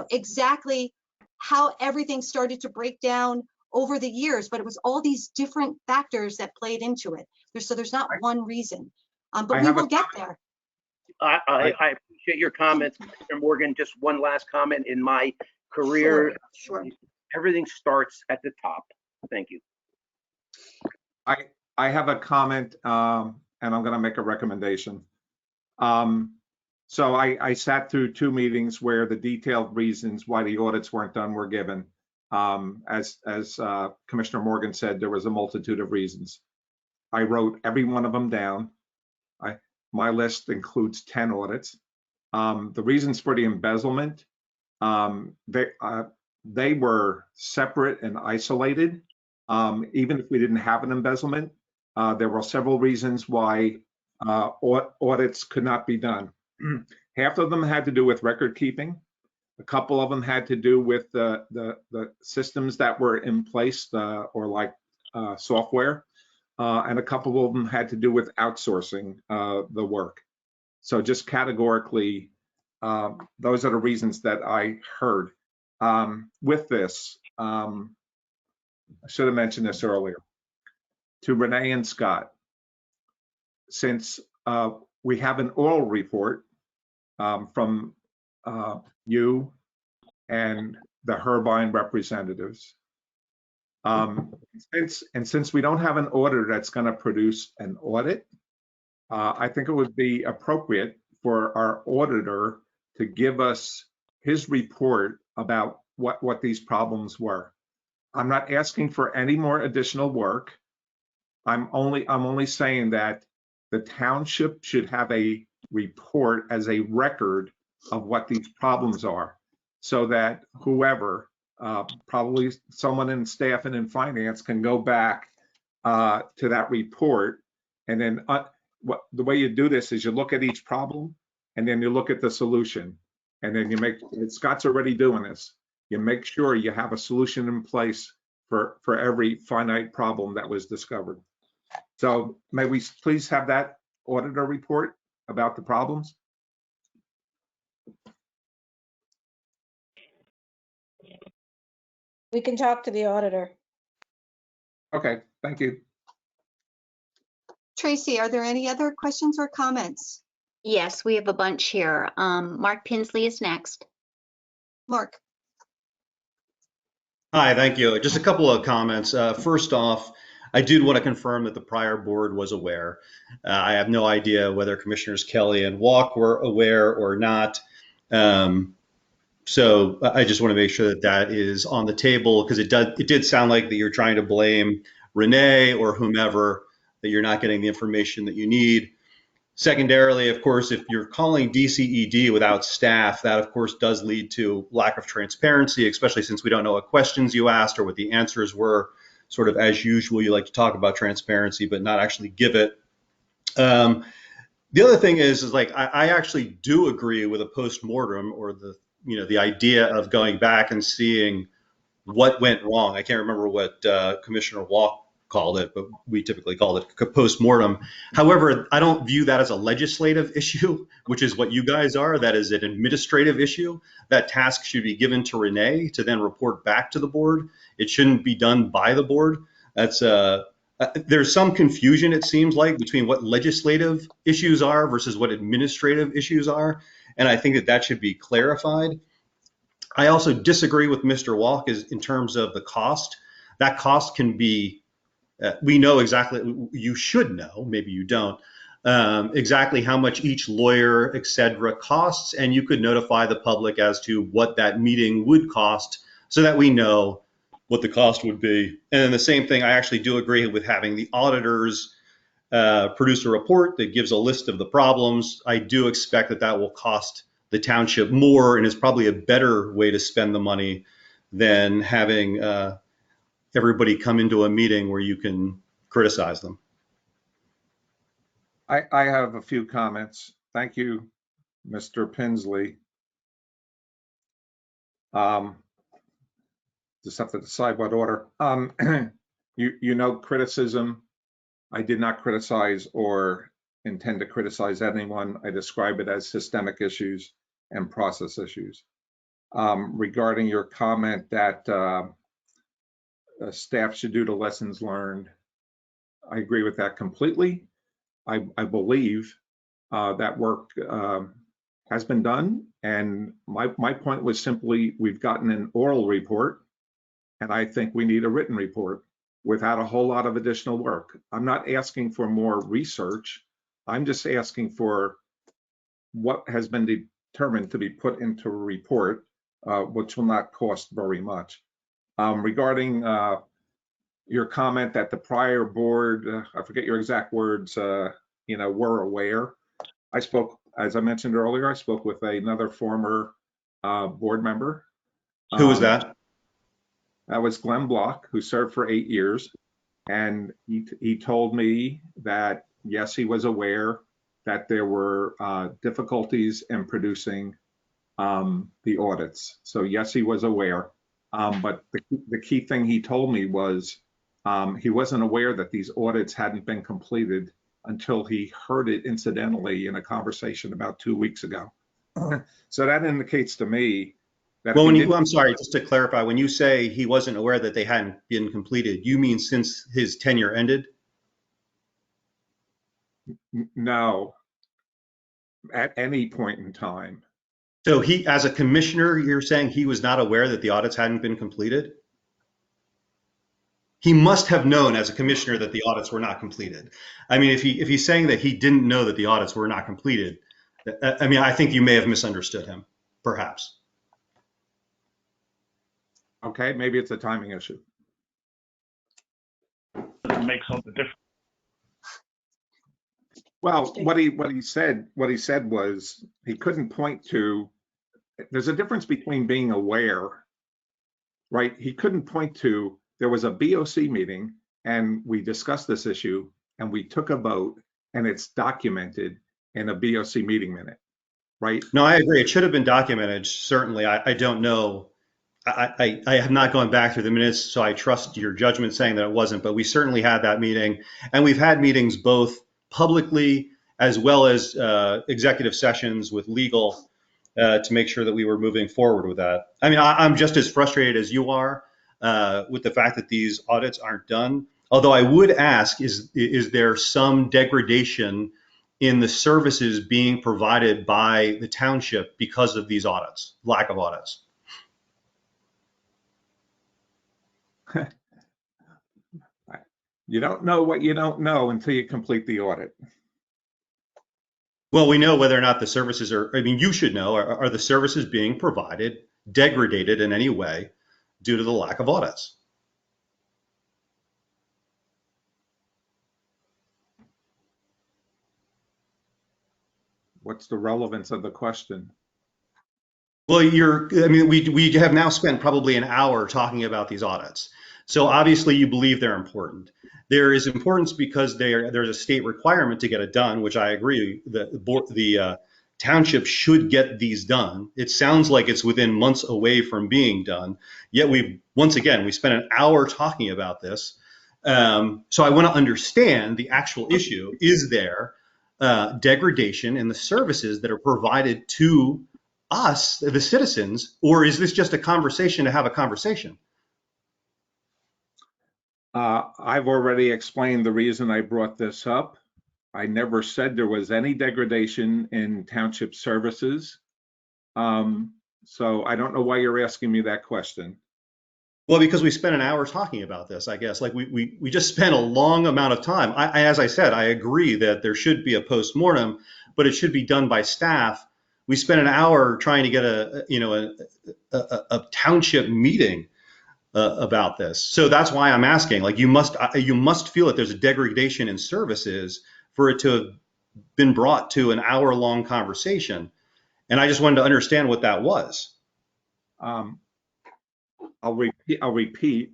exactly how everything started to break down over the years, but it was all these different factors that played into it. So there's not one reason, but we will get there. I appreciate your comments, Mr. Morgan. Just one last comment. In my career, sure. Everything starts at the top. Thank you. I have a comment, and I'm going to make a recommendation. So I sat through 2 meetings where the detailed reasons why the audits weren't done were given. As Commissioner Morgan said, there was a multitude of reasons. I wrote every one of them down. My list includes 10 audits. The reasons for the embezzlement, they were separate and isolated. Even if we didn't have an embezzlement, there were several reasons why audits could not be done. Half of them had to do with record keeping. A couple of them had to do with the systems that were in place, or like software, and a couple of them had to do with outsourcing the work. So just categorically, those are the reasons that I heard. With this, I should have mentioned this earlier. To Renee and Scott, since we have an oral report from you and the Herbine representatives. Since we don't have an auditor that's going to produce an audit, I think it would be appropriate for our auditor to give us his report about what these problems were. I'm not asking for any more additional work. I'm only saying that the township should have a report as a record of what these problems are, so that whoever, probably someone in staff and in finance, can go back to that report. And then the way you do this is you look at each problem and then you look at the solution. And then you make, Scott's already doing this, you make sure you have a solution in place for every finite problem that was discovered. So may we please have that auditor report about the problems? We can talk to the auditor. Okay, thank you. Tracy, are there any other questions or comments? Yes, we have a bunch here. Mark Pinsley is next. Mark. Hi, thank you. Just a couple of comments. First off, I did want to confirm that the prior board was aware. I have no idea whether Commissioners Kelly and Walk were aware or not. So I just want to make sure that that is on the table, because it did sound like that you're trying to blame Renee or whomever, that you're not getting the information that you need. Secondarily, of course, if you're calling DCED without staff, that of course does lead to lack of transparency, especially since we don't know what questions you asked or what the answers were. Sort of as usual, you like to talk about transparency, but not actually give it. The other thing is like, I actually do agree with a postmortem, or the idea of going back and seeing what went wrong. I can't remember what Commissioner Walk called it, but we typically call it postmortem. However, I don't view that as a legislative issue, which is what you guys are. That is an administrative issue. That task should be given to Renee to then report back to the board. It shouldn't be done by the board. That's there's some confusion, it seems like, between what legislative issues are versus what administrative issues are. And I think that should be clarified. I also disagree with Mr. Walk in terms of the cost. That cost can be, we know exactly, you should know, maybe you don't, exactly how much each lawyer, et cetera, costs. And you could notify the public as to what that meeting would cost, so that we know what the cost would be. And then the same thing, I actually do agree with having the auditors produce a report that gives a list of the problems. I do expect that will cost the township more, and is probably a better way to spend the money than having everybody come into a meeting where you can criticize them. I have a few comments. Thank you, Mr. Pinsley. Just have to decide what order. You know, criticism, I did not criticize or intend to criticize anyone. I describe it as systemic issues and process issues. Regarding your comment that staff should do the lessons learned, I agree with that completely. I believe that work has been done, and my point was simply, we've gotten an oral report, and I think we need a written report without a whole lot of additional work. I'm not asking for more research. I'm just asking for what has been determined to be put into a report, which will not cost very much. Regarding your comment that the prior board, I forget your exact words, were aware. I spoke, as I mentioned earlier, I spoke with another former board member. Who was that? That was Glenn Block, who served for 8 years. And he told me that, yes, he was aware that there were difficulties in producing the audits. So yes, he was aware. But the key thing he told me was he wasn't aware that these audits hadn't been completed until he heard it incidentally in a conversation about 2 weeks ago. So that indicates to me that— Well, I'm sorry, just to clarify, when you say he wasn't aware that they hadn't been completed, you mean since his tenure ended? No, at any point in time. So he, as a commissioner, you're saying he was not aware that the audits hadn't been completed? He must have known as a commissioner that the audits were not completed. I mean, if he's saying that he didn't know that the audits were not completed, I mean, I think you may have misunderstood him, perhaps. Okay, maybe it's a timing issue. Doesn't make all the difference. Well, what he said was he couldn't point to. There's a difference between being aware, right? He couldn't point to there was a BOC meeting and we discussed this issue and we took a vote and it's documented in a BOC meeting minute, right? No, I agree. It should have been documented. Certainly, I don't know. I have not gone back through the minutes, so I trust your judgment saying that it wasn't, but we certainly had that meeting. And we've had meetings both publicly as well as executive sessions with legal to make sure that we were moving forward with that. I mean, I'm just as frustrated as you are with the fact that these audits aren't done. Although I would ask, is there some degradation in the services being provided by the township because of these audits, lack of audits? You don't know what you don't know until you complete the audit. Well, we know whether or not the services are, I mean, you should know, are the services being provided degraded in any way due to the lack of audits? What's the relevance of the question? Well, I mean, we have now spent probably an hour talking about these audits. So obviously you believe they're important. There is importance because there's a state requirement to get it done, which I agree that the township should get these done. It sounds like it's within months away from being done. Yet once again, we spent an hour talking about this. So I want to understand the actual issue. Is there degradation in the services that are provided to us, the citizens, or is this just a conversation to have a conversation? I've already explained the reason I brought this up. I never said there was any degradation in township services. So I don't know why you're asking me that question. Well, because we spent an hour talking about this, I guess. Like we just spent a long amount of time. As I said, I agree that there should be a postmortem, but it should be done by staff. We spent an hour trying to get a township meeting about this. So that's why I'm asking. Like you must feel that there's a degradation in services for it to have been brought to an hour-long conversation. And I just wanted to understand what that was. I'll repeat.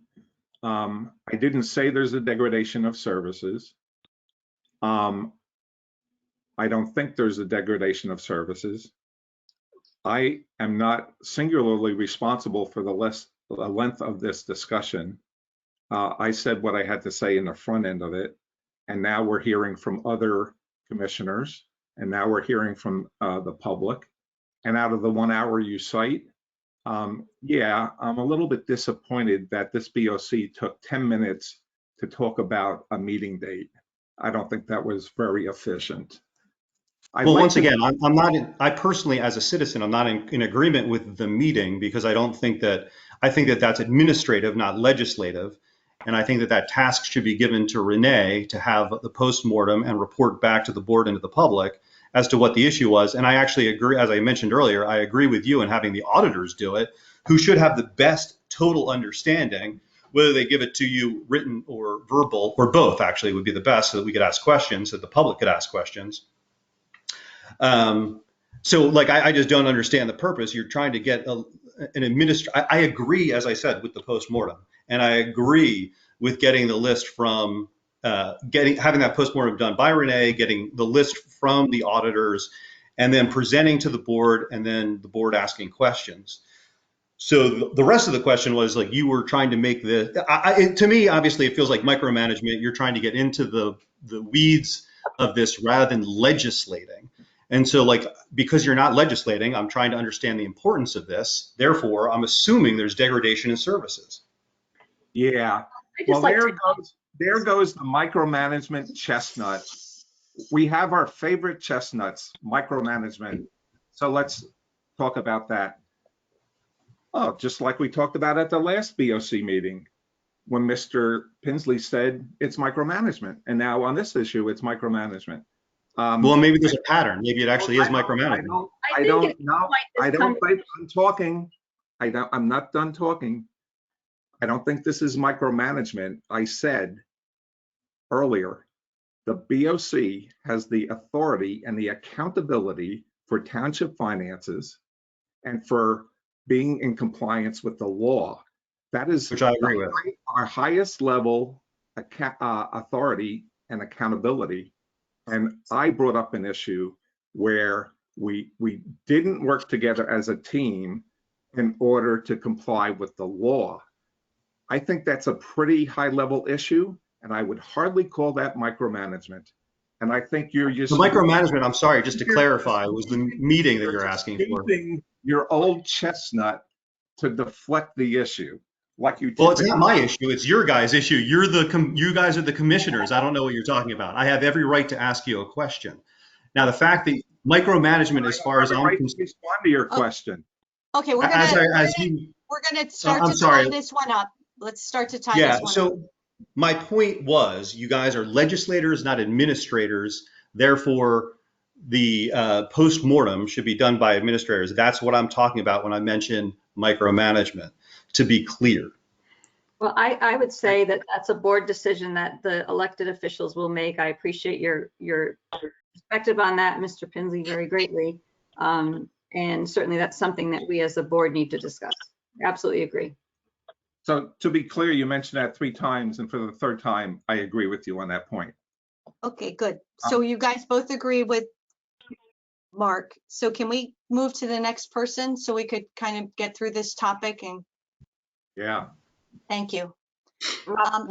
I didn't say there's a degradation of services. I don't think there's a degradation of services. I am not singularly responsible for the length of this discussion. I said what I had to say in the front end of it, and now we're hearing from other commissioners, and now we're hearing from the public. And out of the 1 hour you cite, yeah, I'm a little bit disappointed that this BOC took 10 minutes to talk about a meeting date. I don't think that was very efficient. Well, once again, I personally, as a citizen, I'm not in agreement with the meeting because I think that that's administrative, not legislative. And I think that task should be given to Renee to have the postmortem and report back to the board and to the public as to what the issue was. And I actually agree, as I mentioned earlier, I agree with you in having the auditors do it, who should have the best total understanding, whether they give it to you written or verbal, or both actually would be the best, so that we could ask questions, so that the public could ask questions. So like, I just don't understand the purpose. You're trying to get an administrator. I agree, as I said, with the postmortem, and I agree with getting the list from, having that postmortem done by Renee, getting the list from the auditors, and then presenting to the board, and then the board asking questions. So the rest of the question was like, you were trying to make to me, obviously it feels like micromanagement. You're trying to get into the weeds of this rather than legislating. And so like, because you're not legislating, I'm trying to understand the importance of this. Therefore, I'm assuming there's degradation in services. Yeah. Well, there goes the micromanagement chestnut. We have our favorite chestnuts, micromanagement. So let's talk about that. Oh, just like we talked about at the last BOC meeting, when Mr. Pinsley said it's micromanagement, and now on this issue, it's micromanagement. Well, maybe there's a pattern. Maybe it actually is micromanagement. I don't know. I don't think I'm talking. I'm not done talking. I don't think this is micromanagement. I said earlier, the BOC has the authority and the accountability for township finances and for being in compliance with the law. That is which I agree with. Our highest level authority and accountability. And I brought up an issue where we didn't work together as a team in order to comply with the law. I think that's a pretty high level issue, and I would hardly call that micromanagement. And I think you're just— The micromanagement, I'm sorry, just to clarify, was the meeting that you're asking for. Your old chestnut to deflect the issue. Like you— Well, it's not my issue, it's your guys' issue. You guys are the commissioners. I don't know what you're talking about. I have every right to ask you a question. Now, the fact that micromanagement, as far as I'm concerned— respond to your question. Okay, we're gonna start to tie this one up. Let's start to tie this one up. So my point was, you guys are legislators, not administrators. Therefore, the post-mortem should be done by administrators. That's what I'm talking about when I mention micromanagement, to be clear. Well, I would say that that's a board decision that the elected officials will make. I appreciate your perspective on that, Mr. Pinsley, very greatly. And certainly that's something that we as a board need to discuss. Absolutely agree. So to be clear, you mentioned that 3 times, and for the 3rd time, I agree with you on that point. Okay, good. So you guys both agree with Mark. So can we move to the next person so we could kind of get through this topic? And yeah, thank you.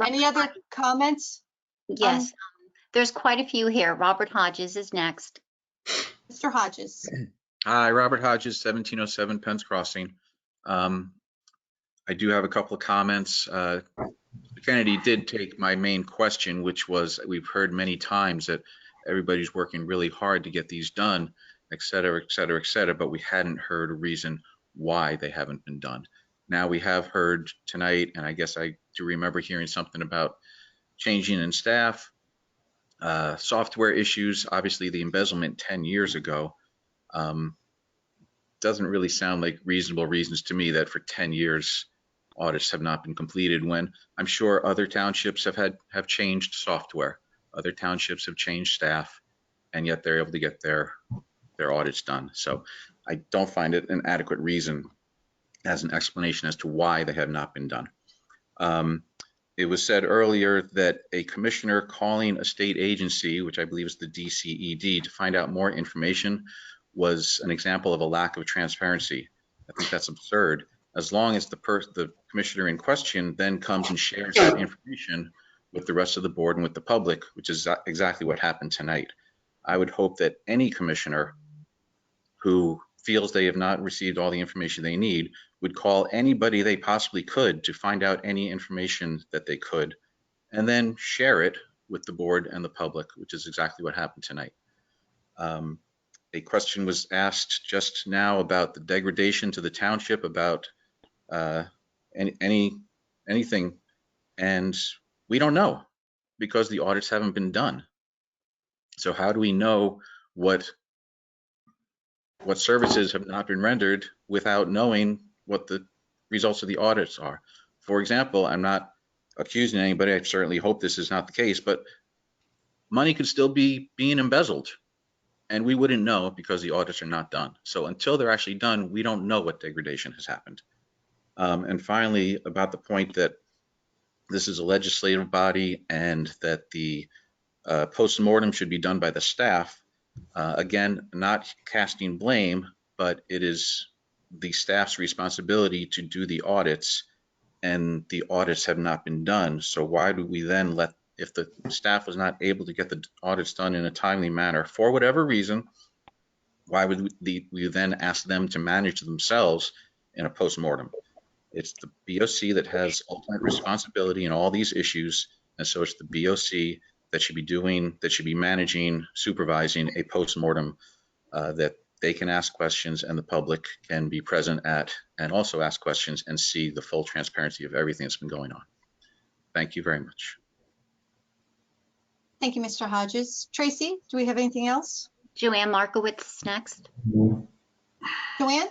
Any other comments? Yes, there's quite a few here. Robert Hodges is next. Mr. Hodges. Hi, Robert Hodges, 1707 Pence Crossing. I do have a couple of comments. Kennedy did take my main question, which was, we've heard many times that everybody's working really hard to get these done, et cetera, et cetera, et cetera, but we hadn't heard a reason why they haven't been done. Now we have heard tonight, and I guess I do remember hearing something about changing in staff, software issues, obviously the embezzlement 10 years ago. Doesn't really sound like reasonable reasons to me that for 10 years audits have not been completed, when I'm sure other townships have changed software, other townships have changed staff, and yet they're able to get their audits done. So I don't find it an adequate reason as an explanation as to why they have not been done. It was said earlier that a commissioner calling a state agency, which I believe is the DCED, to find out more information was an example of a lack of transparency. I think that's absurd. As long as the commissioner in question then comes and shares that information with the rest of the board and with the public, which is exactly what happened tonight. I would hope that any commissioner who feels they have not received all the information they need would call anybody they possibly could to find out any information that they could, and then share it with the board and the public, which is exactly what happened tonight. A question was asked just now about the degradation to the township, about anything, and we don't know because the audits haven't been done. So how do we know what services have not been rendered without knowing what the results of the audits are? For example, I'm not accusing anybody, I certainly hope this is not the case, but money could still be being embezzled, and we wouldn't know because the audits are not done. So until they're actually done, we don't know what degradation has happened. And finally, about the point that this is a legislative body and that the post-mortem should be done by the staff. Again, not casting blame, but it is the staff's responsibility to do the audits, and the audits have not been done. So why do we then if the staff was not able to get the audits done in a timely manner for whatever reason, why would we then ask them to manage themselves in a post-mortem? It's the BOC that has ultimate responsibility in all these issues, and so it's the BOC that should be managing, supervising a post-mortem that they can ask questions and the public can be present at and also ask questions and see the full transparency of everything that's been going on. Thank you very much. Thank you, Mr. Hodges. Tracy, do we have anything else? Joanne Markowitz next. Joanne?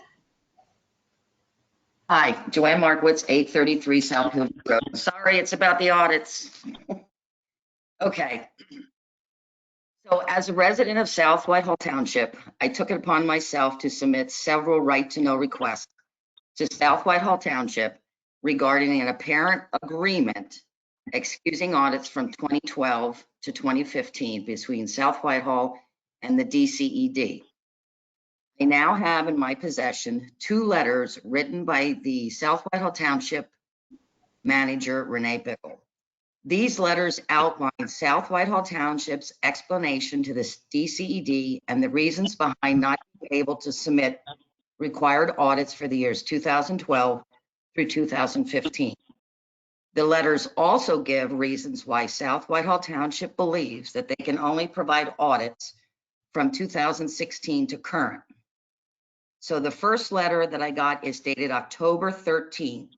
Hi, Joanne Markowitz, 833 South Hill Road. Sorry, it's about the audits. Okay. So as a resident of South Whitehall Township, I took it upon myself to submit several right-to-know requests to South Whitehall Township regarding an apparent agreement excusing audits from 2012 to 2015 between South Whitehall and the DCED. I now have in my possession 2 letters written by the South Whitehall Township manager, Renee Bickle. These letters outline South Whitehall Township's explanation to the DCED and the reasons behind not being able to submit required audits for the years 2012 through 2015. The letters also give reasons why South Whitehall Township believes that they can only provide audits from 2016 to current. So the first letter that I got is dated October 13,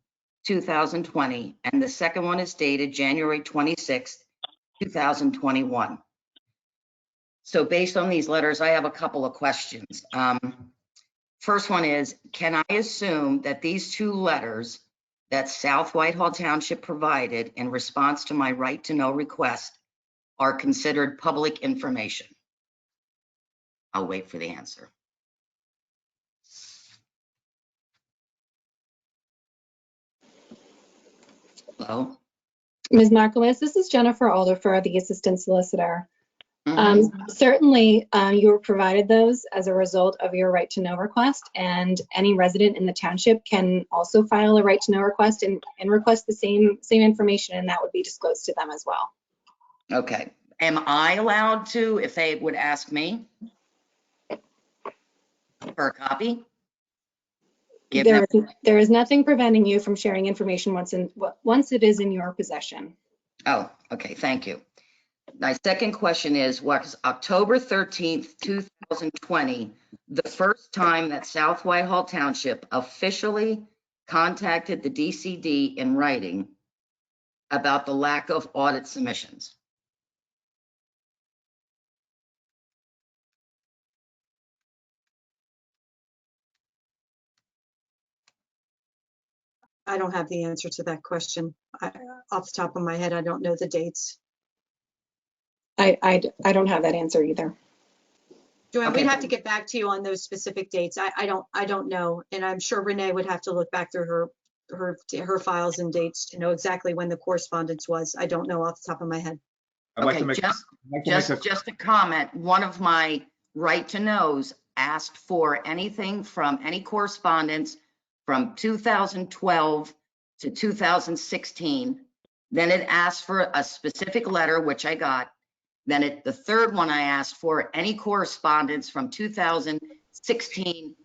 2020, and the second one is dated January 26, 2021. So based on these letters, I have a couple of questions. First one is, can I assume that these 2 letters that South Whitehall Township provided in response to my right to know request are considered public information? I'll wait for the answer. Hello? Ms. Markowitz, this is Jennifer Alderfer, the Assistant Solicitor. Certainly, you were provided those as a result of your right to know request, and any resident in the township can also file a right to know request and request the same information, and that would be disclosed to them as well. Okay. Am I allowed to, if they would ask me for a copy? There is nothing preventing you from sharing information once it is in your possession. Oh, okay. Thank you. My second question is, was October 13th, 2020, the first time that South Whitehall Township officially contacted the DCD in writing about the lack of audit submissions? I don't have the answer to that question. Off the top of my head, I don't know the dates. I don't have that answer either. Joanne, Okay. we'd have to get back to you on those specific dates. I don't know, and I'm sure Renee would have to look back through her files and dates to know exactly when the correspondence was. I don't know off the top of my head. Okay, just a comment. One of my right to knows asked for anything from any correspondence from 2012 to 2016. Then it asked for a specific letter, which I got. Then the third one I asked for any correspondence from 2016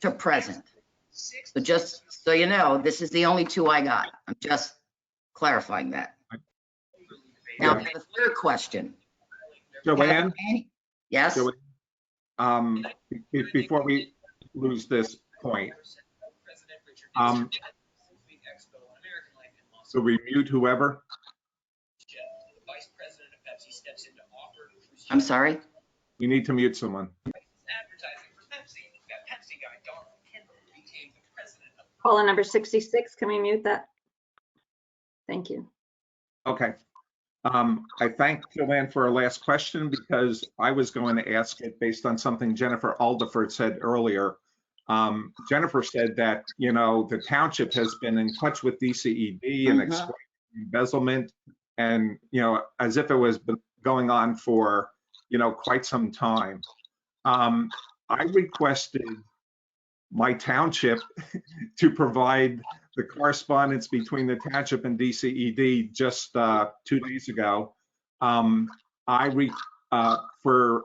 to present. So just so you know, this is the only 2 I got. I'm just clarifying that. Now, the third question. Joanne? Yes? Joanne, before we lose this point, so we mute whoever? I'm sorry? You need to mute someone. Caller number 66, can we mute that? Thank you. Okay. I thank Joanne for her last question because I was going to ask it based on something Jennifer Alderfer said earlier. Jennifer said that, the township has been in touch with DCED and explained embezzlement and, as if it was going on for, quite some time. I requested my township to provide the correspondence between the township and DCED just 2 days ago. For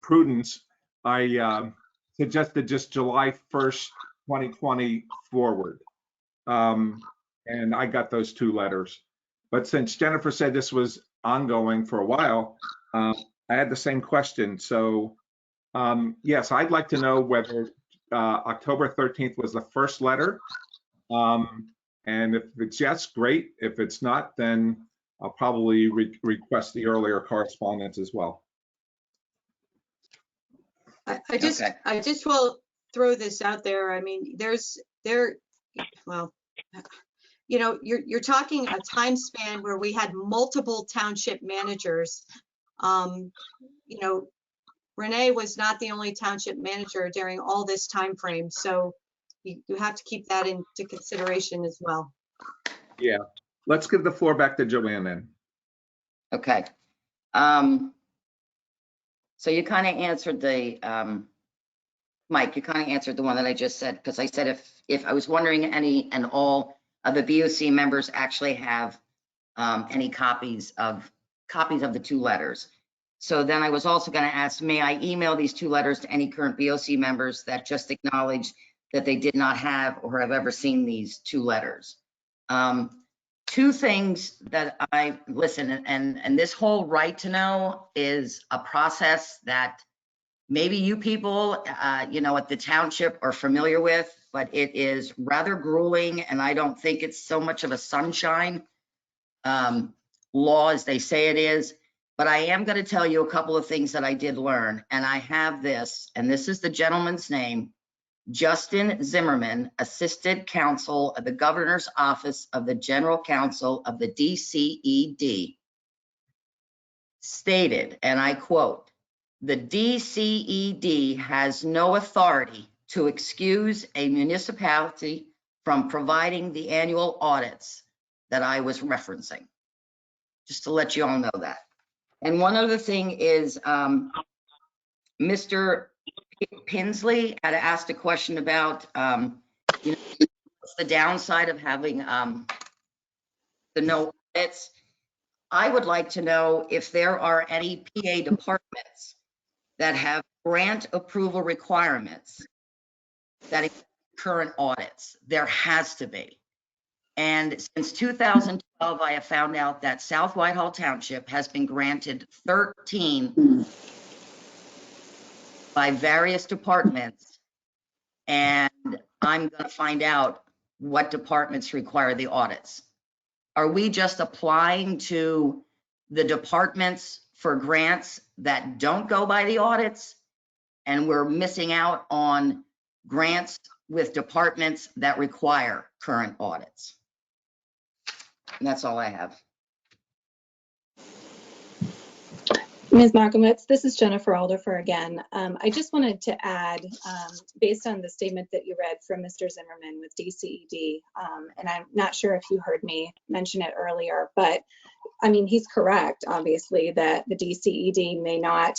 prudence, I suggested just July 1st, 2020 forward. And I got those 2 letters. But since Jennifer said this was ongoing for a while, I had the same question. So Yes, I'd like to know whether October 13th was the first letter. And if it's yes, great. If it's not, then I'll probably request the earlier correspondence as well. I just will throw this out there. I mean, well, you know, you're talking a time span where we had multiple township managers. You know, Renee was not the only township manager during all this time frame, so you have to keep that into consideration as well. Yeah, let's give the floor back to Joanne then. Okay. So you kind of answered the, Mike, you kind of answered the one that I just said, because I said if I was wondering any and all of the BOC members actually have any copies of the two letters. So then I was also going to ask, may I email these two letters to any current BOC members that just acknowledge that they did not have or have ever seen these two letters? Two things that listen, and this whole right to know is a process that maybe you people, you know, at the township are familiar with, but it is rather grueling, and I don't think it's so much of a sunshine law as they say it is. But I am going to tell you a couple of things that I did learn, and I have this, and this is the gentleman's name, Justin Zimmerman, Assistant Counsel of the Governor's Office of the General Counsel of the DCED, stated, and I quote, "The DCED has no authority to excuse a municipality from providing the annual audits that I was referencing." Just to let you all know that. And one other thing is, Mr. Pinsley had asked a question about, you know, what's the downside of having the no audits. I would like to know if there are any PA departments that have grant approval requirements that include current audits. There has to be. And since 2012, I have found out that South Whitehall Township has been granted 13 by various departments. And I'm going to find out what departments require the audits. Are we just applying to the departments for grants that don't go by the audits? And we're missing out on grants with departments that require current audits. And that's all I have. Ms. Markowitz, this is Jennifer Alderfer again. I just wanted to add, based on the statement that you read from Mr. Zimmerman with DCED, and I'm not sure if you heard me mention it earlier, but I mean, he's correct, obviously, that the DCED may not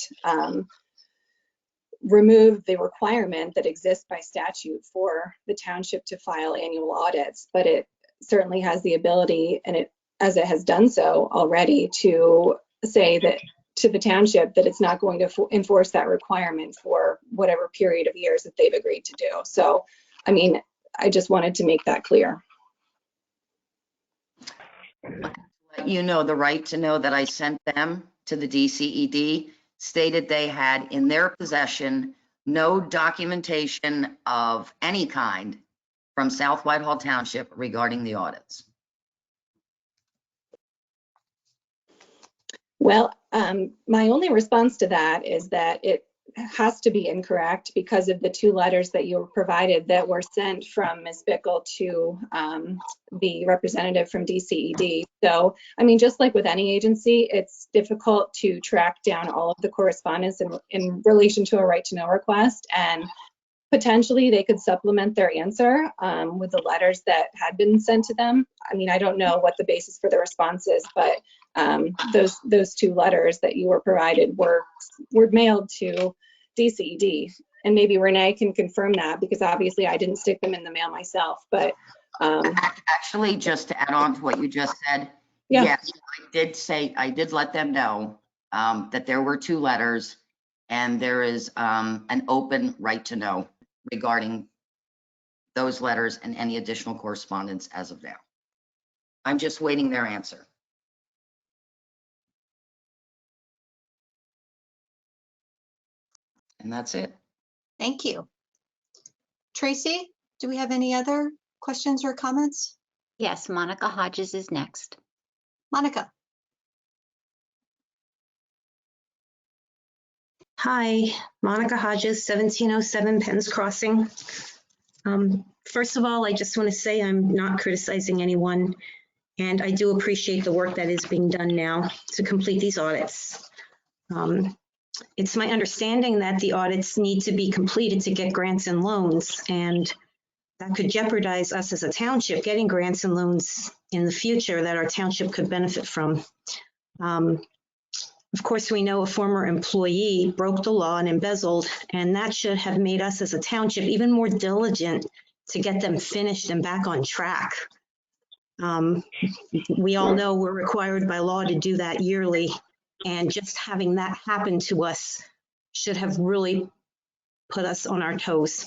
remove the requirement that exists by statute for the township to file annual audits, but it certainly has the ability, and as it has done so already, to say that to the township that it's not going to enforce that requirement for whatever period of years that they've agreed to do. So, I mean, I just wanted to make that clear. You know, the right to know that I sent them to the DCED stated they had in their possession no documentation of any kind from South Whitehall Township regarding the audits. Well, my only response to that is that it has to be incorrect because of the two letters that you were provided that were sent from Ms. Bickle to the representative from DCED. So, I mean, just like with any agency, it's difficult to track down all of the correspondence in relation to a right to know request, and potentially they could supplement their answer with the letters that had been sent to them. I mean, I don't know what the basis for the response is, but those two letters that you were provided were mailed to DCED, and maybe Renee can confirm that because obviously I didn't stick them in the mail myself. But actually, just to add on to what you just said, yeah. Yes, I did let them know that there were two letters, and there is an open right to know regarding those letters and any additional correspondence as of now. I'm just waiting their answer. And that's it. Thank you. Tracy, do we have any other questions or comments? Yes, Monica Hodges is next. Monica. Hi, Monica Hodges, 1707 Penn's Crossing. First of all, I just want to say I'm not criticizing anyone, and I do appreciate the work that is being done now to complete these audits. It's my understanding that the audits need to be completed to get grants and loans, and that could jeopardize us as a township getting grants and loans in the future that our township could benefit from. Of course, we know a former employee broke the law and embezzled, and that should have made us as a township even more diligent to get them finished and back on track. We all know we're required by law to do that yearly, and just having that happen to us should have really put us on our toes.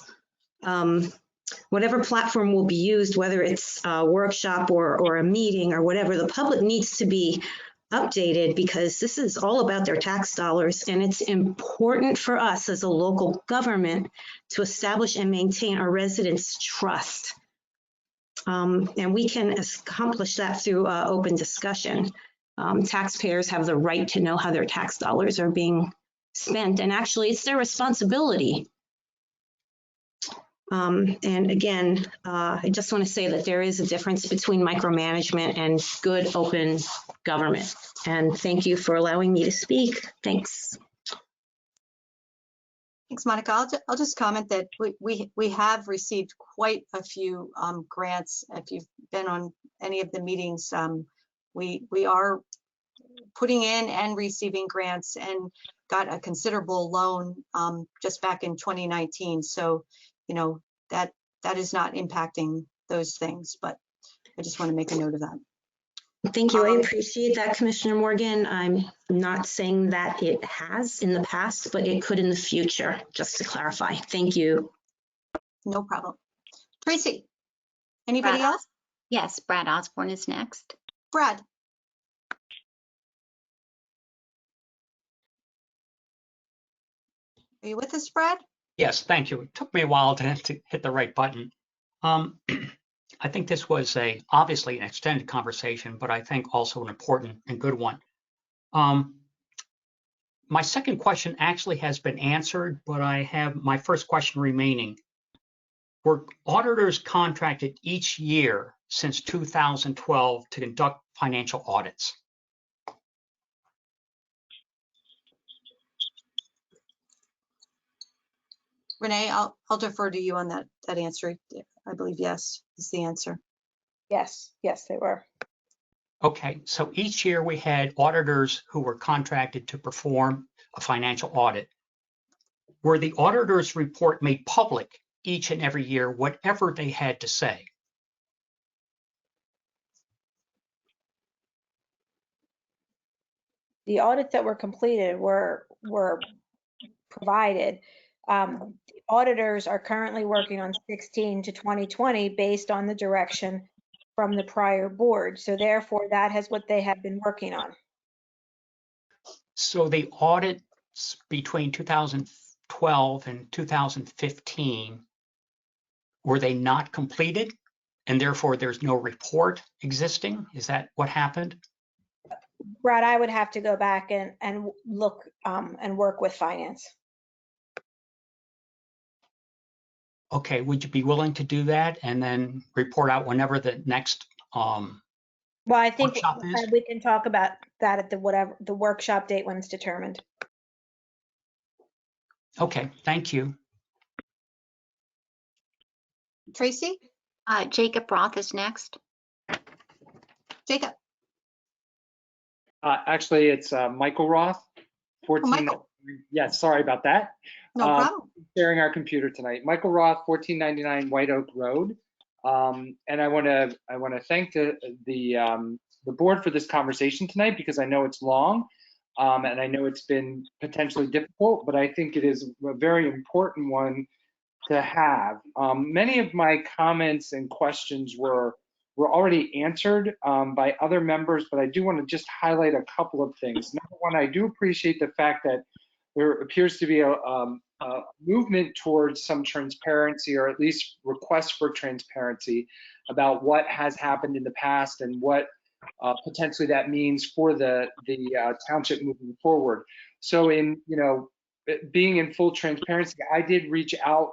Whatever platform will be used, whether it's a workshop or a meeting or whatever, the public needs to be updated because this is all about their tax dollars, and it's important for us as a local government to establish and maintain our residents' trust. And we can accomplish that through open discussion. Taxpayers have the right to know how their tax dollars are being spent, and actually it's their responsibility. And again, I just want to say that there is a difference between micromanagement and good open government. And thank you for allowing me to speak. Thanks. Thanks, Monica. I'll just comment that we have received quite a few grants. If you've been on any of the meetings, we are putting in and receiving grants and got a considerable loan just back in 2019. So, you know, that is not impacting those things, but I just want to make a note of that. Thank you. I appreciate that, Commissioner Morgan. I'm not saying that it has in the past, but it could in the future, just to clarify. Thank you. No problem. Tracy, anybody else? Yes, Brad Osborne is next. Brad. Are you with us, Brad? Yes, thank you. It took me a while to hit the right button. I think this was obviously an extended conversation, but I think also an important and good one. My second question actually has been answered, but I have my first question remaining. Were auditors contracted each year since 2012 to conduct financial audits? Renee, I'll defer to you on that answer. I believe yes is the answer. Yes, they were. Okay, so each year we had auditors who were contracted to perform a financial audit. Were the auditor's report made public each and every year, whatever they had to say? The audits that were completed were provided. The auditors are currently working on 16 to 2020 based on the direction from the prior board. So therefore, that is what they have been working on. So the audits between 2012 and 2015, were they not completed? And therefore, there's no report existing? Is that what happened? Brad, I would have to go back and look and work with finance. Okay, would you be willing to do that and then report out whenever the next well, I think workshop is? we can talk about that at the workshop date when it's determined. Okay, thank you. Tracy? Jacob Roth is next. Jacob. Actually, it's Michael Roth, 14. Michael. Yeah, sorry about that. No problem. Sharing our computer tonight. Michael Roth, 1499 White Oak Road. And I want to thank the board for this conversation tonight because I know it's long, and I know it's been potentially difficult, but I think it is a very important one to have. Many of my comments and questions were already answered by other members, but I do want to just highlight a couple of things. Number one, I do appreciate the fact that there appears to be a movement towards some transparency, or at least request for transparency about what has happened in the past and what potentially that means for the township moving forward. So in, being in full transparency, I did reach out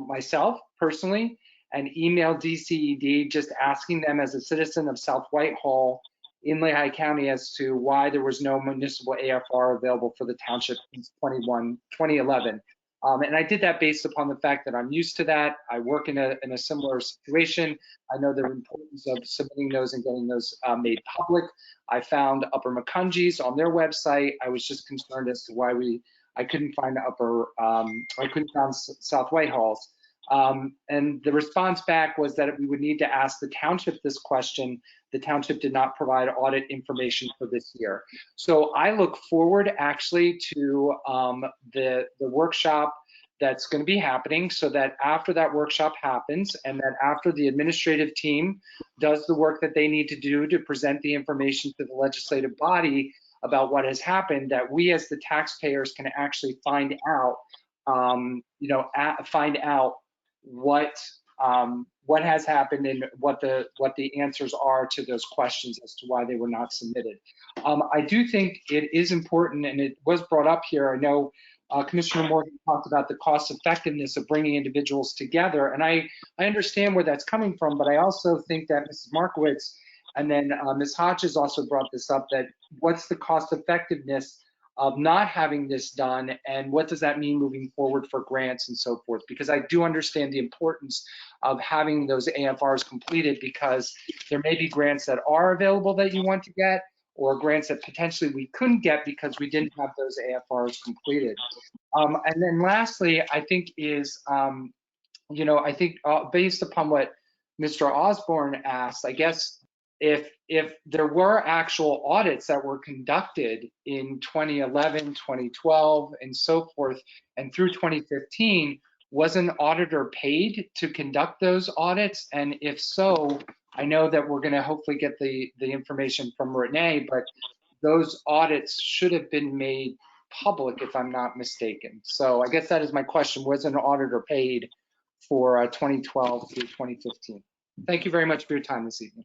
myself personally and emailed DCED just asking them as a citizen of South Whitehall in Lehigh County as to why there was no municipal AFR available for the township since 2011. And I did that based upon the fact that I'm used to that. I work in a similar situation. I know the importance of submitting those and getting those made public. I found Upper Macungies on their website. I was just concerned as to why I couldn't find I couldn't find South Whitehall's. And the response back was that we would need to ask the township this question. The township did not provide audit information for this year. So I look forward actually to the workshop that's going to be happening, so that after that workshop happens and that after the administrative team does the work that they need to do to present the information to the legislative body about what has happened, that we as the taxpayers can actually find out, find out what has happened and what the answers are to those questions as to why they were not submitted. I do think it is important, and it was brought up here. I know Commissioner Morgan talked about the cost effectiveness of bringing individuals together, and I understand where that's coming from, but I also think that Mrs. Markowitz and then Ms. Hodges also brought this up, that what's the cost effectiveness of not having this done, and what does that mean moving forward for grants and so forth? Because I do understand the importance of having those AFRs completed, because there may be grants that are available that you want to get, or grants that potentially we couldn't get because we didn't have those AFRs completed. And then lastly, I think is, I think based upon what Mr. Osborne asked, I guess if there were actual audits that were conducted in 2011, 2012, and so forth, and through 2015, was an auditor paid to conduct those audits? And if so, I know that we're going to hopefully get the information from Renee, but those audits should have been made public, if I'm not mistaken. So I guess that is my question: was an auditor paid for 2012 through 2015? Thank you very much for your time this evening.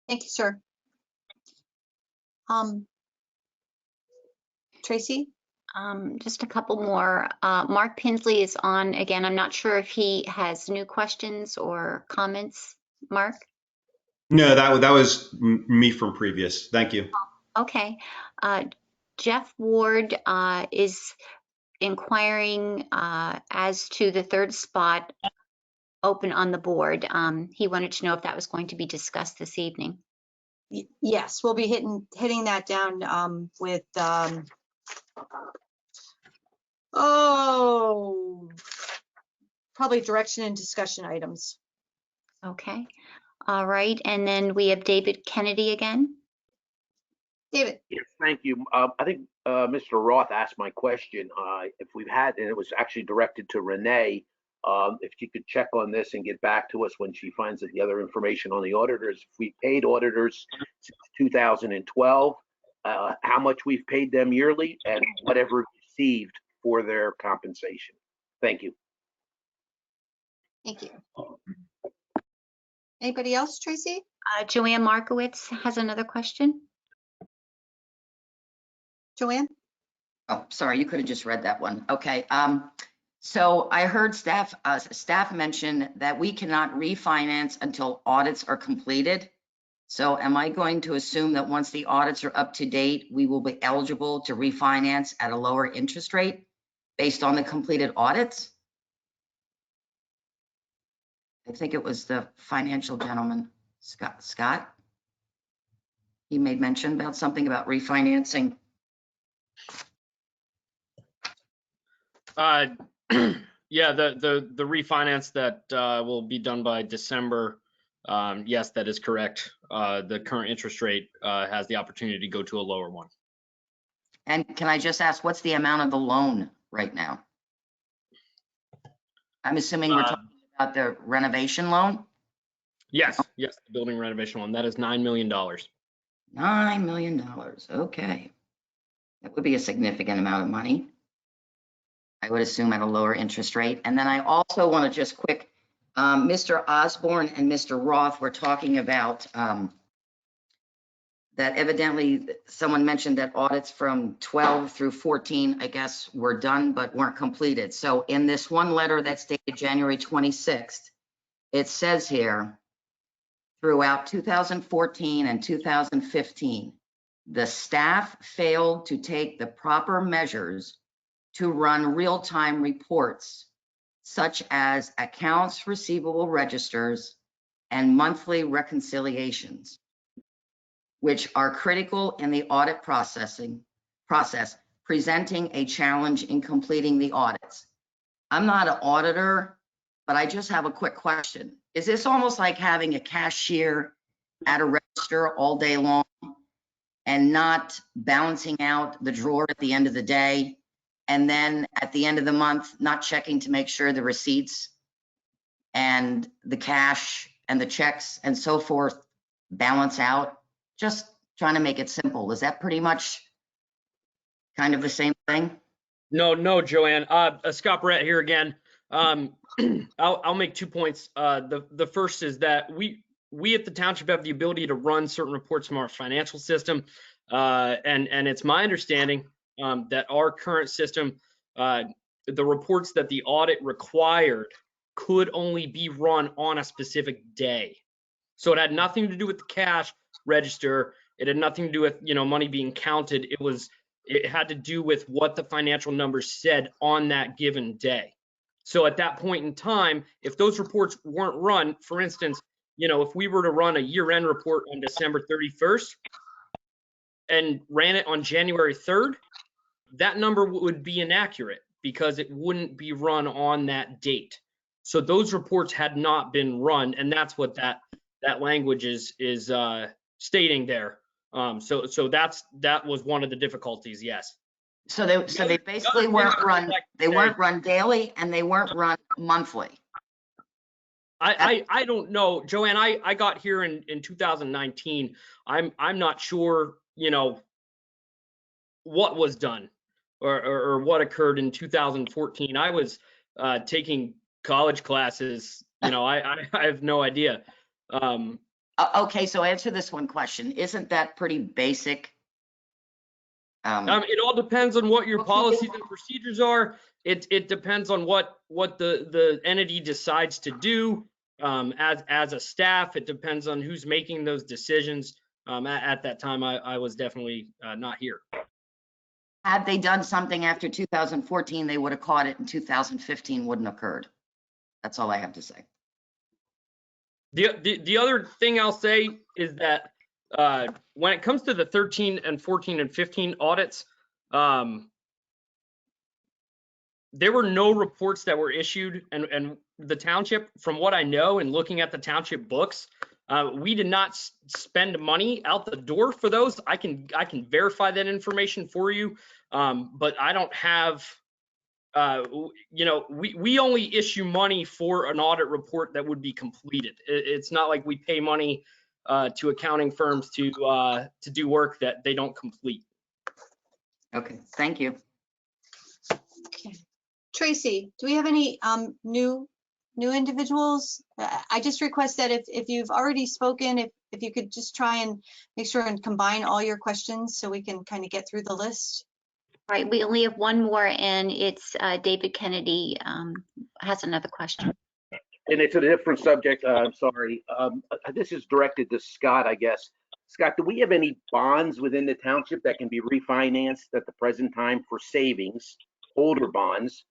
Thank you, sir. Tracy? Just a couple more. Mark Pinsley is on again. I'm not sure if he has new questions or comments. Mark? No, that was me from previous. Thank you. Okay. Jeff Ward is inquiring as to the third spot open on the board. He wanted to know if that was going to be discussed this evening. Yes, we'll be hitting that down with probably direction and discussion items. Okay. All right. And then we have David Kennedy again. David. Yes, thank you. I think Mr. Roth asked my question. If we've had, and it was actually directed to Renee, if she could check on this and get back to us when she finds the other information on the auditors. If we paid auditors since 2012, how much we've paid them yearly, and whatever received for their compensation. Thank you. Thank you. Anybody else, Tracy? Joanne Markowitz has another question. Joanne? Oh, sorry, you could have just read that one. Okay. So I heard staff mention that we cannot refinance until audits are completed. So am I going to assume that once the audits are up to date, we will be eligible to refinance at a lower interest rate based on the completed audits? I think it was the financial gentleman, Scott. He made mention about something about refinancing. Yeah, the refinance that will be done by December. Yes, that is correct. The current interest rate has the opportunity to go to a lower one. And can I just ask, what's the amount of the loan right now? I'm assuming we're talking about the renovation loan? Yes, the building renovation loan. That is $9 million. $9 million, okay. That would be a significant amount of money. I would assume at a lower interest rate. And then I also want to just quick, Mr. Osborne and Mr. Roth were talking about that evidently someone mentioned that audits from 12 through 14, I guess, were done but weren't completed. So in this one letter that's dated January 26th, it says here, throughout 2014 and 2015, the staff failed to take the proper measures to run real-time reports, such as accounts receivable registers and monthly reconciliations, which are critical in the audit process, presenting a challenge in completing the audits. I'm not an auditor, but I just have a quick question. Is this almost like having a cashier at a register all day long and not balancing out the drawer at the end of the day, and then at the end of the month, not checking to make sure the receipts and the cash and the checks and so forth balance out? Just trying to make it simple. Is that pretty much kind of the same thing? No, Joanne. Scott Brett here again. I'll make 2 points. The first is that we at the township have the ability to run certain reports from our financial system, and it's my understanding that our current system, the reports that the audit required could only be run on a specific day. So it had nothing to do with the cash register. It had nothing to do with, money being counted. It had to do with what the financial numbers said on that given day. So at that point in time, if those reports weren't run, for instance, if we were to run a year-end report on December 31st and ran it on January 3rd, that number would be inaccurate because it wouldn't be run on that date. So those reports had not been run, and that's what that language is stating there. So that was one of the difficulties. Yes. So they basically weren't run. They weren't run daily, and they weren't run monthly. I don't know, Joanne. I got here in 2019. I'm not sure, what was done or what occurred in 2014. I was taking college classes. I have no idea. Okay, so answer this one question. Isn't that pretty basic? It all depends on what your policies and procedures are. It depends on what the entity decides to do as a staff. It depends on who's making those decisions. At that time, I was definitely not here. Had they done something after 2014, they would have caught it, and 2015 wouldn't have occurred. That's all I have to say. The other thing I'll say is that when it comes to the 13 and 14 and 15 audits, there were no reports that were issued, and the township, from what I know and looking at the township books, we did not spend money out the door for those. I can verify that information for you, but I don't have. We only issue money for an audit report that would be completed. It's not like we pay money to accounting firms to do work that they don't complete. Okay, thank you. Okay. Tracy, do we have any new individuals? I just request that if you've already spoken, if you could just try and make sure and combine all your questions so we can kind of get through the list. All right, we only have one more, and it's David Kennedy has another question. And it's a different subject. I'm sorry. This is directed to Scott, I guess. Scott, do we have any bonds within the township that can be refinanced at the present time for savings, older bonds?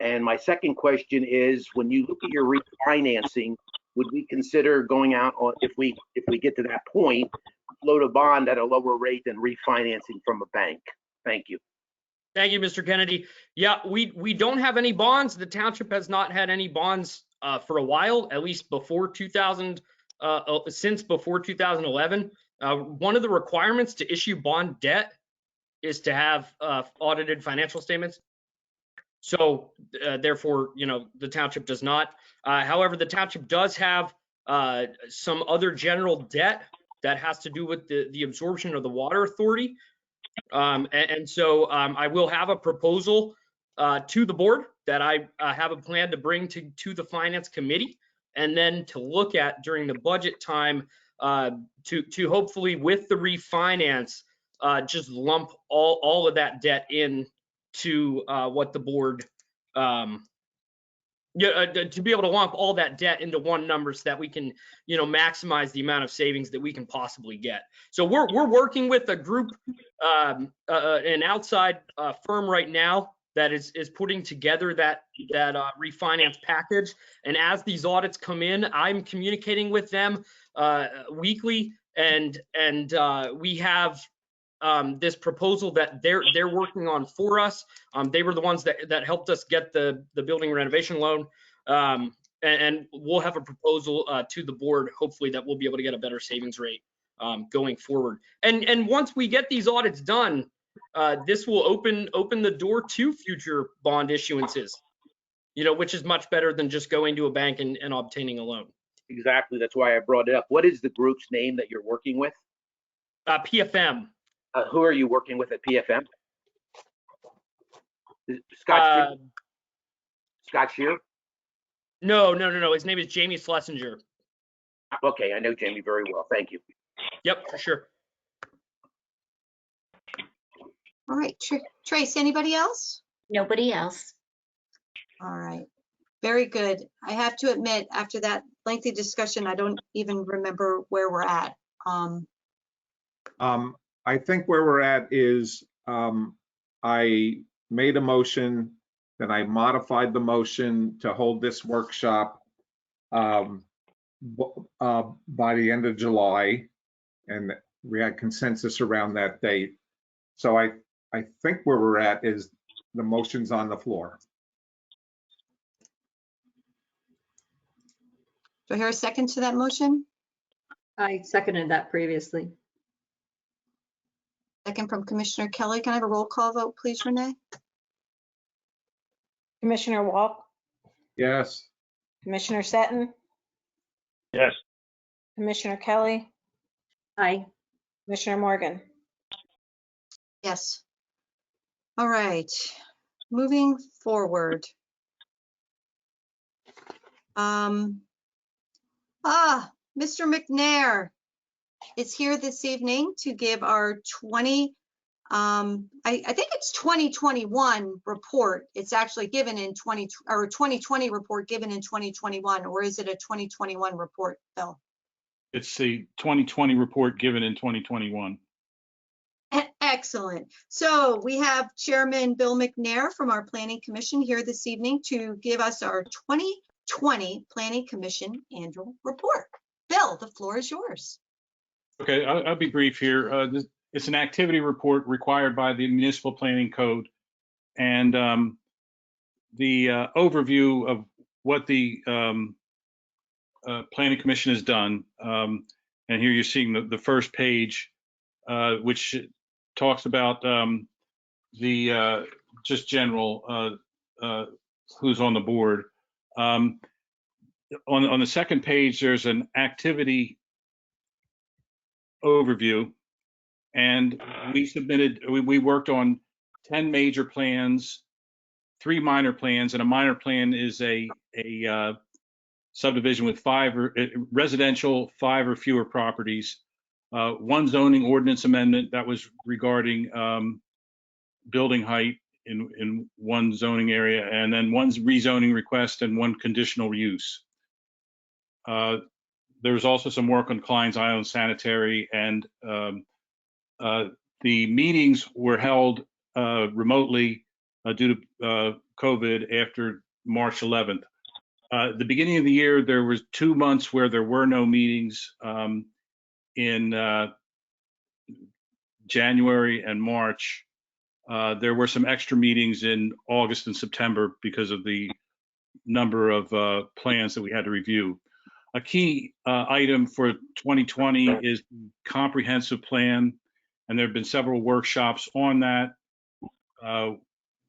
And my second question is, when you look at your refinancing, would we consider going out on, if we get to that point, float a bond at a lower rate than refinancing from a bank? Thank you. Thank you, Mr. Kennedy. Yeah, we don't have any bonds. The township has not had any bonds for a while, at least before since before 2011. One of the requirements to issue bond debt is to have audited financial statements. So therefore, the township does not. However, the township does have some other general debt that has to do with the absorption of the water authority. And so I will have a proposal to the board that I have a plan to bring to the finance committee, and then to look at during the budget time to hopefully, with the refinance, just lump all of that debt in to what the board to be able to lump all that debt into one number so that we can, maximize the amount of savings that we can possibly get. So we're working with a group, an outside firm right now that is putting together that refinance package. And as these audits come in, I'm communicating with them weekly, and we have this proposal that they're working on for us. They were the ones that helped us get the building renovation loan, and we'll have a proposal to the board, hopefully, that we'll be able to get a better savings rate going forward. And once we get these audits done, this will open the door to future bond issuances, which is much better than just going to a bank and obtaining a loan. Exactly. That's why I brought it up. What is the group's name that you're working with? PFM. Who are you working with at PFM? Scott Shear? No. His name is Jamie Schlesinger. Okay, I know Jamie very well. Thank you. Yep, for sure. All right, Trace, anybody else? Nobody else. All right, very good. I have to admit, after that lengthy discussion, I don't even remember where we're at. I think where we're at is I made a motion, then I modified the motion to hold this workshop by the end of July, and we had consensus around that date. So I think where we're at is the motion's on the floor. Do I hear a second to that motion? I seconded that previously. Second from Commissioner Kelly. Can I have a roll call vote, please, Renee? Commissioner Walk, Yes. Commissioner Seton, Yes. Commissioner Kelly, Aye. Commissioner Morgan. Yes. All right, moving forward. Mr. McNair is here this evening to give our I think it's 2021 report. It's actually given in 2020 report given in 2021, or is it a 2021 report, Bill? It's the 2020 report given in 2021. Excellent. So we have Chairman Bill McNair from our Planning Commission here this evening to give us our 2020 Planning Commission annual report. Bill, the floor is yours. Okay, I'll be brief here. It's an activity report required by the Municipal Planning Code, and the overview of what the Planning Commission has done. And here you're seeing the first page, which talks about the just general who's on the board. On the second page, there's an activity overview, and we worked on 10 major plans, 3 minor plans, and a minor plan is a subdivision with 5 residential 5 or fewer properties. 1 zoning ordinance amendment that was regarding building height in 1 zoning area, and then 1 rezoning request and 1 conditional use. There was also some work on Klein's Island Sanitary, and the meetings were held remotely due to COVID after March 11th. The beginning of the year, there was 2 months where there were no meetings in January and March. There were some extra meetings in August and September because of the number of plans that we had to review. A key item for 2020 is the comprehensive plan, and there have been several workshops on that.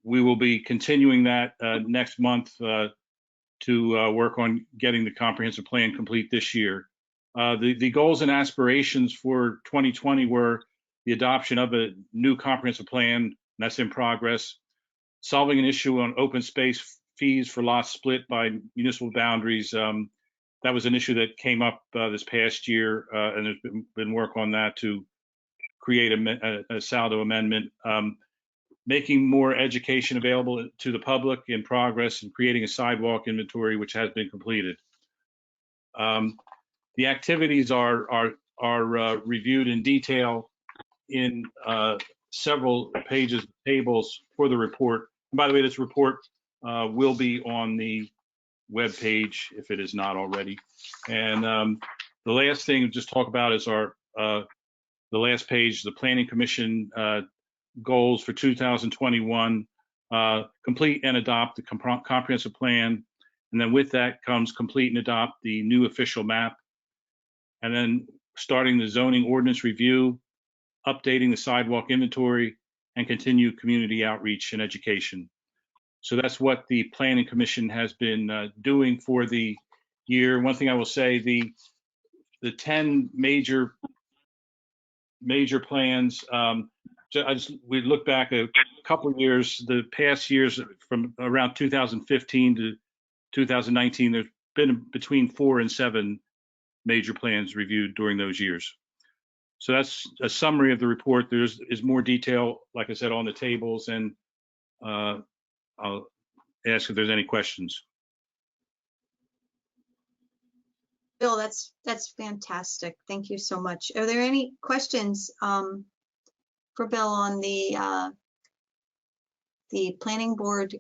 We will be continuing that next month to work on getting the comprehensive plan complete this year. The goals and aspirations for 2020 were the adoption of a new comprehensive plan, and that's in progress. Solving an issue on open space fees for lots split by municipal boundaries. That was an issue that came up this past year, and there's been work on that to create a saldo amendment. Making more education available to the public in progress, and creating a sidewalk inventory, which has been completed. The activities are reviewed in detail in several pages, tables for the report. And by the way, this report will be on the web page if it is not already. And the last thing to just talk about is our the last page, the Planning Commission goals for 2021, complete and adopt the comprehensive plan. And then with that comes complete and adopt the new official map. And then starting the zoning ordinance review, updating the sidewalk inventory, and continue community outreach and education. So that's what the Planning Commission has been doing for the year. One thing I will say, the 10 major plans, we look back a couple of years, the past years from around 2015 to 2019, there's been between 4 and 7 major plans reviewed during those years. So that's a summary of the report. There's more detail, like I said, on the tables, and I'll ask if there's any questions. Bill, that's fantastic. Thank you so much. Are there any questions for Bill on the planning board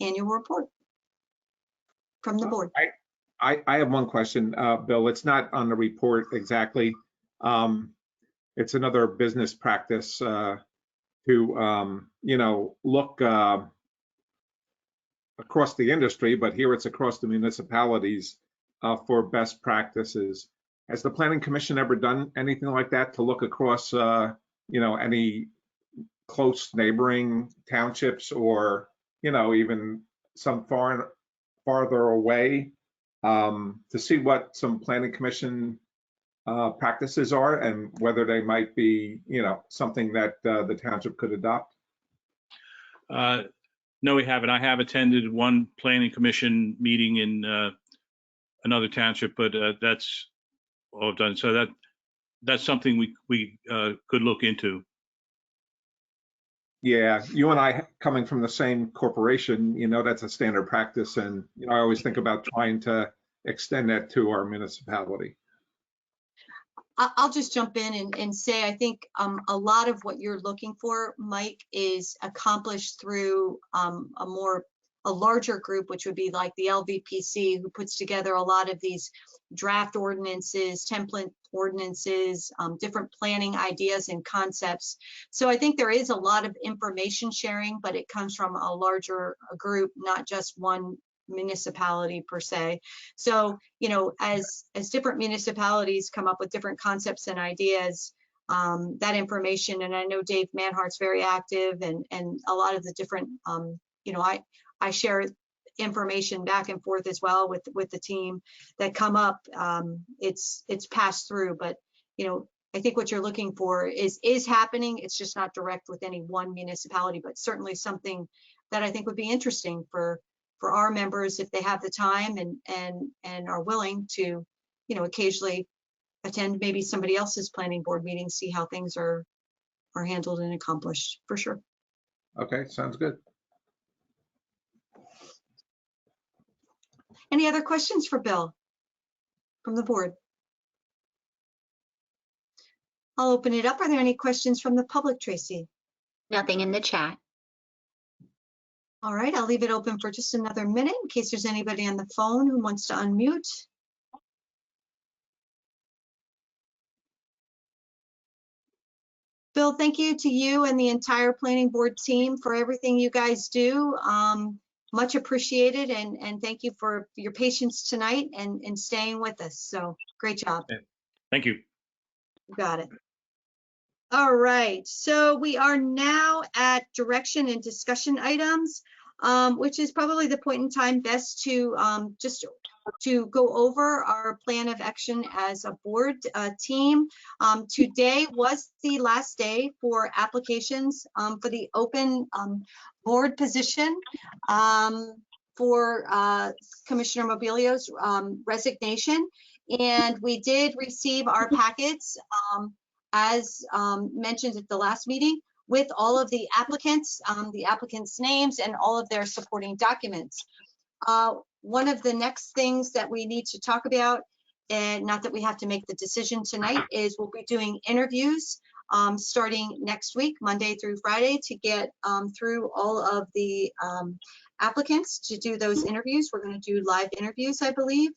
annual report from the board? I have one question, Bill. It's not on the report exactly. It's another business practice to, look across the industry, but here it's across the municipalities for best practices. Has the Planning Commission ever done anything like that to look across, any close neighboring townships, or, even some farther away, to see what some Planning Commission practices are and whether they might be, something that the township could adopt? No, we haven't. I have attended one Planning Commission meeting in another township, but that's all I've done. So that's something we could look into. Yeah, you and I coming from the same corporation, that's a standard practice, and I always think about trying to extend that to our municipality. I'll just jump in and say, I think a lot of what you're looking for, Mike, is accomplished through a larger group, which would be like the LVPC, who puts together a lot of these draft ordinances, template ordinances, different planning ideas and concepts. So I think there is a lot of information sharing, but it comes from a larger group, not just one municipality per se. So, as different municipalities come up with different concepts and ideas, that information, and I know Dave Manhart's very active, and a lot of the different, I share information back and forth as well with the team that come up. It's passed through, but I think what you're looking for is happening. It's just not direct with any one municipality, but certainly something that I think would be interesting for our members if they have the time and are willing to, occasionally attend maybe somebody else's planning board meeting, see how things are handled and accomplished, for sure. Okay, sounds good. Any other questions for Bill from the board? I'll open it up. Are there any questions from the public, Tracy? Nothing in the chat. All right, I'll leave it open for just another minute in case there's anybody on the phone who wants to unmute. Bill, thank you to you and the entire planning board team for everything you guys do. Much appreciated, and thank you for your patience tonight and staying with us. So great job. Thank you. You got it. All right, so we are now at direction and discussion items, which is probably the point in time best to just to go over our plan of action as a board team. Today was the last day for applications for the open board position for Commissioner Mobilio's resignation. And we did receive our packets as mentioned at the last meeting with all of the applicants' names and all of their supporting documents. One of the next things that we need to talk about, and not that we have to make the decision tonight, is we'll be doing interviews starting next week, Monday through Friday, to get through all of the applicants to do those interviews. We're going to do live interviews, I believe.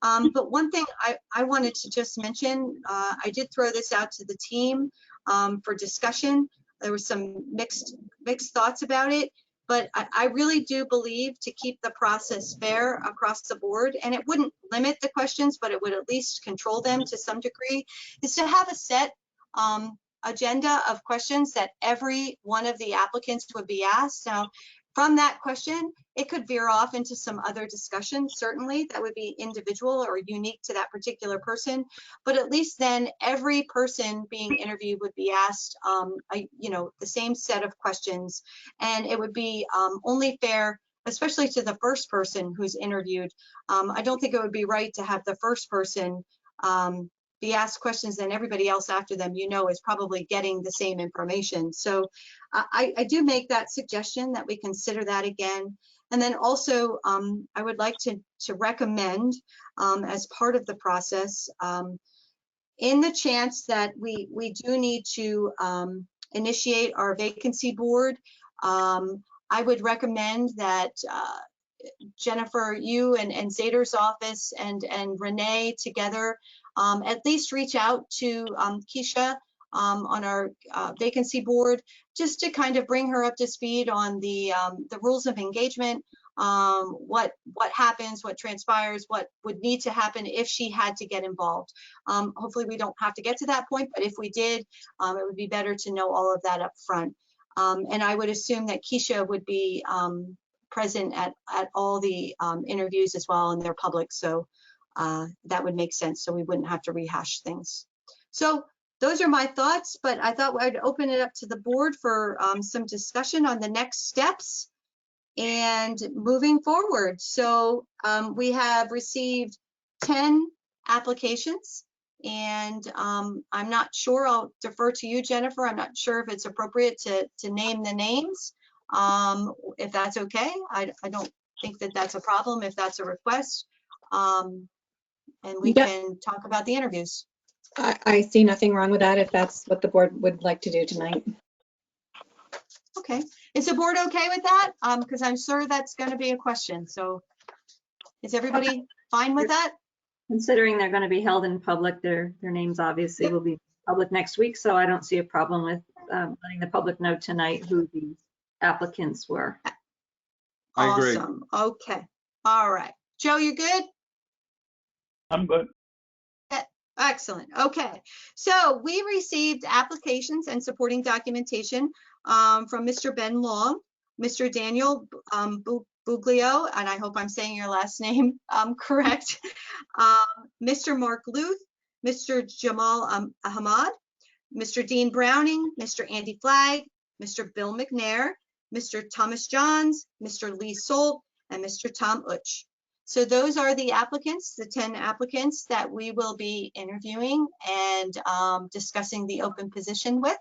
But one thing I wanted to just mention, I did throw this out to the team for discussion. There were some mixed thoughts about it, but I really do believe to keep the process fair across the board, and it wouldn't limit the questions, but it would at least control them to some degree, is to have a set agenda of questions that every one of the applicants would be asked. Now, from that question, it could veer off into some other discussion, certainly, that would be individual or unique to that particular person. But at least then every person being interviewed would be asked, the same set of questions. And it would be only fair, especially to the first person who's interviewed. I don't think it would be right to have the first person be asked questions and everybody else after them, is probably getting the same information. So I do make that suggestion that we consider that again. And then also, I would like to recommend as part of the process, in the chance that we do need to initiate our vacancy board, I would recommend that Jennifer, you and Zader's office and Renee together at least reach out to Keisha on our vacancy board, just to kind of bring her up to speed on the rules of engagement, what happens, what transpires, what would need to happen if she had to get involved. Hopefully we don't have to get to that point, but if we did, it would be better to know all of that up front. And I would assume that Keisha would be present at all the interviews as well, and they're public, so that would make sense, so we wouldn't have to rehash things. So those are my thoughts, but I thought I'd open it up to the board for some discussion on the next steps and moving forward. So we have received 10 applications, and I'm not sure, I'll defer to you, Jennifer. I'm not sure if it's appropriate to name the names. If that's okay, I don't think that that's a problem if that's a request. And we can talk about the interviews. I see nothing wrong with that if that's what the board would like to do tonight. Okay, is the board okay with that? Because I'm sure that's going to be a question. So is everybody fine with that? Considering they're going to be held in public, their names obviously will be public next week, so I don't see a problem with letting the public know tonight who the applicants were. I agree. Awesome. Okay. All right. Joe, you good? I'm good. Excellent. Okay. So we received applications and supporting documentation from Mr. Ben Long, Mr. Daniel Buglio, and I hope I'm saying your last name correct, Mr. Mark Luth, Mr. Jamal Ahmad, Mr. Dean Browning, Mr. Andy Flagg, Mr. Bill McNair, Mr. Thomas Johns, Mr. Lee Solt, and Mr. Tom Utsch. So those are the applicants, the 10 applicants that we will be interviewing and discussing the open position with.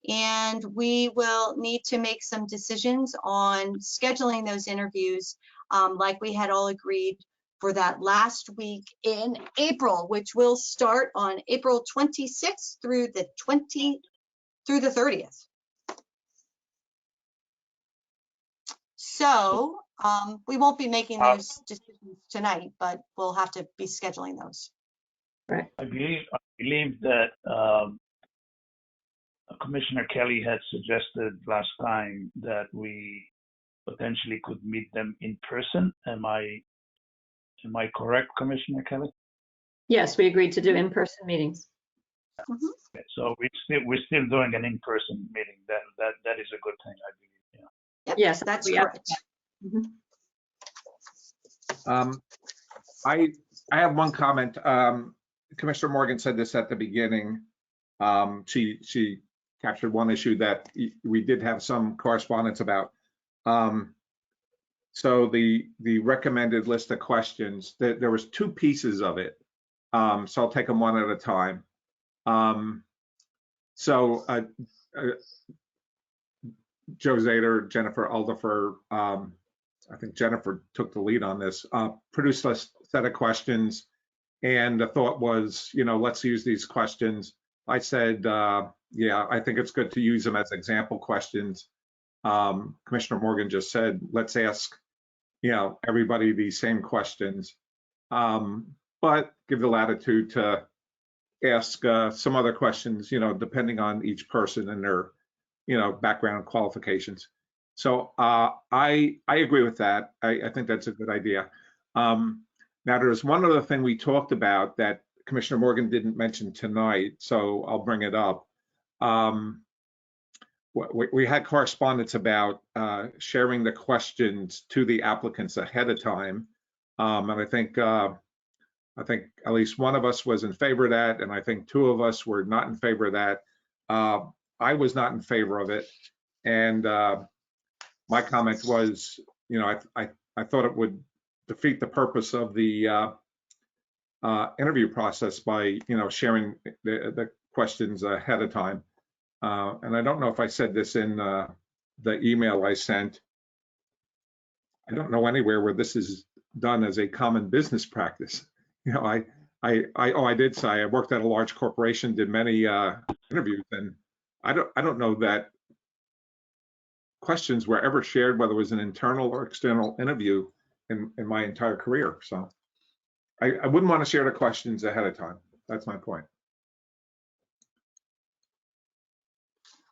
And we will need to make some decisions on scheduling those interviews like we had all agreed for that last week in April, which will start on April 26th through the 30th. So we won't be making those decisions tonight, but we'll have to be scheduling those. Right. I believe that Commissioner Kelly had suggested last time that we potentially could meet them in person. Am I correct, Commissioner Kelly? Yes, we agreed to do in-person meetings. Okay, so we're still doing an in-person meeting. That is a good thing, I believe. Yeah. Yep, yes, that's correct. I have one comment. Commissioner Morgan said this at the beginning. She captured one issue that we did have some correspondence about. So the recommended list of questions, there was two pieces of it. So I'll take them one at a time. Joe Zader, Jennifer Aldifer, I think Jennifer took the lead on this, produced a set of questions. And the thought was, let's use these questions. I said, yeah, I think it's good to use them as example questions. Commissioner Morgan just said, let's ask, everybody these same questions, but give the latitude to ask some other questions, depending on each person and their, background qualifications. So I agree with that. I think that's a good idea. Now, there's one other thing we talked about that Commissioner Morgan didn't mention tonight, so I'll bring it up. We had correspondence about sharing the questions to the applicants ahead of time, and I think at least one of us was in favor of that, and I think two of us were not in favor of that. I was not in favor of it, and my comment was, I thought it would defeat the purpose of the interview process by, sharing the questions ahead of time. And I don't know if I said this in the email I sent. I don't know anywhere where this is done as a common business practice. I did say I worked at a large corporation, did many interviews, and I don't know that questions were ever shared, whether it was an internal or external interview in my entire career. So I wouldn't want to share the questions ahead of time. That's my point.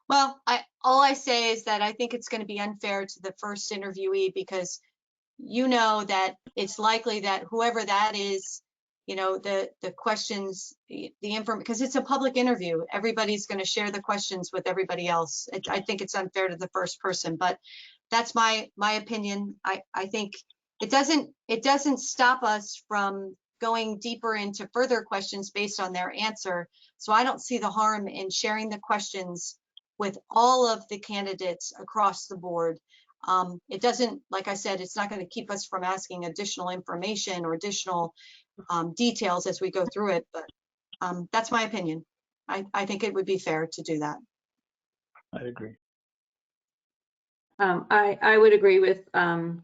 Well, all I say is that I think it's going to be unfair to the first interviewee, because that it's likely that whoever that is, the questions, the information, because it's a public interview, everybody's going to share the questions with everybody else. I think it's unfair to the first person, but that's my opinion. I think it doesn't stop us from going deeper into further questions based on their answer. So I don't see the harm in sharing the questions with all of the candidates across the board. It doesn't, like I said, it's not going to keep us from asking additional information or additional details as we go through it, but that's my opinion. I think it would be fair to do that. I agree. I would agree with Commissioner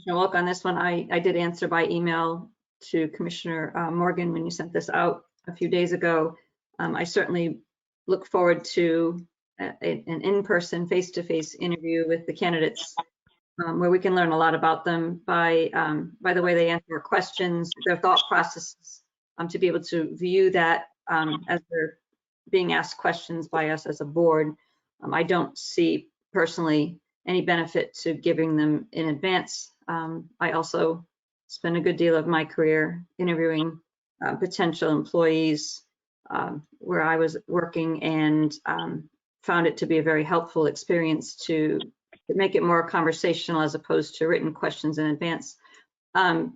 Wilk on this one. I did answer by email to Commissioner Morgan when you sent this out a few days ago. I certainly look forward to an in-person, face-to-face interview with the candidates, where we can learn a lot about them by the way they answer questions, their thought processes, to be able to view that as they're being asked questions by us as a board. I don't see personally any benefit to giving them in advance. I also spent a good deal of my career interviewing potential employees where I was working, and found it to be a very helpful experience to make it more conversational as opposed to written questions in advance. To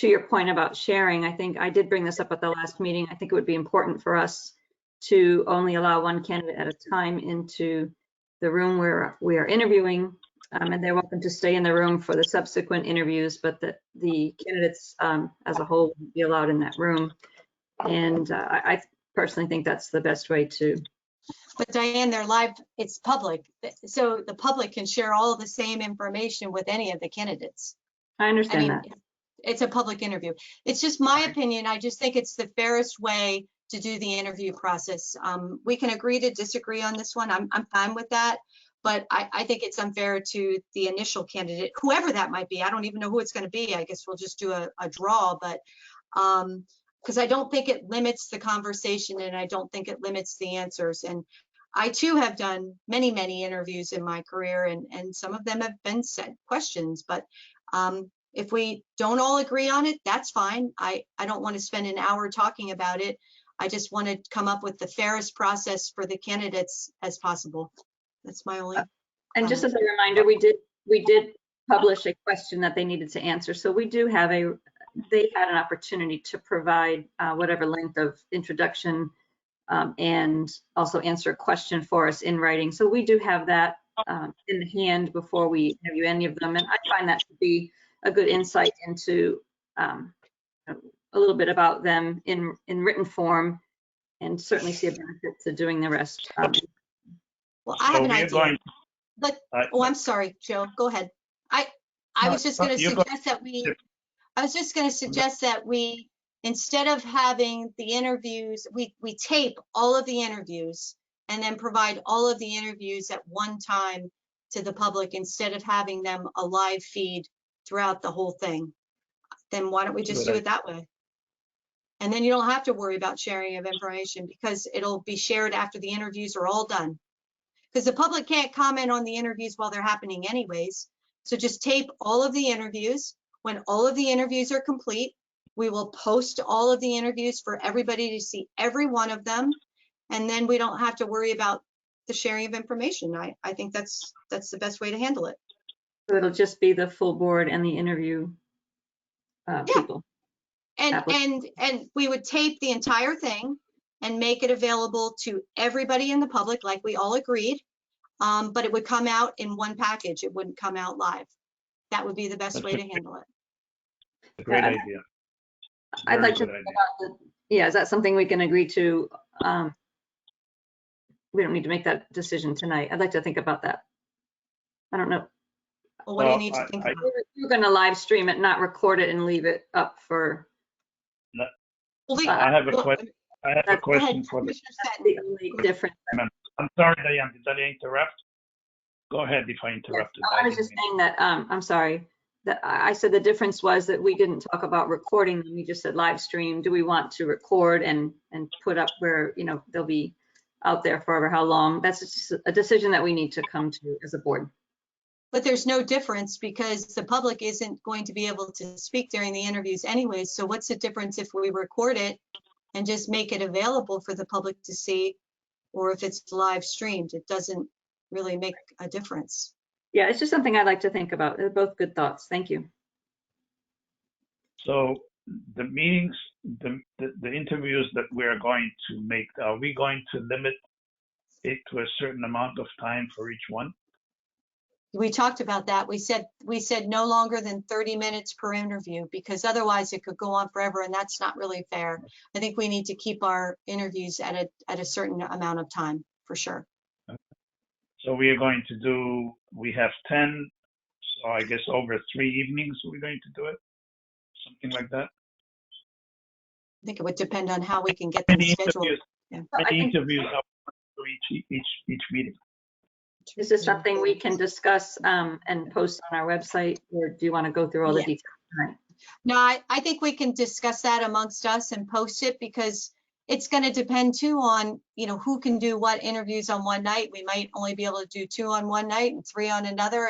your point about sharing, I think I did bring this up at the last meeting. I think it would be important for us to only allow one candidate at a time into the room where we are interviewing, and they're welcome to stay in the room for the subsequent interviews, but the candidates as a whole would be allowed in that room. And I personally think that's the best way to. But Diane, they're live, it's public, so the public can share all the same information with any of the candidates. I understand that. It's a public interview. It's just my opinion. I just think it's the fairest way to do the interview process. We can agree to disagree on this one. I'm fine with that. But I think it's unfair to the initial candidate, whoever that might be. I don't even know who it's going to be. I guess we'll just do a draw. But because I don't think it limits the conversation, and I don't think it limits the answers. And I too have done many, many interviews in my career, and some of them have been set questions. But if we don't all agree on it, that's fine. I don't want to spend an hour talking about it. I just want to come up with the fairest process for the candidates as possible. That's my only. And just as a reminder, we did publish a question that they needed to answer. So we do have a they had an opportunity to provide whatever length of introduction and also answer a question for us in writing. So we do have that in hand before we interview any of them. And I find that to be a good insight into a little bit about them in written form, and certainly see a benefit to doing the rest. Well, I have an idea. Going, but oh, I'm sorry, Joe. Go ahead. I was just going to suggest that we, instead of having the interviews, we tape all of the interviews and then provide all of the interviews at one time to the public instead of having them a live feed throughout the whole thing. Then why don't we just do it that way? And then you don't have to worry about sharing of information because it'll be shared after the interviews are all done. Because the public can't comment on the interviews while they're happening anyways. So just tape all of the interviews. When all of the interviews are complete, we will post all of the interviews for everybody to see every one of them. And then we don't have to worry about the sharing of information. I think that's the best way to handle it. So it'll just be the full board and the interview people. And we would tape the entire thing and make it available to everybody in the public like we all agreed. But it would come out in one package. It wouldn't come out live. That would be the best way to handle it. Great idea. I'd like to think about is that something we can agree to? We don't need to make that decision tonight. I'd like to think about that. I don't know. Well, what do you need to think about? We're going to live stream it, not record it and leave it up for. I have a question. I have a question for the only difference. I'm sorry, Diane. Did I interrupt? Go ahead if I interrupted. Yes, I was just saying that. I'm sorry. That I said the difference was that we didn't talk about recording them. We just said live stream. Do we want to record and put up where they'll be out there forever? How long? That's just a decision that we need to come to as a board. But there's no difference because the public isn't going to be able to speak during the interviews anyways. So what's the difference if we record it and just make it available for the public to see, or if it's live streamed? It doesn't really make a difference. Yeah, it's just something I'd like to think about. They're both good thoughts. Thank you. So the meetings, the interviews that we're going to make, are we going to limit it to a certain amount of time for each one? We talked about that. We said no longer than 30 minutes per interview because otherwise it could go on forever and that's not really fair. I think we need to keep our interviews at a certain amount of time for sure. So we are going to do, we have 10, so I guess over 3 evenings we're going to do it, something like that. I think it would depend on how we can get them scheduled. Many interviews for each meeting. Is this something we can discuss and post on our website, or do you want to go through all the details tonight? No, I think we can discuss that amongst us and post it because it's going to depend too on, who can do what interviews on one night. We might only be able to do 2 on one night and 3 on another,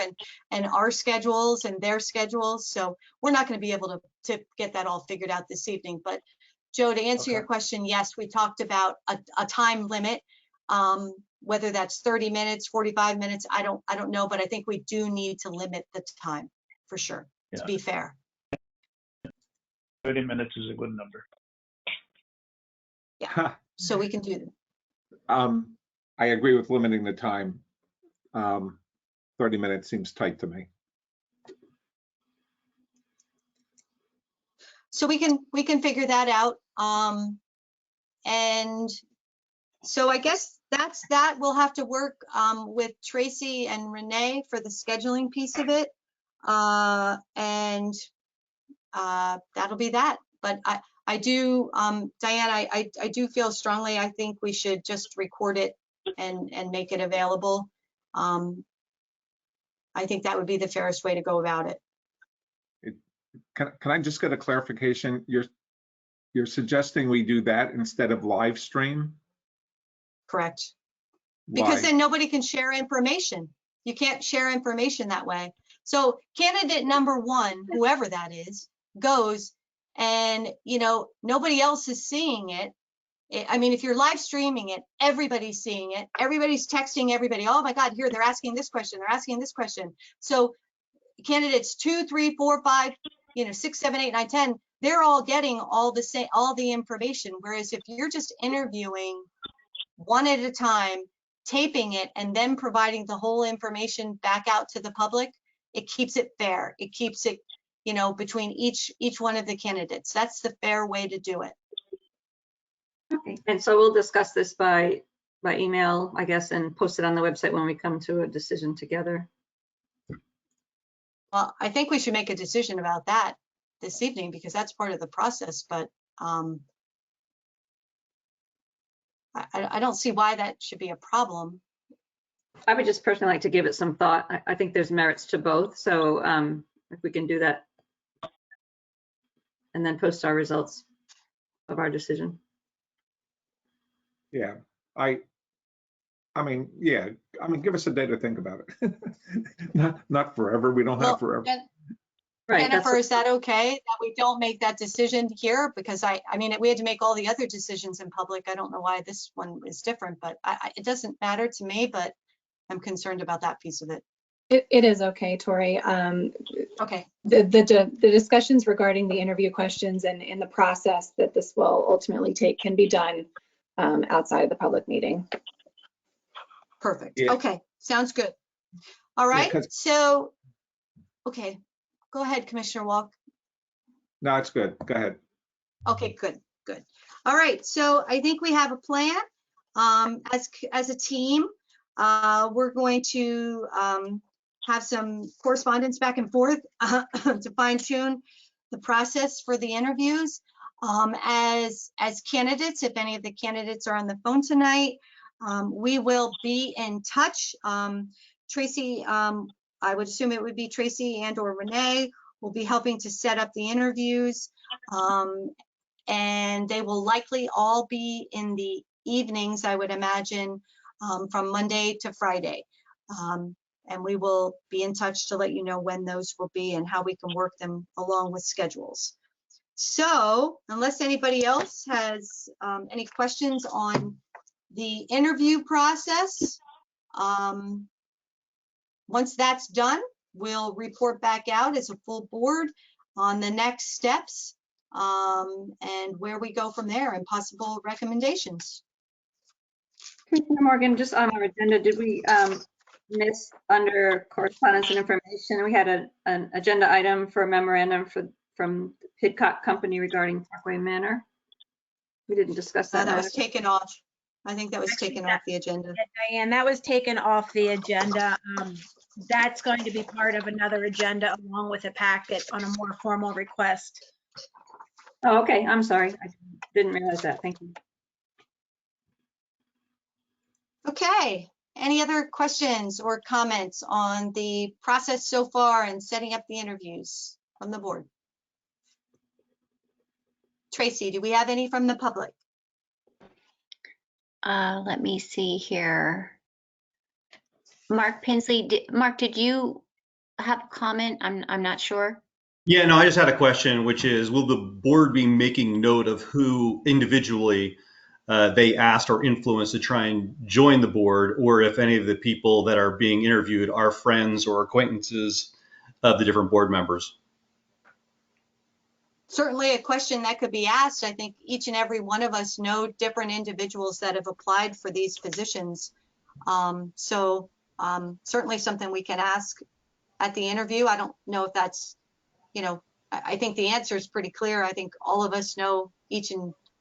and our schedules and their schedules. So we're not going to be able to get that all figured out this evening. But Joe, to answer your question, yes, we talked about a time limit. Whether that's 30 minutes, 45 minutes, I don't know, but I think we do need to limit the time for sure, to be fair. 30 minutes is a good number. Yeah, so we can do that. I agree with limiting the time. 30 minutes seems tight to me. So we can figure that out. And so I guess that's that. We'll have to work with Tracy and Renee for the scheduling piece of it. And that'll be that. But I do, Diane, I do feel strongly, I think we should just record it and make it available. I think that would be the fairest way to go about it. Can I just get a clarification? You're suggesting we do that instead of live stream? Correct. Why? Because then nobody can share information. You can't share information that way. So candidate number 1, whoever that is, goes and, nobody else is seeing it. I mean, if you're live streaming it, everybody's seeing it. Everybody's texting everybody. Oh my God, here, they're asking this question. They're asking this question. So candidates 2, 3, 4, 5, 6, 7, 8, 9, 10, they're all getting all the information. Whereas if you're just interviewing one at a time, taping it, and then providing the whole information back out to the public, it keeps it fair. It keeps it, between each one of the candidates. That's the fair way to do it. Okay, and so we'll discuss this by email, I guess, and post it on the website when we come to a decision together. Well, I think we should make a decision about that this evening because that's part of the process, but I don't see why that should be a problem. I would just personally like to give it some thought. I think there's merits to both. So if we can do that and then post our results of our decision. Yeah, I mean, give us a day to think about it. not forever. We don't have forever. Right. Jennifer, is that okay that we don't make that decision here? Because I mean, we had to make all the other decisions in public. I don't know why this one is different, but it doesn't matter to me, but I'm concerned about that piece of it. It is okay, Tori. Okay. The discussions regarding the interview questions and in the process that this will ultimately take can be done outside of the public meeting. Perfect. Yeah. Okay, sounds good. All right, Yeah, so, okay, go ahead, Commissioner Walk. No, it's good. Go ahead. Okay, good. All right, so I think we have a plan. As a team, we're going to have some correspondence back and forth to fine tune the process for the interviews. As candidates, if any of the candidates are on the phone tonight, we will be in touch. Tracy, I would assume it would be Tracy and or Renee will be helping to set up the interviews. And they will likely all be in the evenings, I would imagine, from Monday to Friday. And we will be in touch to let you know when those will be and how we can work them along with schedules. So unless anybody else has any questions on the interview process, once that's done, we'll report back out as a full board on the next steps and where we go from there and possible recommendations. Commissioner Morgan, just on our agenda, did we miss under correspondence and information? We had an agenda item for a memorandum from Pidcock Company regarding Parkway Manor. We didn't discuss that. That was taken off. I think that was taken off the agenda. Diane, that was taken off the agenda. That's going to be part of another agenda along with a packet on a more formal request. Oh, okay. I'm sorry. I didn't realize that. Thank you. Okay. Any other questions or comments on the process so far and setting up the interviews from the board? Tracy, do we have any from the public? Let me see here. Mark Pinsley, Mark, did you have a comment? I'm not sure. Yeah, no, I just had a question, which is, will the board be making note of who individually they asked or influenced to try and join the board, or if any of the people that are being interviewed are friends or acquaintances of the different board members? Certainly a question that could be asked. I think each and every one of us know different individuals that have applied for these positions. Certainly something we can ask at the interview. I don't know if that's, I think the answer is pretty clear. I think all of us know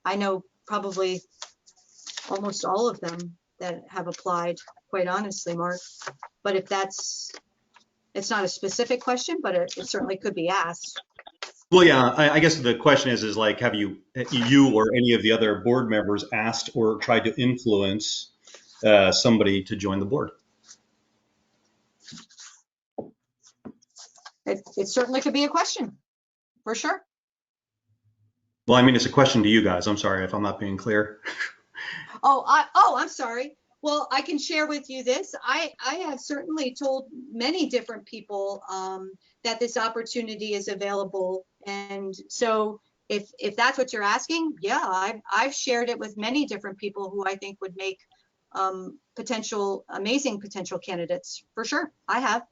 I know probably almost all of them that have applied, quite honestly, Mark. But if it's not a specific question, but it certainly could be asked. Well, yeah, I guess the question is like, have you or any of the other board members asked or tried to influence somebody to join the board? It certainly could be a question, for sure. Well, I mean, it's a question to you guys. I'm sorry if I'm not being clear. I'm sorry. Well, I can share with you this. I have certainly told many different people that this opportunity is available. And so if that's what you're asking, yeah, I've shared it with many different people who I think would make amazing potential candidates. For sure, I have.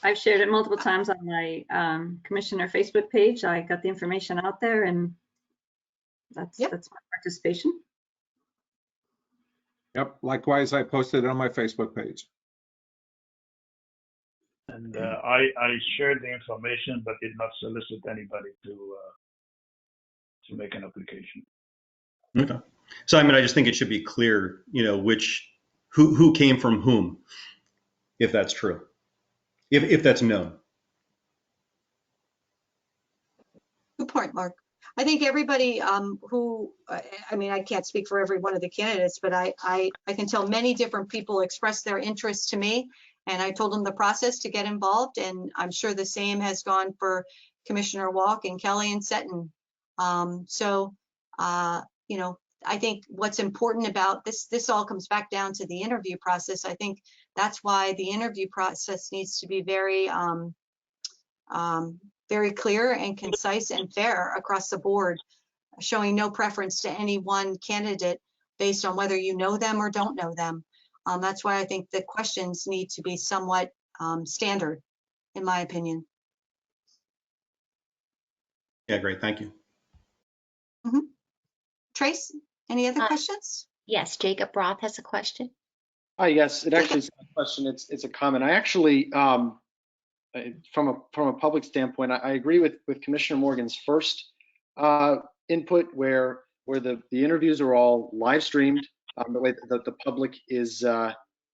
I've shared it multiple times on my commissioner Facebook page. I got the information out there, and that's my participation. Yep, likewise, I posted it on my Facebook page. And I shared the information, but did not solicit anybody to make an application. Okay. So I mean, I just think it should be clear, you know, who came from whom, if that's true, if that's known. Good point, Mark. I think everybody who, I mean, I can't speak for every one of the candidates, but I can tell many different people expressed their interest to me, and I told them the process to get involved, and I'm sure the same has gone for Commissioner Walk and Kelly and Seton. You know, I think what's important about this all comes back down to the interview process. I think that's why the interview process needs to be very very clear and concise and fair across the board, showing no preference to any one candidate based on whether you know them or don't know them. That's why I think the questions need to be somewhat standard, in my opinion. Yeah, great. Thank you. Mm-hmm. Trace, any other questions? Yes, Jacob Roth has a question. Yes, it actually is a question. It's a comment. I actually, from a public standpoint, I agree with Commissioner Morgan's first input, where the interviews are all live streamed, the way that the public is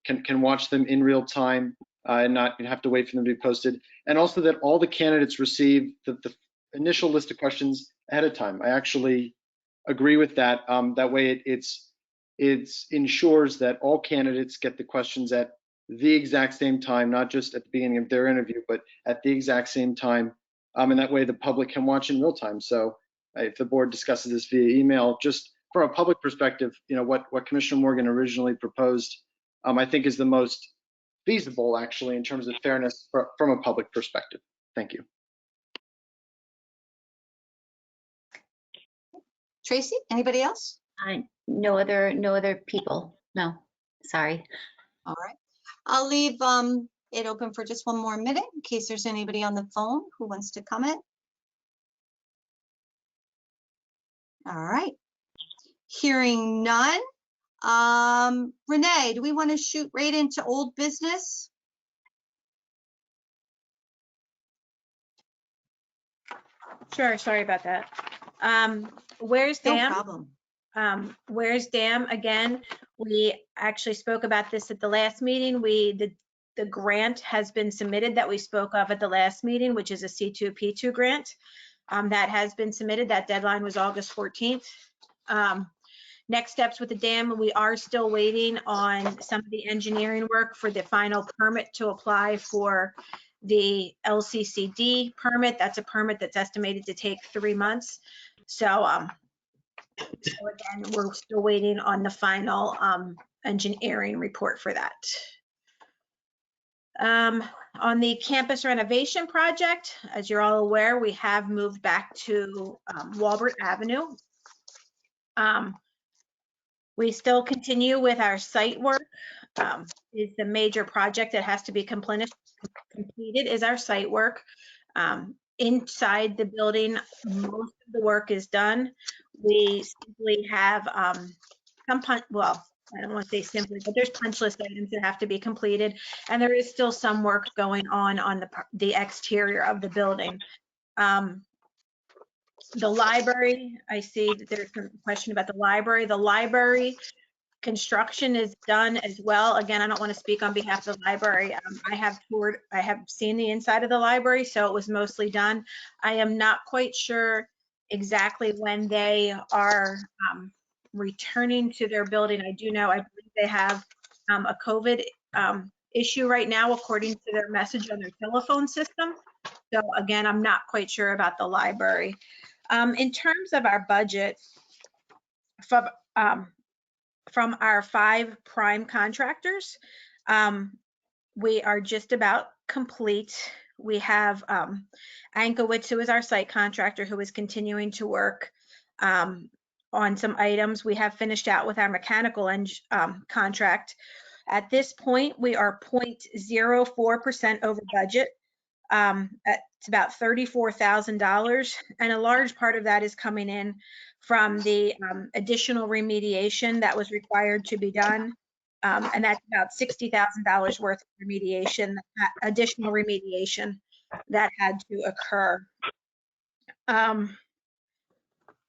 can watch them in real time and not have to wait for them to be posted, and also that all the candidates receive the initial list of questions ahead of time. I actually agree with that. That way, it ensures that all candidates get the questions at the exact same time, not just at the beginning of their interview, but at the exact same time. And that way the public can watch in real time. So if the board discusses this via email, just from a public perspective, you know, what Commissioner Morgan originally proposed, I think is the most feasible, actually, in terms of fairness from a public perspective. Thank you. Tracy, anybody else? No other people. No, sorry. All right. I'll leave it open for just one more minute in case there's anybody on the phone who wants to comment. All right. Hearing none. Renee, do we want to shoot right into old business? Sure, sorry about that. Where's No Dan? problem. Where's Dan? Again, we actually spoke about this at the last meeting. The grant has been submitted that we spoke of at the last meeting, which is a C2P2 grant. That has been submitted. That deadline was August 14th. Next steps with the dam, we are still waiting on some of the engineering work for the final permit to apply for the LCCD permit. That's a permit that's estimated to take 3 months. So again, we're still waiting on the final engineering report for that. On the campus renovation project, as you're all aware, we have moved back to Walbert Avenue. We still continue with our site work. Is the major project that has to be completed is our site work. Inside the building, most of the work is done. We simply have well, I don't want to say simply, but there's punch list items that have to be completed, and there is still some work going on the exterior of the building. The library, I see that there's a question about the library. The library construction is done as well. Again, I don't want to speak on behalf of the library. I have seen the inside of the library, so it was mostly done. I am not quite sure exactly when they are returning to their building. I do know, I believe they have a COVID issue right now, according to their message on their telephone system. So again, I'm not quite sure about the library. In terms of our budget, from our 5 prime contractors, we are just about complete. We have Ankowitz, who is our site contractor, who is continuing to work on some items. We have finished out with our mechanical contract. At this point, we are 0.04% over budget. It's about $34,000, and a large part of that is coming in from the additional remediation that was required to be done. And that's about $60,000 worth of remediation, additional remediation that had to occur.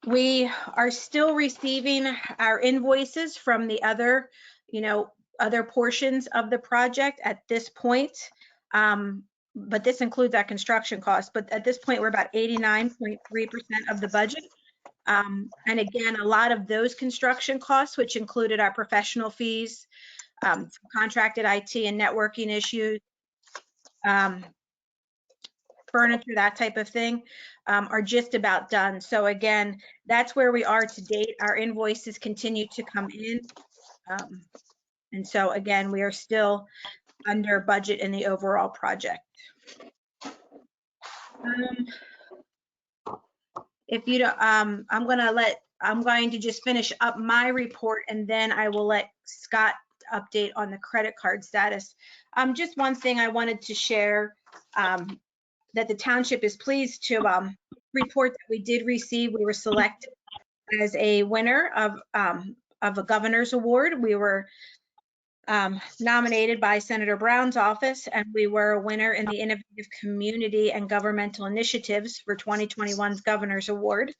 We are still receiving our invoices from the other, other portions of the project at this point. But this includes our construction costs. But at this point, we're about 89.3% of the budget. And again, a lot of those construction costs, which included our professional fees, contracted IT and networking issues, furniture, that type of thing, are just about done. So again, that's where we are to date. Our invoices continue to come in. And so again, we are still under budget in the overall project. If you don't, I'm going to just finish up my report, and then I will let Scott update on the credit card status. Just one thing I wanted to share, that the township is pleased to report that we did receive. We were selected as a winner of a governor's award. We were nominated by Senator Brown's office, and we were a winner in the Innovative Community and Governmental Initiatives for 2021's Governor's Award.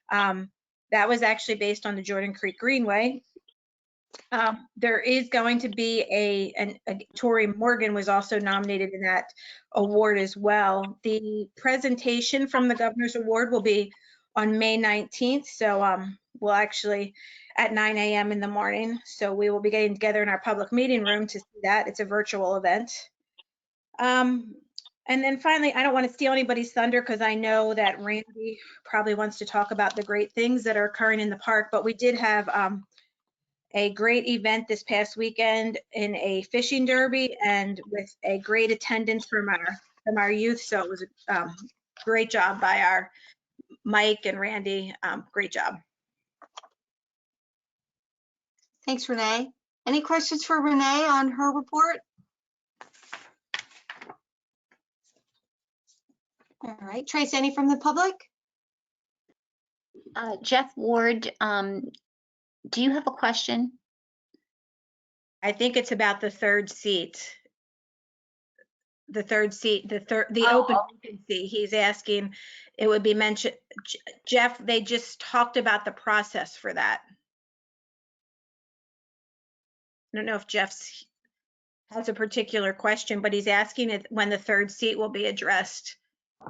That was actually based on the Jordan Creek Greenway. There is going to be Tori Morgan was also nominated in that award as well. The presentation from the Governor's Award will be on May 19th. So we'll actually at 9 a.m. in the morning. So we will be getting together in our public meeting room to see that. It's a virtual event. And then finally, I don't want to steal anybody's thunder because I know that Randy probably wants to talk about the great things that are occurring in the park, but we did have a great event this past weekend in a fishing derby and with a great attendance from our youth. So it was a great job by our Mike and Randy. Great job. Thanks, Renee. Any questions for Renee on her report? All right, Trace, any from the public? Jeff Ward, do you have a question? I think it's about the third seat. The Oh, open vacancy. He's asking, it would be mentioned. Jeff, they just talked about the process for that. I don't know if Jeff has a particular question, but he's asking when the third seat will be addressed.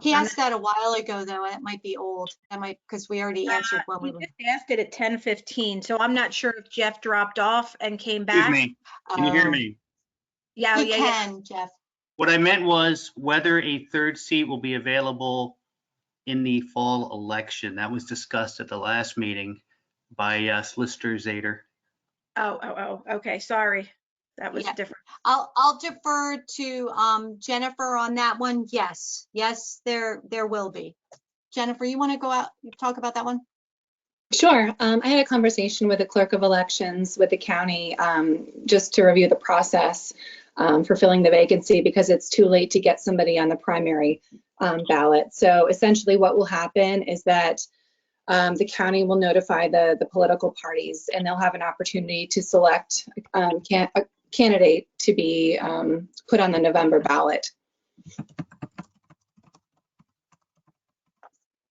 He asked that a while ago, though, and it might be old. That might, because we already answered when we just asked it at 10:15, so I'm not sure if Jeff dropped off and came back. Excuse me. Can you hear me? Yeah, we can, Jeff. What I meant was whether a third seat will be available in the fall election. That was discussed at the last meeting by Solicitor Zader. Oh, okay. Sorry. That was different. I'll defer to Jennifer on that one. Yes, there will be. Jennifer, you want to go out and talk about that one? Sure. I had a conversation with the clerk of elections with the county just to review the process for filling the vacancy because it's too late to get somebody on the primary ballot. So essentially what will happen is that the county will notify the political parties and they'll have an opportunity to select a candidate to be put on the November ballot.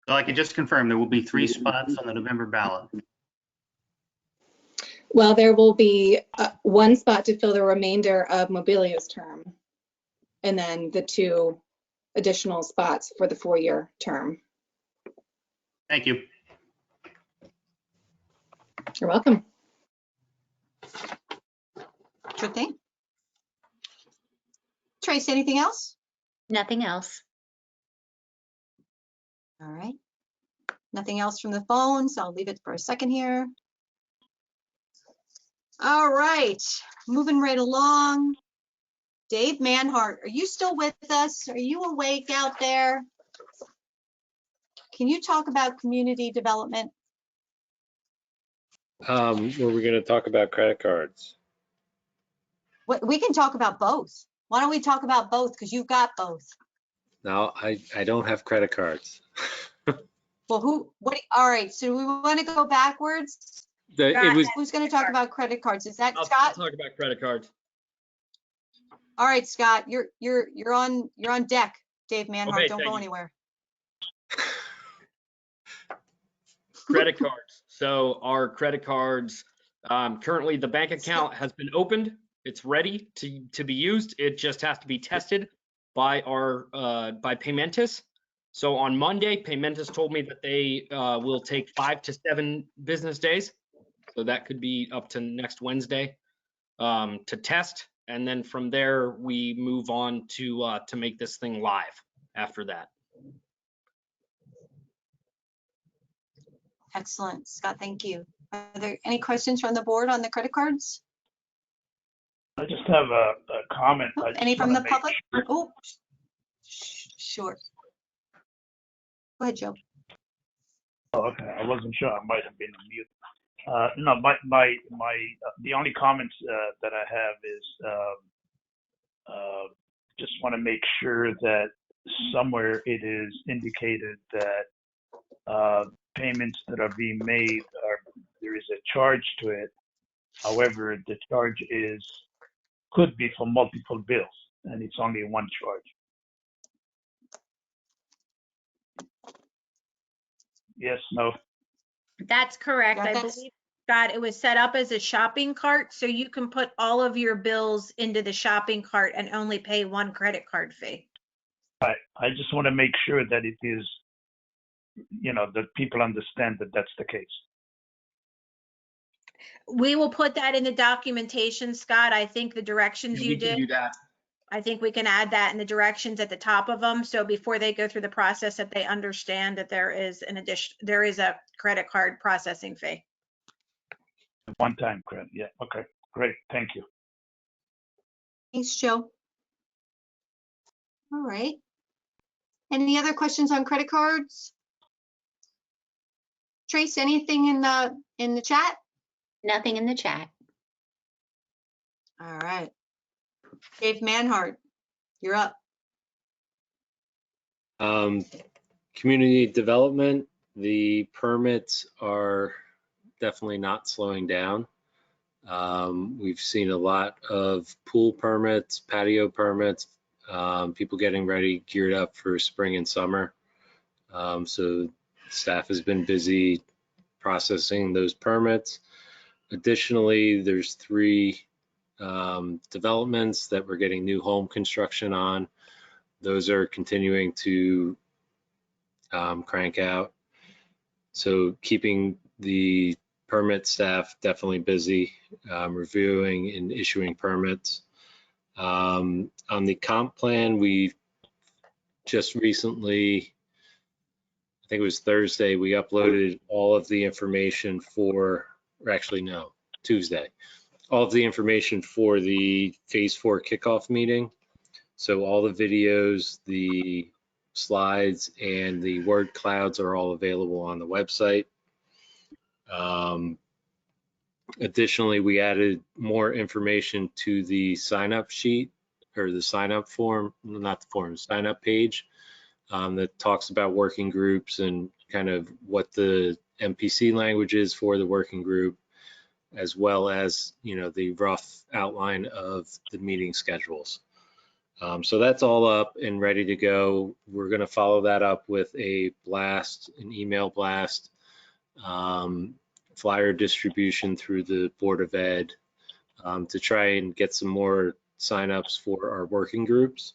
So I can just confirm there will be 3 spots on the November ballot. Well, there will be 1 spot to fill the remainder of Mobilio's term, and then the 2 additional spots for the 4-year term. Thank you. You're welcome. Sure thing. Trace, anything else? Nothing else. All right. Nothing else from the phone, so I'll leave it for a second here. All right, moving right along. Dave Manhart, are you still with us? Are you awake out there? Can you talk about community development? Were we going to talk about credit cards? We can talk about both. Why don't we talk about both? Because you've got both. No, I don't have credit cards. Well, all right, so we want to go backwards. Who's going to talk about credit cards? Is that I'll Scott? talk about credit cards. All right, Scott, you're on deck. Dave Manhart, Okay, don't go thank you. anywhere. Credit cards. So our credit cards, currently the bank account has been opened. It's ready to be used. It just has to be tested by by Paymentus. So on Monday, Paymentus told me that they will take 5 to 7 business days. So that could be up to next Wednesday to test. And then from there, we move on to make this thing live after that. Excellent, Scott, thank you. Are there any questions from the board on the credit cards? I just have a comment. Any from the public? Oh, sure. Go ahead, Joe. Oh, okay. I wasn't sure. I might have been on mute. No, the only comments that I have is just want to make sure that somewhere it is indicated that payments that are being made there is a charge to it. However, the charge could be for multiple bills, and it's only one charge. Yes, no. That's correct. Yeah, I believe, Scott, it was set up as a shopping cart, so you can put all of your bills into the shopping cart and only pay one credit card fee. I just want to make sure that it is, that people understand that that's the case. We will put that in the documentation, Scott. I think the directions you did. Do that. I think we can add that in the directions at the top of them. So before they go through the process, that they understand that there is a credit card processing fee. One-time credit. Yeah. Okay. Great. Thank you. Thanks, Joe. All right. Any other questions on credit cards? Trace, anything in the chat? Nothing in the chat. All right. Dave Manhart, you're up. Community development, the permits are definitely not slowing down. We've seen a lot of pool permits, patio permits, people getting ready, geared up for spring and summer. So staff has been busy processing those permits. Additionally, there's 3 developments that we're getting new home construction on. Those are continuing to crank out. So keeping the permit staff definitely busy, reviewing and issuing permits. On the comp plan, we just recently, I think it was Thursday, we uploaded all of the information Tuesday, all of the information for the phase 4 kickoff meeting. So all the videos, the slides, and the word clouds are all available on the website. Additionally, we added more information to the sign-up sheet, or the sign-up form, not the form, sign-up page, that talks about working groups and kind of what the MPC language is for the working group, as well as, the rough outline of the meeting schedules. So that's all up and ready to go. We're going to follow that up with an email blast, flyer distribution through the Board of Ed, to try and get some more signups for our working groups.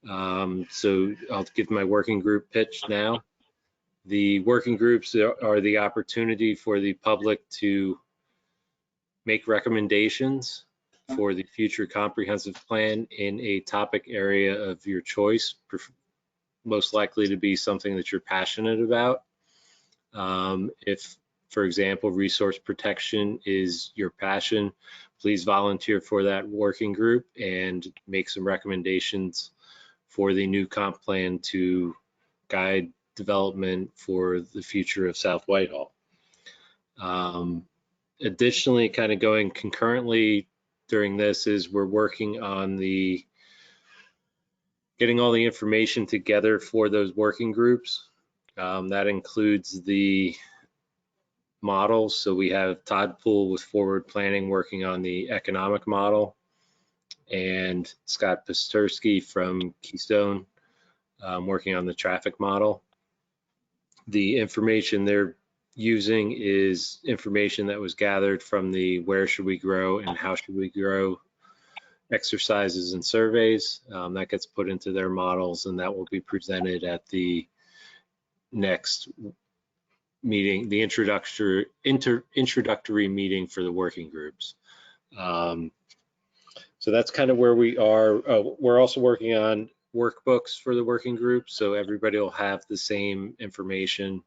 So I'll give my working group pitch now. The working groups are the opportunity for the public to make recommendations for the future comprehensive plan in a topic area of your choice, most likely to be something that you're passionate about. If, for example, resource protection is your passion, please volunteer for that working group and make some recommendations for the new comp plan to guide development for the future of South Whitehall. Additionally, kind of going concurrently during this is we're working on getting all the information together for those working groups. That includes the models. So we have Todd Poole with Forward Planning working on the economic model, and Scott Pastersky from Keystone working on the traffic model. The information they're using is information that was gathered from the Where Should We Grow and How Should We Grow exercises and surveys. That gets put into their models, and that will be presented at the next meeting, the introductory meeting for the working groups. So that's kind of where we are. We're also working on workbooks for the working group, so everybody will have the same information,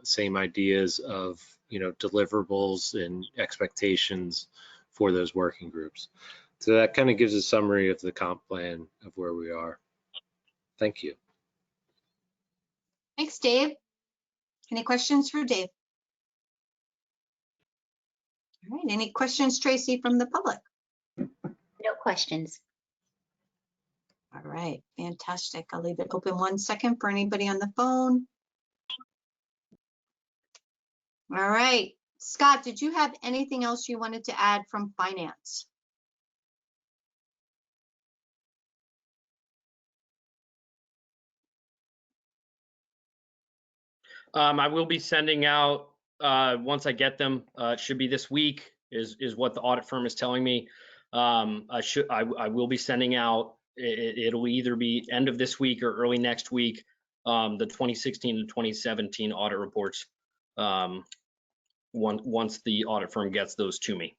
same ideas of, you know, deliverables and expectations for those working groups. So that kind of gives a summary of the comp plan of where we are. Thank you. Thanks, Dave. Any questions for Dave? All right, any questions, Tracy, from the public? No questions. All right, fantastic. I'll leave it open 1 second for anybody on the phone. All right, Scott, did you have anything else you wanted to add from finance? I will be sending out, once I get them, it should be this week is what the audit firm is telling me. I will be sending out, it'll either be end of this week or early next week, the 2016 and 2017 audit reports, once the audit firm gets those to me.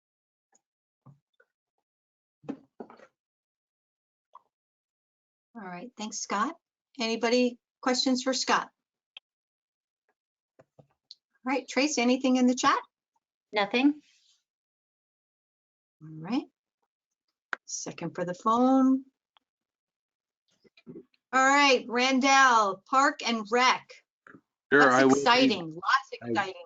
All right, thanks, Scott. Anybody questions for Scott? All right, Trace, anything in the chat? Nothing. All right. Second for the phone. All right, Randall, Park and Rec. Sure, That's exciting, lots exciting.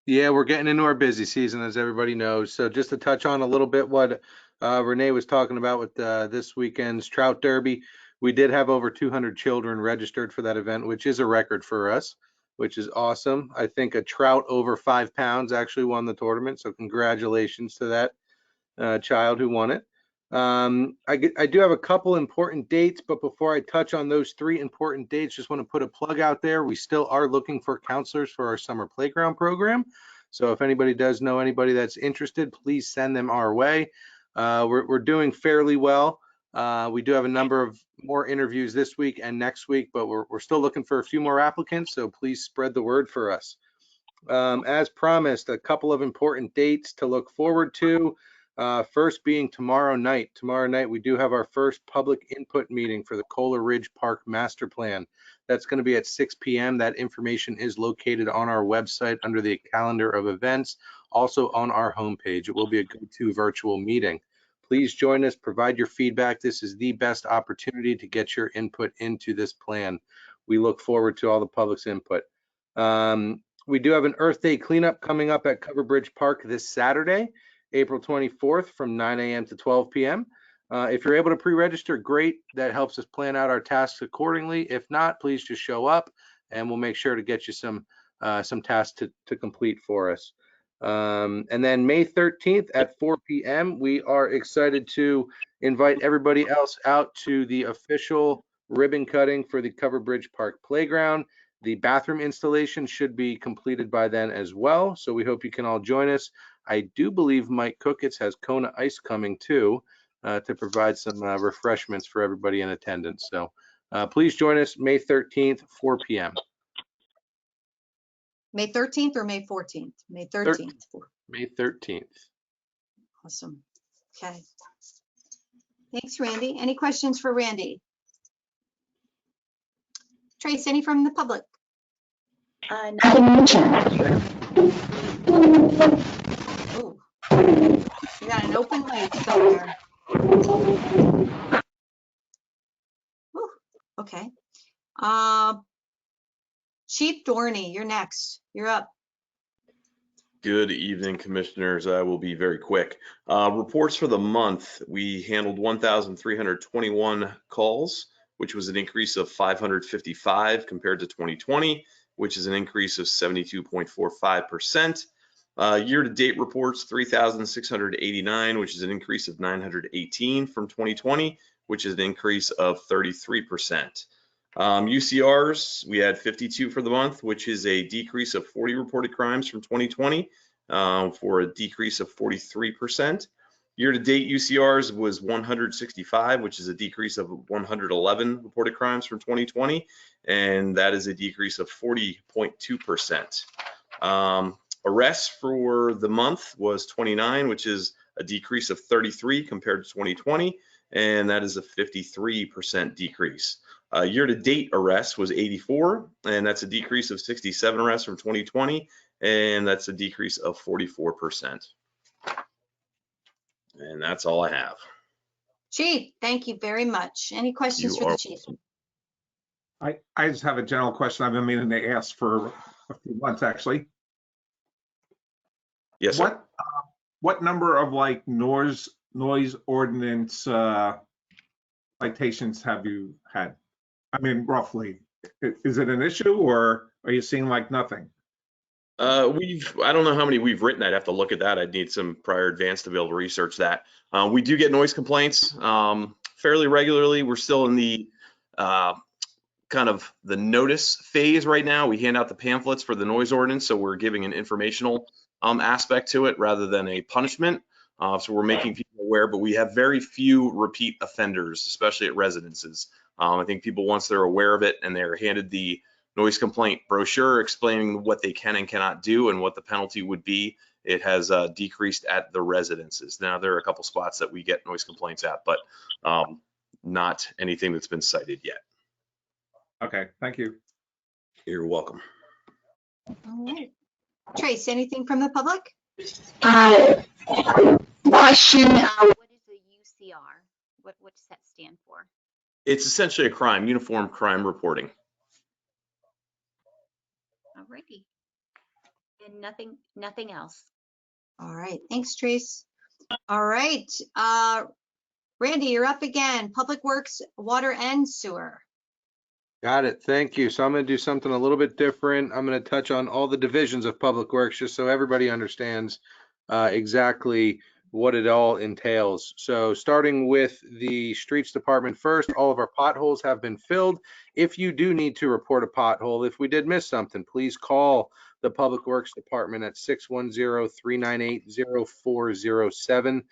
Yeah, we're getting into our busy season, as everybody knows. So just to touch on a little bit what Renee was talking about with this weekend's Trout Derby, we did have over 200 children registered for that event, which is a record for us, which is awesome. I think a trout over 5 pounds actually won the tournament, so congratulations to that child who won it. I do have a couple important dates, but before I touch on those 3 important dates, just want to put a plug out there. We still are looking for counselors for our summer playground program. So if anybody does know anybody that's interested, please send them our way. We're doing fairly well. We do have a number of more interviews this week and next week, but we're still looking for a few more applicants, so please spread the word for us. As promised, a couple of important dates to look forward to. First being tomorrow night. Tomorrow night, we do have our first public input meeting for the Kohler Ridge Park Master Plan. That's going to be at 6 p.m. That information is located on our website under the calendar of events, also on our homepage. It will be a go-to virtual meeting. Please join us, provide your feedback. This is the best opportunity to get your input into this plan. We look forward to all the public's input. We do have an Earth Day cleanup coming up at Cover Bridge Park this Saturday, April 24th from 9 a.m. to 12 p.m. If you're able to pre-register, great. That helps us plan out our tasks accordingly. If not, please just show up and we'll make sure to get you some tasks to complete for us. And then May 13th at 4 p.m., we are excited to invite everybody else out to the official ribbon cutting for the Cover Bridge Park Playground. The bathroom installation should be completed by then as well, so we hope you can all join us. I do believe Mike Cookitz has Kona Ice coming too to provide some refreshments for everybody in attendance. So please join us May 13th, 4 p.m. May 13th or May 14th? May 13th. May 13th. Awesome. Okay. Thanks, Randy. Any questions for Randy? Trace, any from the public? Nothing in the chat. Oh, you got an open mic somewhere. Ooh, okay. Chief Dorney, you're next. You're up. Good evening, commissioners. I will be very quick. Reports for the month, we handled 1,321 calls, which was an increase of 555 compared to 2020, which is an increase of 72.45%. Year-to-date reports, 3,689, which is an increase of 918 from 2020, which is an increase of 33%. UCRs, we had 52 for the month, which is a decrease of 40 reported crimes from 2020 for a decrease of 43%. Year-to-date UCRs was 165, which is a decrease of 111 reported crimes from 2020, and that is a decrease of 40.2%. Arrests for the month was 29, which is a decrease of 33 compared to 2020, and that is a 53% decrease. Year-to-date arrests was 84, and that's a decrease of 67 arrests from 2020, and that's a decrease of 44%. And that's all I have. Chief, thank you very much. Any questions for the chief? I just have a general question I've been meaning to ask for a few months, actually. Yes, sir. What number of like noise ordinance citations have you had? I mean, roughly, is it an issue or are you seeing like nothing? I don't know how many we've written. I'd have to look at that. I'd need some prior advance to be able to research that. We do get noise complaints fairly regularly. We're still in the kind of the notice phase right now. We hand out the pamphlets for the noise ordinance, so we're giving an informational aspect to it rather than a punishment. So we're making people aware, but we have very few repeat offenders, especially at residences. I think people, once they're aware of it and they're handed the noise complaint brochure explaining what they can and cannot do and what the penalty would be, it has decreased at the residences. Now, there are a couple spots that we get noise complaints at, but not anything that's been cited yet. Okay, thank you. You're welcome. All right. Trace, anything from the public? Question, what is a UCR? What does that stand for? It's essentially a crime, uniform crime reporting. Alrighty. And nothing else. All right, thanks, Trace. All right, Randy, you're up again. Public Works, Water and Sewer. Got it. Thank you. So I'm going to do something a little bit different. I'm going to touch on all the divisions of Public Works just so everybody understands exactly what it all entails. So starting with the Streets Department first, all of our potholes have been filled. If you do need to report a pothole, if we did miss something, please call the Public Works Department at 610-398-0407.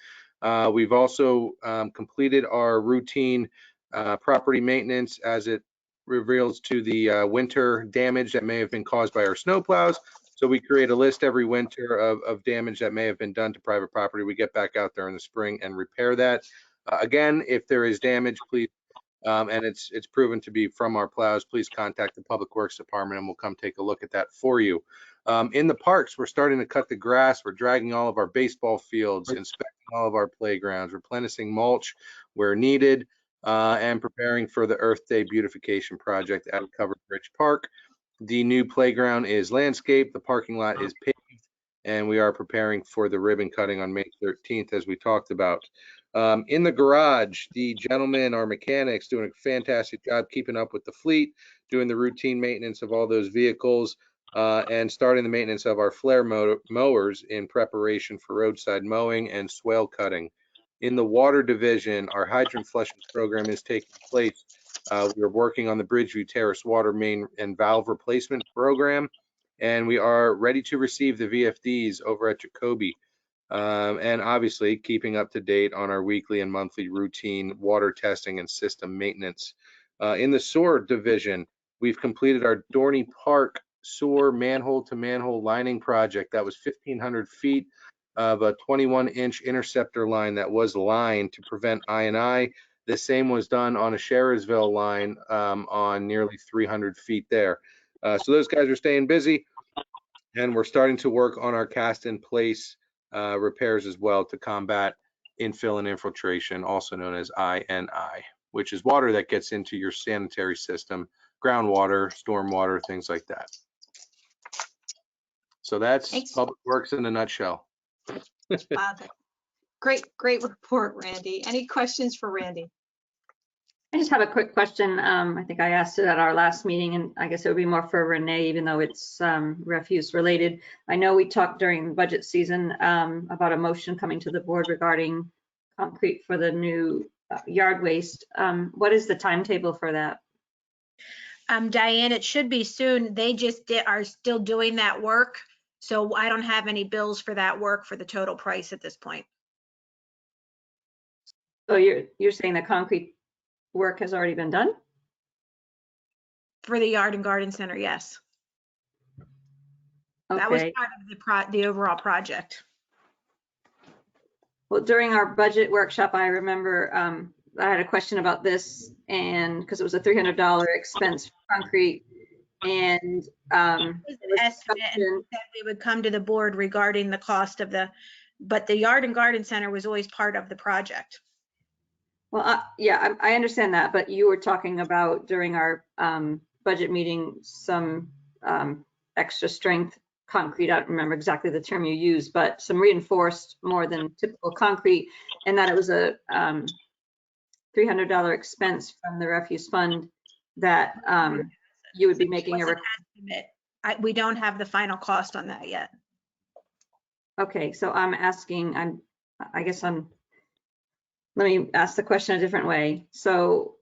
We've also completed our routine property maintenance as it reveals to the winter damage that may have been caused by our snowplows. So we create a list every winter of damage that may have been done to private property. We get back out there in the spring and repair that. Again, if there is damage, please, and it's proven to be from our plows, please contact the Public Works Department and we'll come take a look at that for you. In the parks, we're starting to cut the grass. We're dragging all of our baseball fields, inspecting all of our playgrounds, replenishing mulch where needed, and preparing for the Earth Day beautification project at Covered Bridge Park. The new playground is landscaped, the parking lot is paved, and we are preparing for the ribbon cutting on May 13th, as we talked about. In the garage, the gentlemen, our mechanics, doing a fantastic job keeping up with the fleet, doing the routine maintenance of all those vehicles, and starting the maintenance of our flare mowers in preparation for roadside mowing and swale cutting. In the water division, our hydrant flushing program is taking place. We are working on the Bridgeview Terrace water main and valve replacement program, and we are ready to receive the VFDs over at Jacoby. And obviously keeping up to date on our weekly and monthly routine water testing and system maintenance. In the sewer division, we've completed our Dorney Park sewer manhole to manhole lining project. That was 1,500 feet of a 21-inch interceptor line that was lined to prevent I&I. The same was done on a Sherrisville line on nearly 300 feet there. So those guys are staying busy, and we're starting to work on our cast in place repairs as well to combat infill and infiltration, also known as I&I, which is water that gets into your sanitary system, groundwater, stormwater, things like that. So that's Thanks. Public Works in a nutshell. Great report, Randy. Any questions for Randy? I just have a quick question. I think I asked it at our last meeting, and I guess it would be more for Renee, even though it's refuse related. I know we talked during budget season about a motion coming to the board regarding concrete for the new yard waste. What is the timetable for that? Diane, it should be soon. They just are still doing that work. So I don't have any bills for that work for the total price at this point. So you're saying the concrete work has already been done? For the Yard and Garden Center, yes. Okay. That was part of the overall project. Well, during our budget workshop, I remember I had a question about this, and because it was a $300 expense for concrete, and estimate, and said we would come to the board regarding the cost of but the Yard and Garden Center was always part of the project. Well, yeah, I understand that, but you were talking about during our budget meeting some extra strength concrete. I don't remember exactly the term you used, but some reinforced more than typical concrete, and that it was a $300 expense from the refuse fund that you would be making a estimate. We don't have the final cost on that yet. Okay, so I'm asking, let me ask the question a different way. So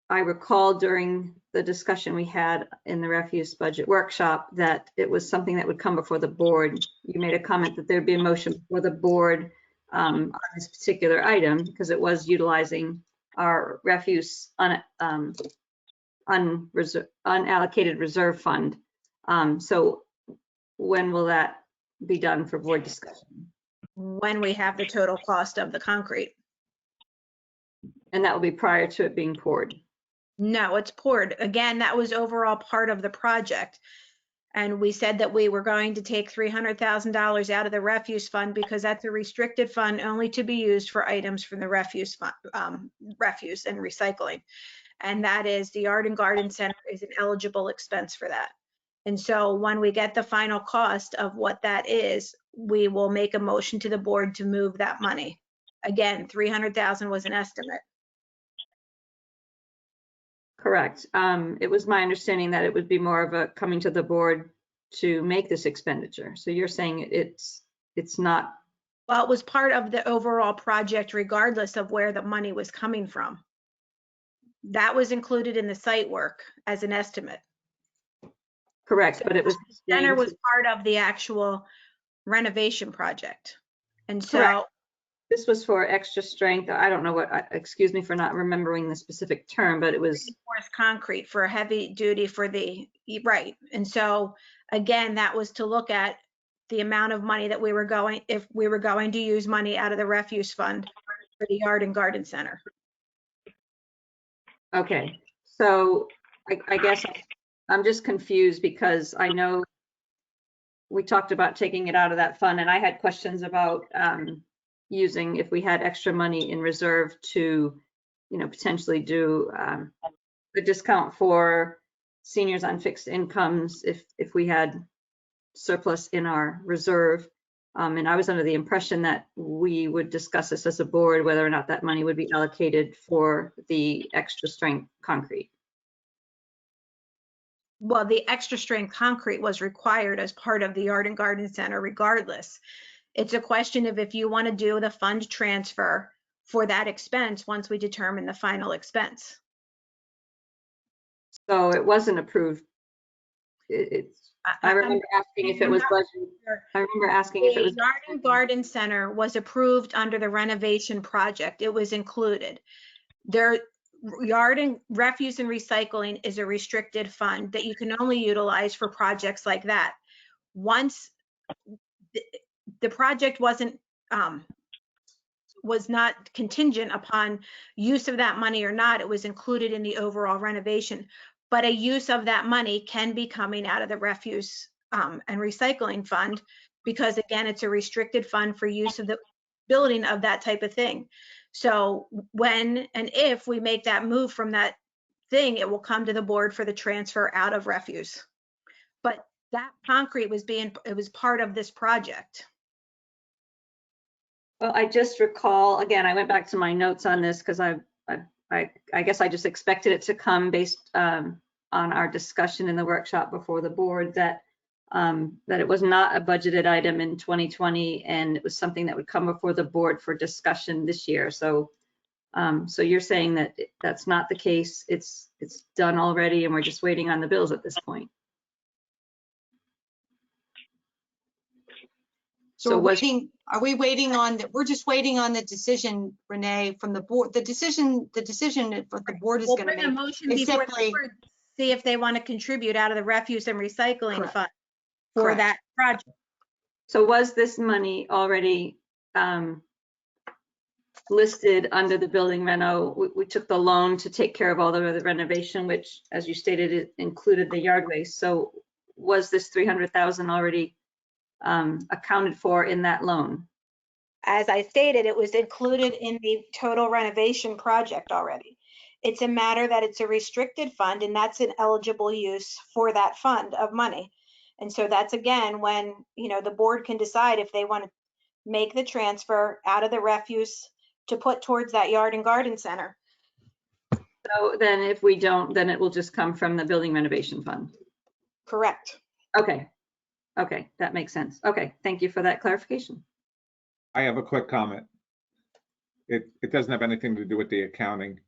I recall during the discussion we had in the refuse budget workshop that it was something that would come before the board. You made a comment that there'd be a motion before the board on this particular item because it was utilizing our refuse unallocated reserve fund. So when will that be done for board discussion? When we have the total cost of the concrete. And that will be prior to it being poured? No, it's poured. Again, that was overall part of the project. And we said that we were going to take $300,000 out of the refuse fund because that's a restricted fund only to be used for items from the refuse fund, refuse and recycling. And that is the Yard and Garden Center is an eligible expense for that. And so when we get the final cost of what that is, we will make a motion to the board to move that money. Again, 300,000 was an estimate. Correct. It was my understanding that it would be more of a coming to the board to make this expenditure. So you're saying it's not. Well, it was part of the overall project regardless of where the money was coming from. That was included in the site work as an estimate. Correct, so but it was. The center was part of the actual renovation project. And so. Correct. This was for extra strength. I don't know what, excuse me for not remembering the specific term, but it was. Reinforced concrete for heavy duty for the, right. And so again, that was to look at the amount of money that we were going, if we were going to use money out of the refuse fund for the Yard and Garden Center. Okay, so I guess I'm just confused because I know we talked about taking it out of that fund and I had questions about using if we had extra money in reserve to, potentially do a discount for seniors on fixed incomes if we had surplus in our reserve. And I was under the impression that we would discuss this as a board, whether or not that money would be allocated for the extra strength concrete. Well, the extra strength concrete was required as part of the Yard and Garden Center regardless. It's a question of if you want to do the fund transfer for that expense once we determine the final expense. So it wasn't approved. I remember asking if it was budgeted. I remember asking if it was. The Yard and Garden Center was approved under the renovation project. It was included. Their yard and refuse and recycling is a restricted fund that you can only utilize for projects like that. Once the project was not contingent upon use of that money or not, it was included in the overall renovation. But a use of that money can be coming out of the refuse and recycling fund because, again, it's a restricted fund for use of the building of that type of thing. So when and if we make that move from that thing, it will come to the board for the transfer out of refuse. But That concrete was it was part of this project. Well, I just recall, again, I went back to my notes on this because I guess I just expected it to come based on our discussion in the workshop before the board that it was not a budgeted item in 2020 and it was something that would come before the board for discussion this year. So so you're saying that that's not the case. It's done already and we're just waiting on the bills at this point. So are we waiting on, we're just waiting on the decision, Renee, from the board, the decision that the board is going to make. We'll bring a motion before the board, see if they want to contribute out of the refuse and recycling fund for that project. So was this money already listed under the building reno? We took the loan to take care of all the renovation, which, as you stated, it included the yard waste. So was this 300,000 already accounted for in that loan? As I stated, it was included in the total renovation project already. It's a matter that it's a restricted fund and that's an eligible use for that fund of money. And so that's again, when, you know, the board can decide if they want to make the transfer out of the refuse to put towards that yard and garden center. So then if we don't, then it will just come from the building renovation fund. Correct. Okay. Okay, that makes sense. Okay, thank you for that clarification. I have a quick comment. It doesn't have anything to do with the accounting.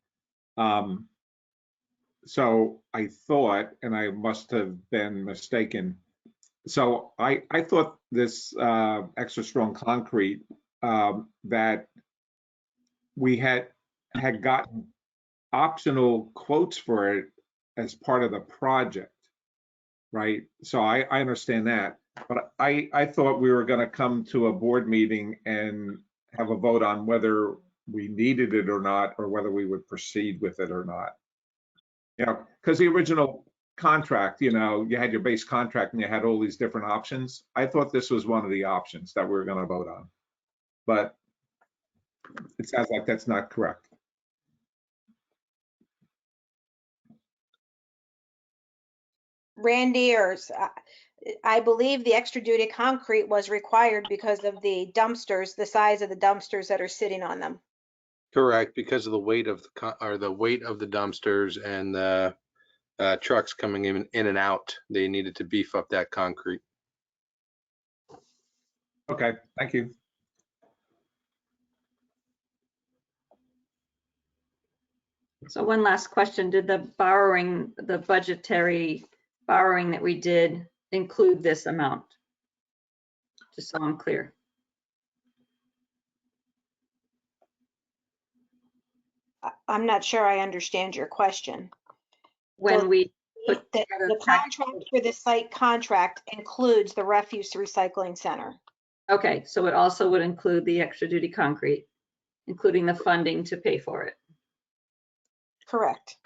So I thought, and I must have been mistaken. So I thought this extra strong concrete that we had gotten optional quotes for it as part of the project, right? So I understand that, but I thought we were going to come to a board meeting and have a vote on whether we needed it or not, or whether we would proceed with it or not. You know, because the original contract, you know, you had your base contract and you had all these different options. I thought this was one of the options that we were going to vote on, but it sounds like that's not correct. Randy, or I believe the extra duty concrete was required because of the dumpsters, the size of the dumpsters that are sitting on them. Correct, because of the weight of the weight of the dumpsters and the trucks coming in and out. They needed to beef up that concrete. Okay, thank you. So one last question, did the budgetary borrowing that we did include this amount? Just so I'm clear. I'm not sure I understand your question. When so we put the contract for the site contract includes the refuse recycling center. Okay, so it also would include the extra duty concrete, including the funding to pay for it. Correct.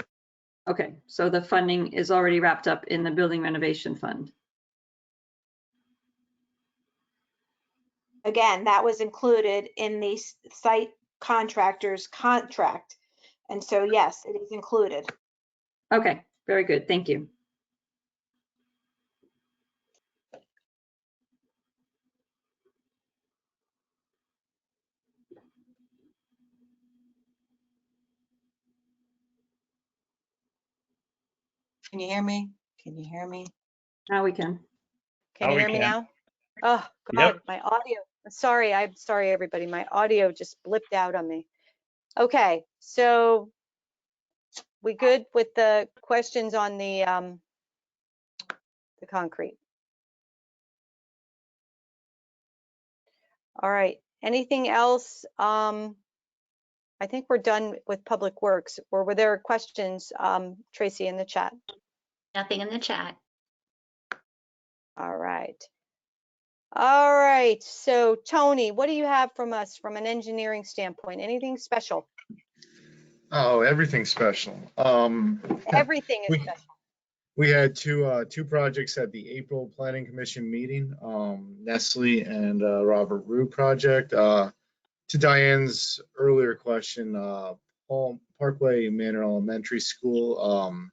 Okay, so the funding is already wrapped up in the building renovation fund. Again, that was included in the site contractor's contract. And so, yes, it is included. Okay, very good. Thank you. Can you hear me? Can you hear me? Now we can. Can you hear me now? Oh, God, my audio. I'm sorry, everybody. My audio just blipped out on me. Okay, so we good with the questions on the concrete? All right, anything else? I think we're done with Public Works. Or were there questions, Tracy, in the chat? Nothing in the chat. All right. All right, so Tony, what do you have from us from an engineering standpoint? Anything special? Oh, everything's special. Everything is special. We had two projects at the April Planning Commission meeting, Nestle and Robert Root project. To Diane's earlier question, Parkway Manor Elementary School,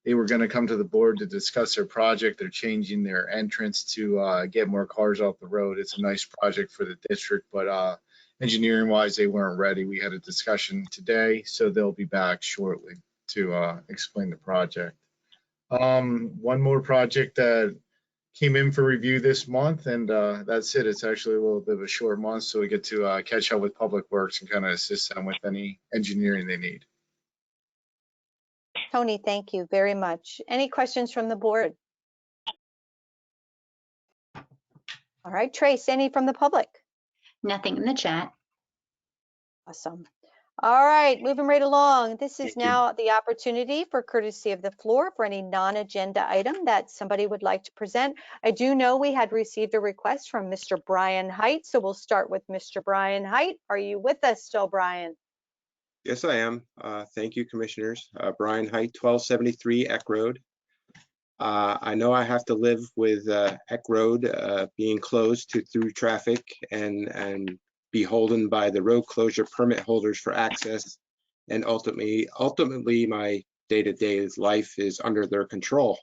they were going to come to the board to discuss their project. They're changing their entrance to get more cars off the road. It's a nice project for the district, but engineering wise, they weren't ready. We had a discussion today, so they'll be back shortly to explain the project. One more project that came in for review this month, and that's it. It's actually a little bit of a short month, so we get to catch up with Public Works and kind of assist them with any engineering they need. Tony, thank you very much. Any questions from the board? All right, Trace, any from the public? Nothing in the chat. Awesome. All right, moving right along. This is Thank you. now the opportunity for courtesy of the floor for any non-agenda item that somebody would like to present. I do know we had received a request from Mr. Brian Height, so we'll start with Mr. Brian Height. Are you with us still, Brian? Yes, I am. Thank you, Commissioners. Brian Height, 1273 Eck Road. I know I have to live with Eck Road being closed to through traffic and beholden by the road closure permit holders for access, and ultimately my day-to-day life is under their control.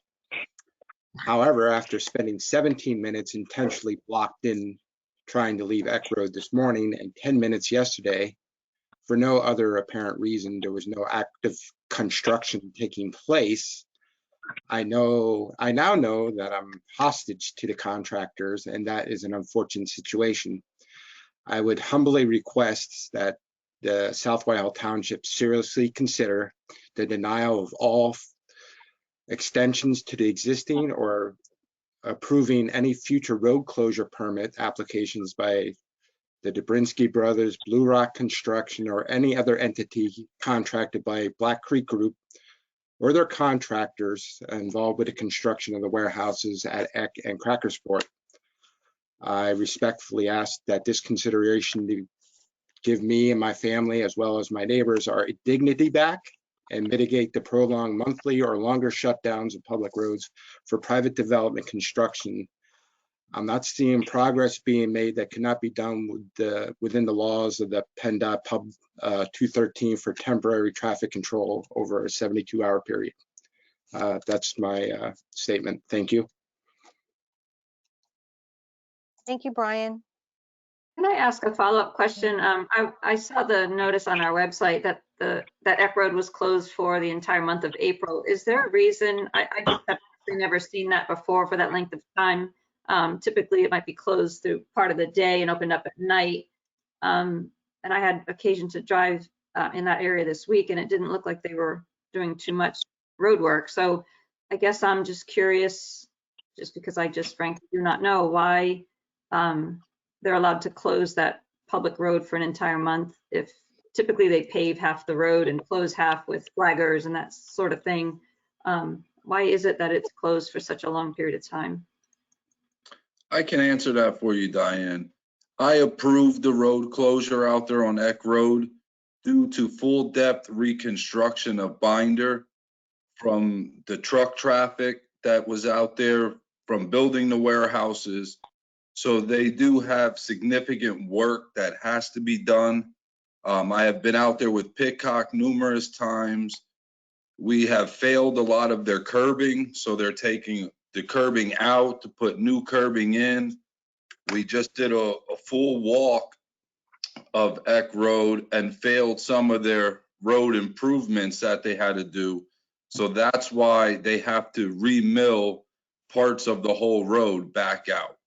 However, after spending 17 minutes intentionally blocked in trying to leave Eck Road this morning and 10 minutes yesterday, for no other apparent reason, there was no active construction taking place. I now know that I'm hostage to the contractors, and that is an unfortunate situation. I would humbly request that the South Whitehall Township seriously consider the denial of all extensions to the existing or approving any future road closure permit applications by the Dobrinsky Brothers, Blue Rock Construction, or any other entity contracted by Black Creek Group or their contractors involved with the construction of the warehouses at Eck and Crackersport. I respectfully ask that this consideration to give me and my family, as well as my neighbors, our dignity back and mitigate the prolonged monthly or longer shutdowns of public roads for private development construction. I'm not seeing progress being made that cannot be done within the laws of the PennDOT Pub 213 for temporary traffic control over a 72-hour period. That's my statement. Thank you. Thank you, Brian. Can I ask a follow-up question? I saw the notice on our website that that Eck Road was closed for the entire month of April. Is there a reason? I just have never seen that before for that length of time. Typically, it might be closed through part of the day and opened up at night. And I had occasion to drive in that area this week, and it didn't look like they were doing too much road work. So I guess I'm just curious, just because I just frankly do not know why they're allowed to close that public road for an entire month if typically they pave half the road and close half with flaggers and that sort of thing. Why is it that it's closed for such a long period of time? I can answer that for you, Diane. I approved the road closure out there on Eck Road due to full depth reconstruction of binder from the truck traffic that was out there from building the warehouses. So they do have significant work that has to be done. I have been out there with Pitcock numerous times. We have failed a lot of their curbing, so they're taking the curbing out to put new curbing in. We just did a full walk of Eck Road and failed some of their road improvements that they had to do. So that's why they have to remill parts of the whole road back out.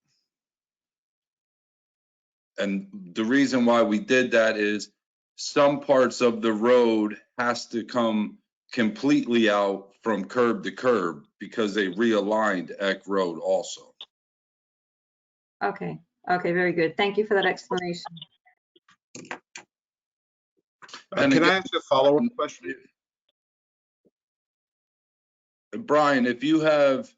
And the reason why we did that is some parts of the road has to come completely out from curb to curb because they realigned Eck Road also. Okay, very good. Thank you for that explanation. And can I ask a follow-up question? Brian, if you have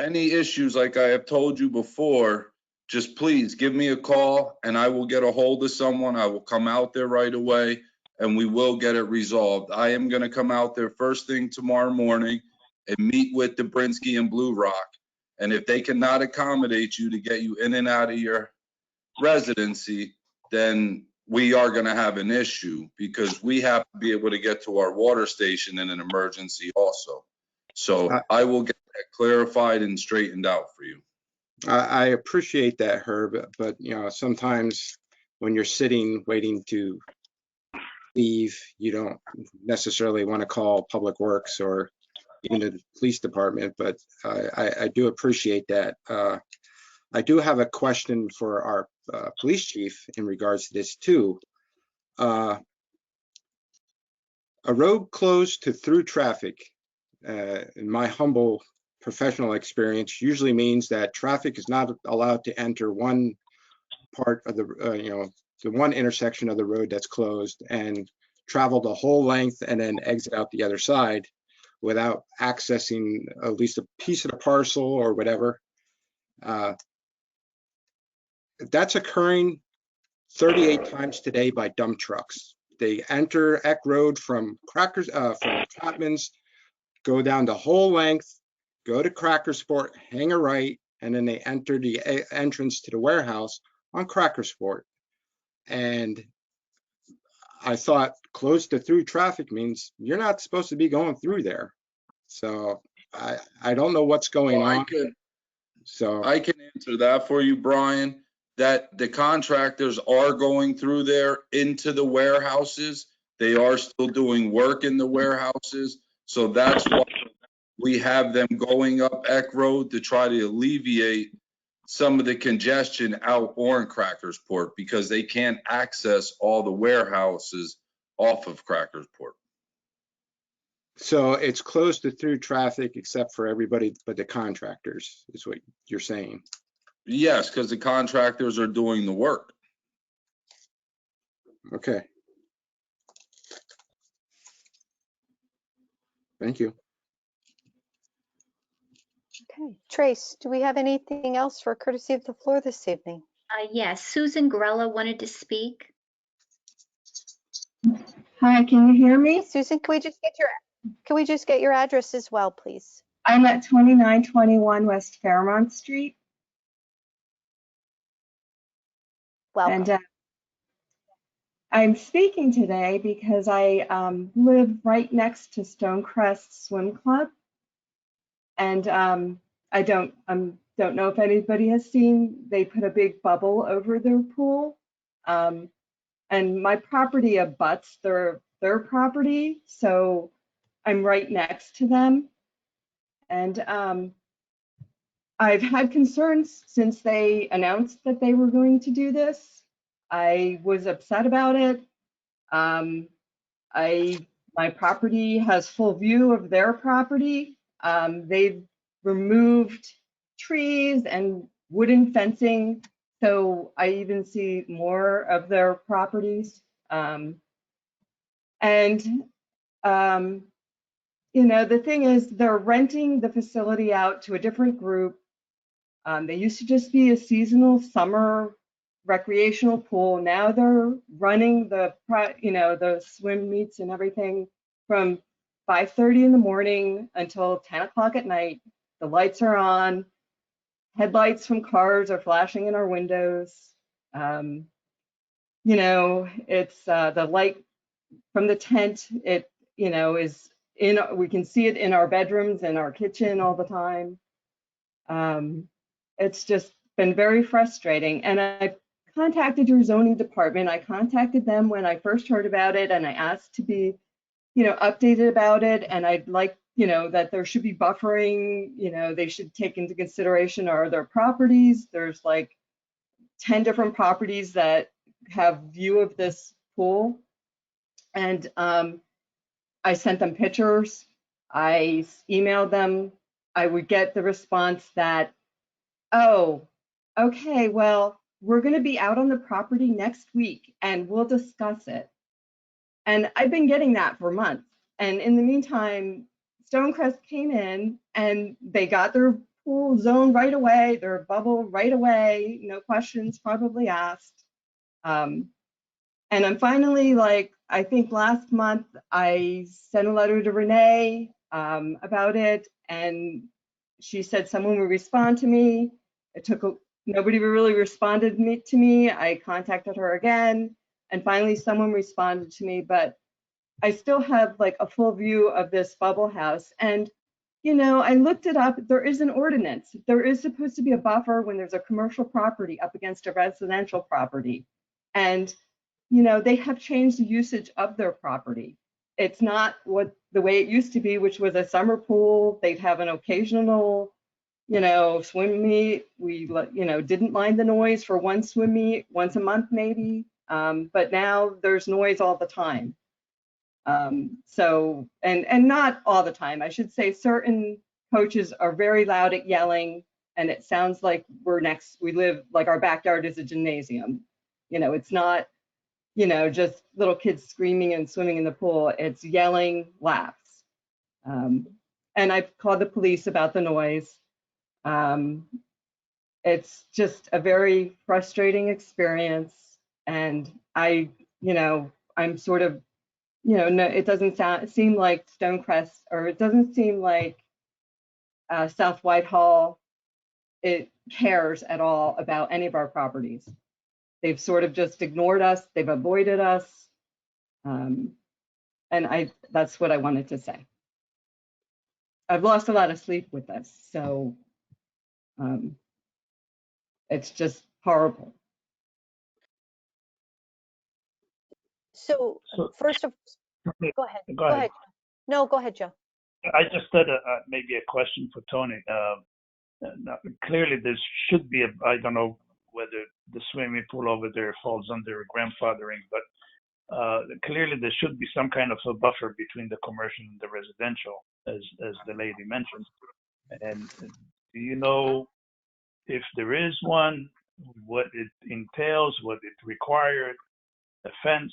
any issues like I have told you before, just please give me a call and I will get a hold of someone. I will come out there right away and we will get it resolved. I am going to come out there first thing tomorrow morning and meet with Dobrinsky and Blue Rock. And if they cannot accommodate you to get you in and out of your residency, then we are going to have an issue because we have to be able to get to our water station in an emergency also. So I will get that clarified and straightened out for you. I appreciate that, Herb, but you know, sometimes when you're sitting waiting to leave, you don't necessarily want to call Public Works or even the police department, but I do appreciate that. I do have a question for our police chief in regards to this too. A road closed to through traffic, in my humble professional experience, usually means that traffic is not allowed to enter one part of the, the one intersection of the road that's closed and travel the whole length and then exit out the other side without accessing at least a piece of the parcel or whatever. That's occurring 38 times today by dump trucks. They enter Eck Road from Chapman's, go down the whole length, go to Crackersport, hang a right, and then they enter the entrance to the warehouse on Crackersport. And I thought close to through traffic means you're not supposed to be going through there. So I don't know what's going on. So I can answer that for you, Brian, that the contractors are going through there into the warehouses. They are still doing work in the warehouses. So that's why we have them going up Eck Road to try to alleviate some of the congestion out on Crackersport because they can't access all the warehouses off of Crackersport. So it's closed to through traffic except for everybody but the contractors, is what you're saying? Yes, because the contractors are doing the work. Okay. Thank you. Okay, Trace, do we have anything else for courtesy of the floor this evening? Yes, Susan Grella wanted to speak. Hi, can you hear me? Susan, can we just get your address as well, please? I'm at 2921 West Fairmont Street. Welcome. And I'm speaking today because I live right next to Stonecrest Swim Club. And I don't know if anybody has seen, they put a big bubble over their pool. And my property abuts their property, so I'm right next to them. And I've had concerns since they announced that they were going to do this. I was upset about it. My property has full view of their property. They've removed trees and wooden fencing, so I even see more of their properties. The thing is, they're renting the facility out to a different group. They used to just be a seasonal summer recreational pool. Now they're running the swim meets and everything from 5:30 in the morning until 10 o'clock at night. The lights are on. Headlights from cars are flashing in our windows. It's the light from the tent. It is in. We can see it in our bedrooms and our kitchen all the time. It's just been very frustrating. And I contacted your zoning department. I contacted them when I first heard about it, and I asked to be, updated about it. And I'd like, that there should be buffering. They should take into consideration our other properties. There's like 10 different properties that have view of this pool. And I sent them pictures. I emailed them. I would get the response that, oh, okay, well, we're going to be out on the property next week and we'll discuss it. And I've been getting that for months. And in the meantime, Stonecrest came in and they got their pool zone right away, their bubble right away, no questions probably asked. And I'm finally, I think last month I sent a letter to Renee about it, and she said someone would respond to me. Nobody really responded to me. I contacted her again, and finally someone responded to me, but I still have a full view of this bubble house. And you know, I looked it up. There is an ordinance. There is supposed to be a buffer when there's a commercial property up against a residential property. And, you know, they have changed the usage of their property. It's not the way it used to be, which was a summer pool. They'd have an occasional, you know, swim meet. We, you know, didn't mind the noise for one swim meet once a month, maybe. But now there's noise all the time. So, and not all the time, I should say. Certain coaches are very loud at yelling, and it sounds like we live like our backyard is a gymnasium. You know, it's not, you know, just little kids screaming and swimming in the pool. It's yelling, laughs. And I've called the police about the noise. It's just a very frustrating experience. And you know, I'm sort of, you know, no, it doesn't seem like Stonecrest, or it doesn't seem like South Whitehall, it cares at all about any of our properties. They've sort of just ignored us. They've avoided us. And that's what I wanted to say. I've lost a lot of sleep with this. So it's just horrible. So first of, go ahead. Go ahead. No, go ahead, Joe. I just had maybe a question for Tony. Clearly, there should be I don't know whether the swimming pool over there falls under grandfathering, but clearly there should be some kind of a buffer between the commercial and the residential, as the lady mentioned. And do you know if there is one, what it entails, what it required, a fence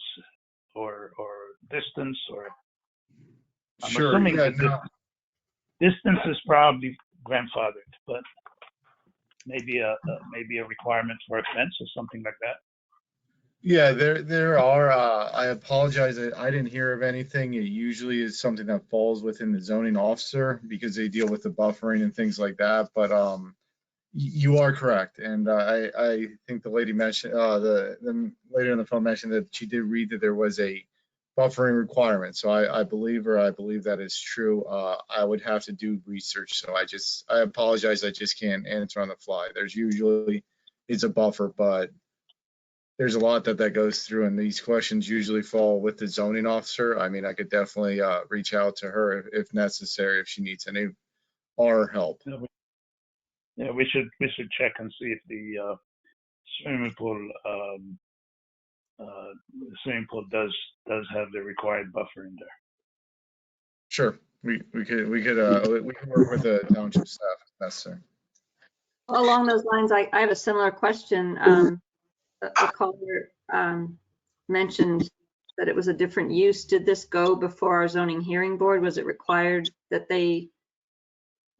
or distance, or I'm assuming that distance is probably grandfathered, but maybe a requirement for a fence or something like that. Yeah, there are. I apologize. I didn't hear of anything. It usually is something that falls within the zoning officer because they deal with the buffering and things like that. But you are correct, and I think the lady mentioned the lady on the phone mentioned that she did read that there was a buffering requirement. So I believe her. I believe that is true. I would have to do research. So I apologize. I just can't answer on the fly. There's usually is a buffer, but there's a lot that goes through, and these questions usually fall with the zoning officer. I mean, I could definitely reach out to her if necessary, if she needs any our help. Yeah, we should check and see if the swimming pool does have the required buffer in there. Sure, we could work with the township staff if necessary. Along those lines, I have a similar question. The caller mentioned that it was a different use. Did this go before our zoning hearing board? Was it required that they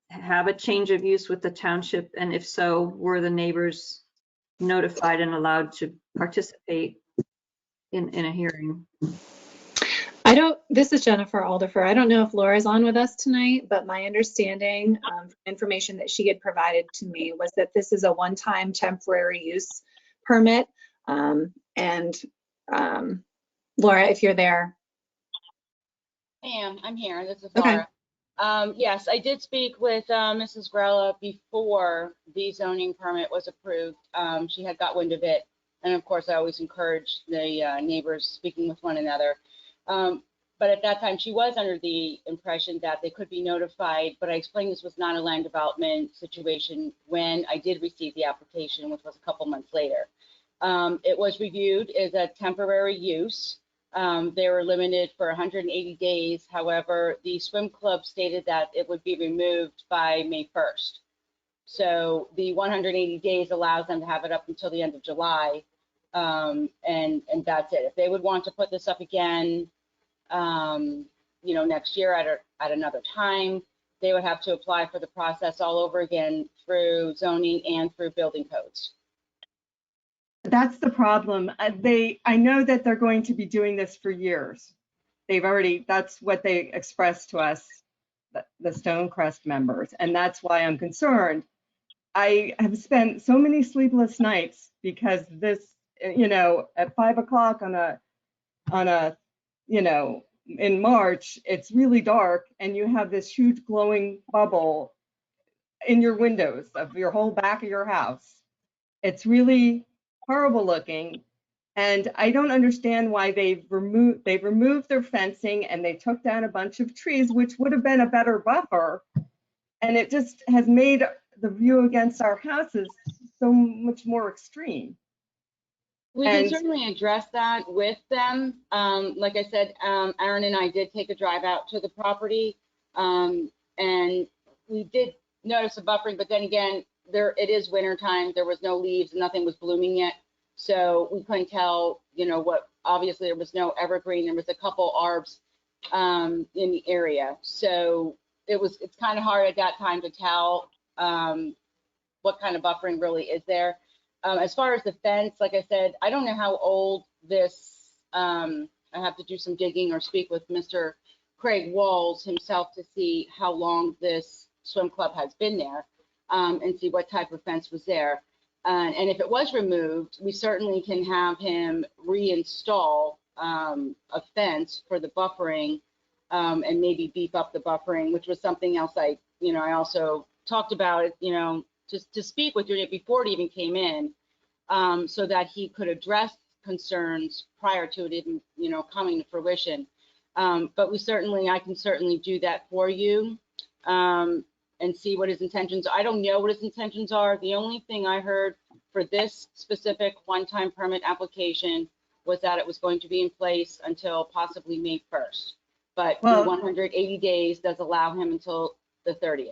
have a change of use with the township? And if so, were the neighbors notified and allowed to participate in a hearing? This is Jennifer Alderfer. I don't know if Laura's on with us tonight, but my understanding, information that she had provided to me was that this is a one-time temporary use permit. Laura, if you're there. I'm here. This is Laura. Okay. Yes, I did speak with Mrs. Grella before the zoning permit was approved. She had got wind of it. And of course, I always encourage the neighbors speaking with one another. But at that time, she was under the impression that they could be notified. But I explained this was not a land development situation when I did receive the application, which was a couple months later. It was reviewed as a temporary use. They were limited for 180 days. However, the swim club stated that it would be removed by May 1st. So the 180 days allows them to have it up until the end of July. And that's it. If they would want to put this up again, next year at another time, they would have to apply for the process all over again through zoning and through building codes. That's the problem. I know that they're going to be doing this for years. That's what they expressed to us, the Stonecrest members, and that's why I'm concerned. I have spent so many sleepless nights because this, at 5 o'clock on a in March, it's really dark and you have this huge glowing bubble in your windows of your whole back of your house. It's really horrible looking. And I don't understand why they've removed their fencing and they took down a bunch of trees, which would have been a better buffer. And it just has made the view against our houses so much more extreme. We can certainly address that with them. Like I said, Aaron and I did take a drive out to the property, and we did notice a buffering, but then again, it is winter time. There was no leaves, nothing was blooming yet. So we couldn't tell, obviously there was no evergreen. There was a couple arbs in the area. So it's kind of hard at that time to tell what kind of buffering really is there. As far as the fence, like I said, I don't know how old this, I have to do some digging or speak with Mr. Craig Walls himself to see how long this swim club has been there, and see what type of fence was there. And if it was removed, we certainly can have him reinstall a fence for the buffering, and maybe beef up the buffering, which was something else I also talked about it, just to speak with you before it even came in, so that he could address concerns prior to it even, coming to fruition. But I can certainly do that for you, and see what his intentions are. I don't know what his intentions are. The only thing I heard for this specific one-time permit application was that it was going to be in place until possibly May 1st. But the 180 days does allow him until the 30th.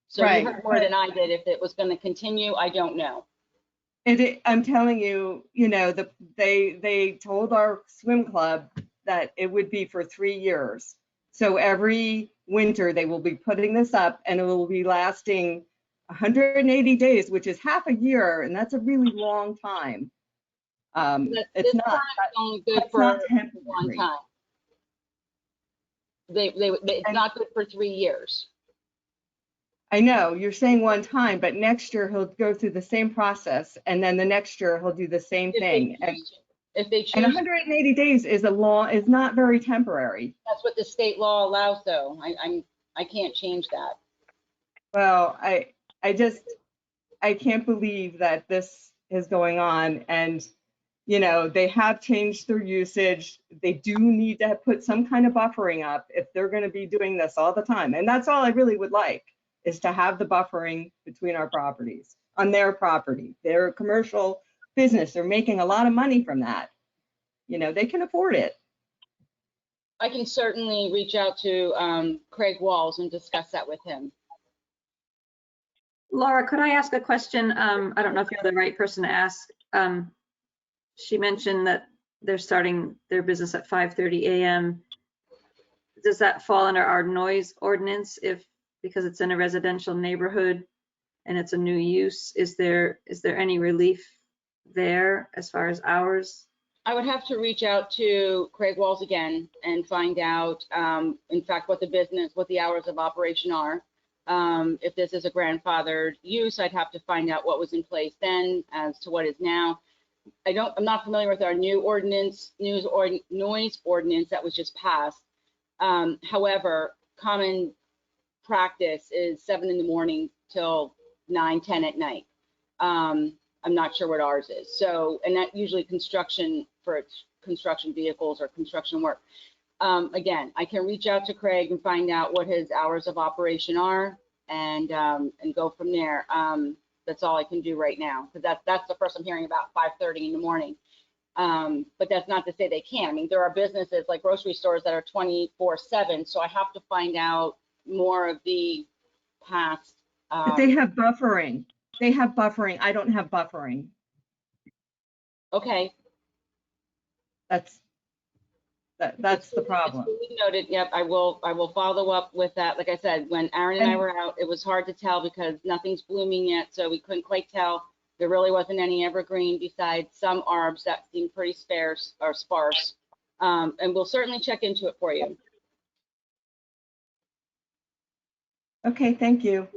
So you heard more than I did. If it was going to continue, I don't know. I'm telling you, they told our swim club that it would be for 3 years. So every winter they will be putting this up and it will be lasting 180 days, which is half a year. And that's a really long time. It's not only good for one time. It's not good for 3 years. I know you're saying one time, but next year he'll go through the same process, and then the next year he'll do the same thing. If they choose, and 180 days is not very temporary. That's what the state law allows, though. I can't change that. Well, I can't believe that this is going on, and they have changed their usage. They do need to put some kind of buffering up if they're going to be doing this all the time, and that's all I really would like, is to have the buffering between our properties on their property. They're a commercial business. They're making a lot of money from that. They can afford it. I can certainly reach out to Craig Walls and discuss that with him. Laura, could I ask a question? I don't know if you're the right person to ask. She mentioned that they're starting their business at 5:30 a.m. Does that fall under our noise ordinance because it's in a residential neighborhood and it's a new use? Is there any relief there as far as hours? I would have to reach out to Craig Walls again and find out, in fact, what the hours of operation are. If this is a grandfathered use, I'd have to find out what was in place then as to what is now. I'm not familiar with our new ordinance, noise ordinance that was just passed. However, common practice is 7 in the morning till 9, 10 at night. I'm not sure what ours is. So, and that usually construction vehicles or construction work. Again, I can reach out to Craig and find out what his hours of operation are and go from there. That's all I can do right now, because that's the first I'm hearing about 5:30 in the morning. But that's not to say they can't. I mean, there are businesses like grocery stores that are 24/7. So I have to find out more of the past. But they have buffering. They have buffering. I don't have buffering. Okay. That's the problem. Noted. Yep, I will follow up with that. Like I said, when Aaron and I were out, it was hard to tell because nothing's blooming yet, so we couldn't quite tell. There really wasn't any evergreen besides some arbs that seemed pretty sparse. And we'll certainly check into it for you. Okay, thank you.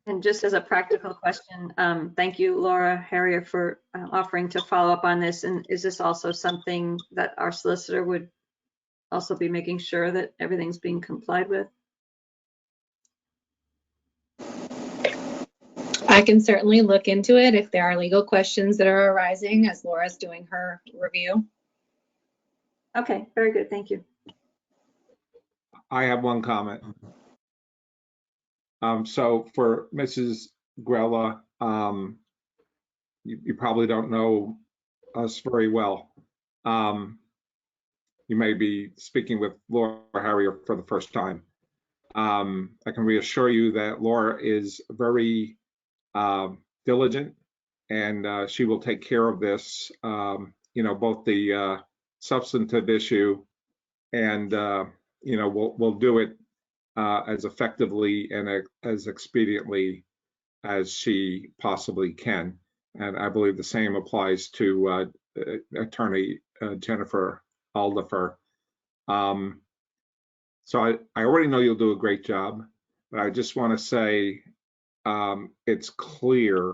And just as a practical question, thank you, Laura Harrier, for offering to follow up on this. And is this also something that our solicitor would also be making sure that everything's being complied with? I can certainly look into it if there are legal questions that are arising as Laura's doing her review. Okay, very good. Thank you. I have one comment. So for Mrs. Grella, you probably don't know us very well. You may be speaking with Laura Harrier for the first time. I can reassure you that Laura is very diligent, and she will take care of this, both the substantive issue and, we'll do it as effectively and as expediently as she possibly can. And I believe the same applies to Attorney Jennifer Aldifer. So I already know you'll do a great job, but I just want to say it's clear,